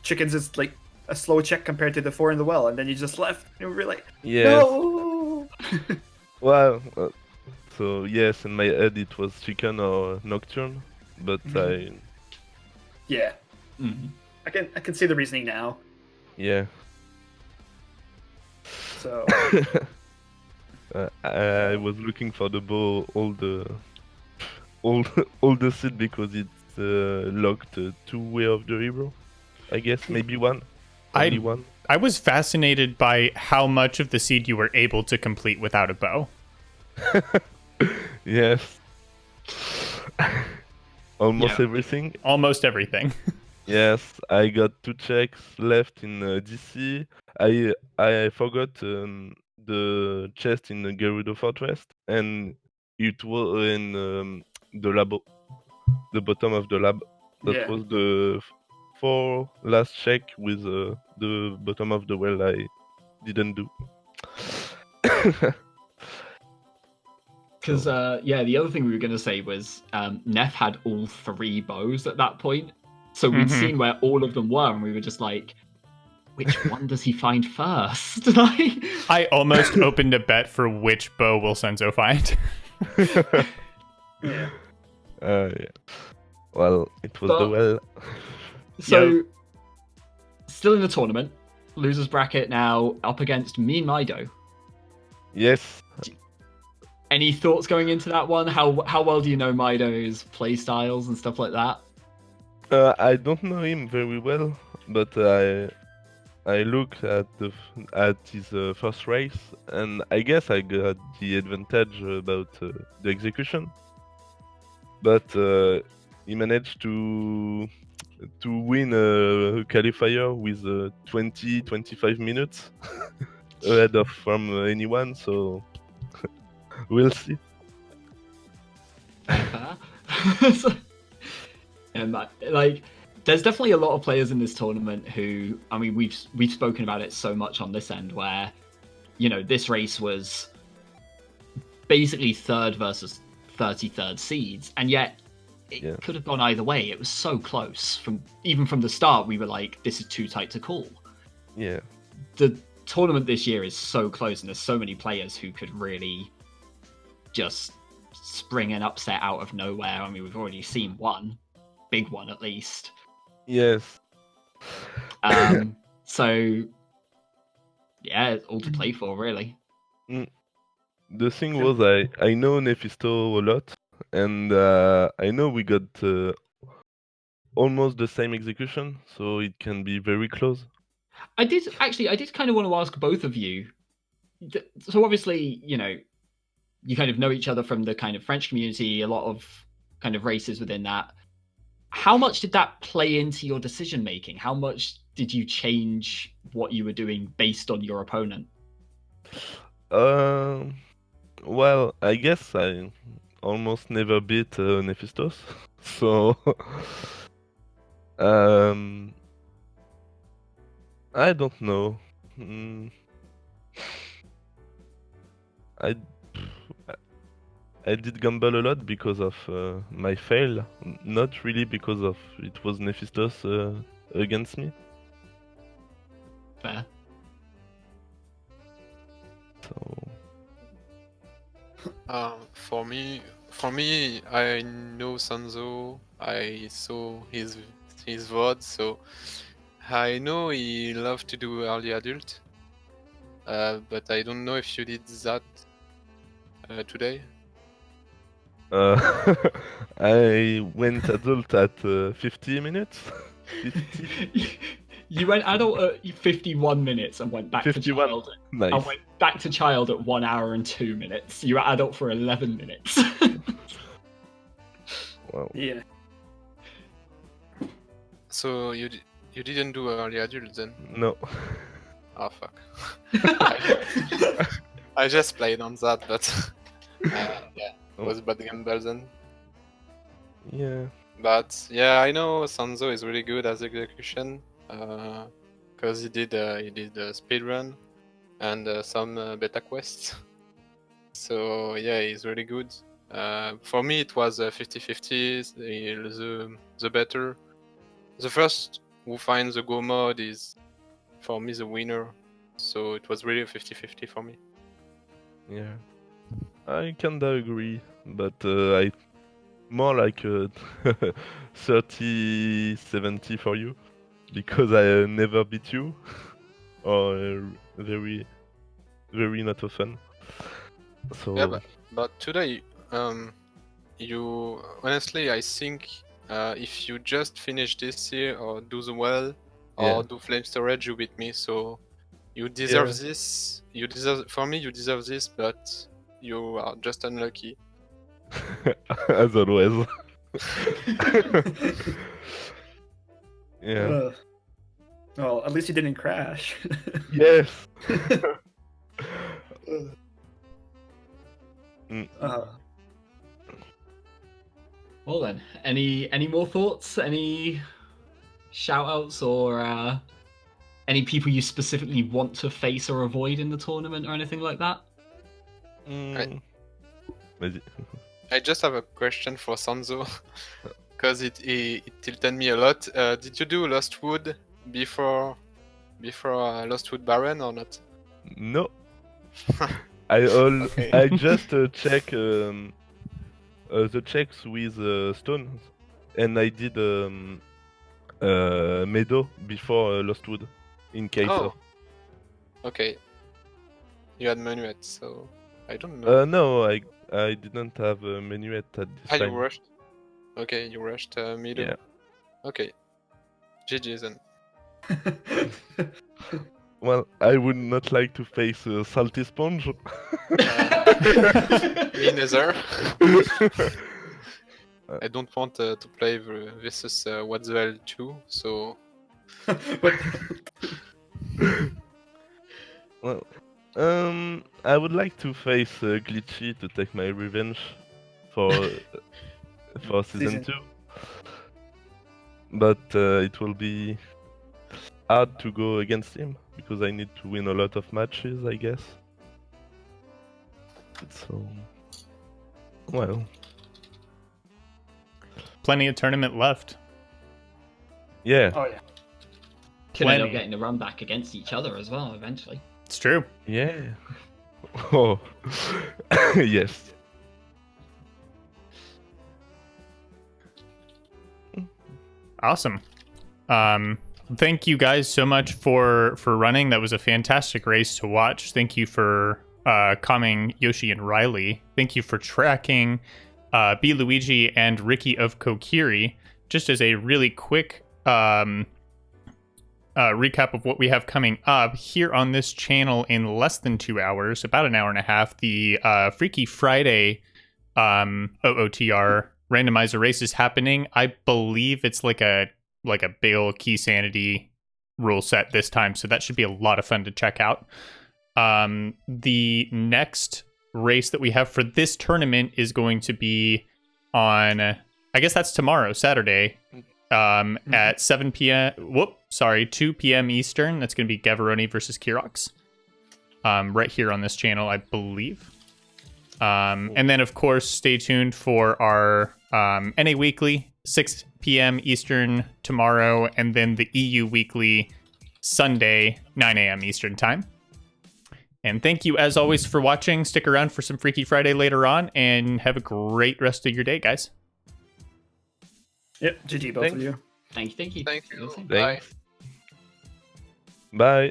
chickens is like a slow check compared to the 4 in the well, and then you just left and we were like, Yes. no. Well, so yes, in my head it was chicken or nocturne, but Yeah, Mhm. I can see the reasoning now. yeah. So I was looking for the bow all the seed because it's locked 2 Way of the Hero. I guess maybe one. Only one. I was fascinated by how much of the seed you were able to complete without a bow. Yes. Almost Yeah. everything. Almost everything. Yes, I got 2 checks left in DC. I forgot the chest in the Gerudo Fortress, and it was in the lab, the bottom of the lab. That Yeah. was the 4 last check with the bottom of the well I didn't do. Because the other thing we were going to say was Neff had all 3 bows at that point, so we'd Mhm. seen where all of them were, and we were just like, which one does he find first? Like, I almost opened a bet for which bow will Sanzeau find. yeah. Yeah. Well, it was the But- well. so still in the tournament, losers bracket now up against me and Mido. Yes. Any thoughts going into that one? How well do you know Mido's play styles and stuff like that? I don't know him very well, but I looked at his first race, and I guess I got the advantage about the execution. But he managed to win a qualifier with 20-25 minutes ahead of from anyone. So we'll see. And like, there's definitely a lot of players in this tournament who, I mean, we've spoken about it so much on this end, where, you know, this race was basically 3rd versus 33rd seeds, and yet it could have gone either way. It was so close even from the start. We were like, this is too tight to call. Yeah. The tournament this year is so close, and there's so many players who could really just spring an upset out of nowhere. I mean, we've already seen one big one at least. Yes. So yeah, it's all to play for, really. The thing was, I know Nephisto a lot, and I know we got almost the same execution, so it can be very close. I did kind of want to ask both of you. So obviously, you kind of know each other from the kind of French community, a lot of kind of races within that. How much did that play into your decision making? How much did you change what you were doing based on your opponent? Well, I guess I almost never beat Nephistos, so um, I don't know. Mm, I I did gamble a lot because of my fail, not really because of it was Nephistos against me. Fair. So For me, I know Sanzeau. I saw his VOD, so I know he loved to do early adult. But I don't know if you did that today. I went adult at 50 minutes. 50? You went adult at 51 minutes and went back 51. to child. Nice. And went back to child at 1 hour and 2 minutes. You were adult for 11 minutes. Wow. Yeah. So you didn't do early adult then? No. Oh fuck. I just played on that, but yeah, it was bad gamble then. Yeah. But yeah, I know Sanzo is really good as execution, because he did speedrun and some beta quests. So yeah, he's really good. For me, it was 50-50. The better. The first who finds the go mode is, for me, the winner. So it was really a 50-50 for me. Yeah. I kinda agree, but I more like 30-70 for you because I never beat you or very very not often. So Yeah, but today, you honestly, I think if you just finish this here or do the well or Yeah. do flame storage, you beat me. So you deserve this. You deserve, for me, you deserve this, but you are just unlucky. As always. Yeah. Well, at least you didn't crash. Yes. Well then, any more thoughts? Any shout outs or any people you specifically want to face or avoid in the tournament or anything like that? Vas-y. I just have a question for Sanzo, because it tilted me a lot. Did you do Lost Wood before Lost Wood Baron or not? No. Okay. I just check the checks with stones, and I did Meadow before Lost Wood in case Oh. of. Okay. You had Menuet, so I don't know. No, I didn't have a Menuet at this You time. rushed. Okay, you rushed Meadow. Yeah. Okay. GG then. Well, I would not like to face a salty sponge. Me neither. I don't want to play versus What's the Hell 2, so. Well, I would like to face Glitchy to take my revenge for season 2, but it will be hard to go against him because I need to win a lot of matches, I guess. So, well, Plenty of tournament left. yeah. Oh yeah. Could end up Plenty. getting a run back against each other as well eventually. It's true. Yeah. Oh, yes. Awesome. thank you guys so much for running. That was a fantastic race to watch. Thank you for coming, Yoshi and Riley. Thank you for tracking B. Luigi and Ricky of Kokiri. Just as a really quick recap of what we have coming up here on this channel in less than 2 hours, about an hour and a half, the Freaky Friday OOTR randomizer race is happening. I believe it's like a big old key sanity rule set this time, so that should be a lot of fun to check out. The next race that we have for this tournament is going to be on, I guess that's tomorrow, Saturday, at 7 p.m. 2 p.m. Eastern. That's going to be Gavaroni versus Kirox, right here on this channel, I believe. And then, of course, stay tuned for our NA Weekly, 6 p.m. Eastern tomorrow, and then the EU Weekly Sunday, 9 a.m. Eastern time. And thank you, as always, for watching. Stick around for some Freaky Friday later on, and have a great rest of your day, guys. Yep, GG both of you. Thank you. Thank you. Thanks. Thanks. Bye.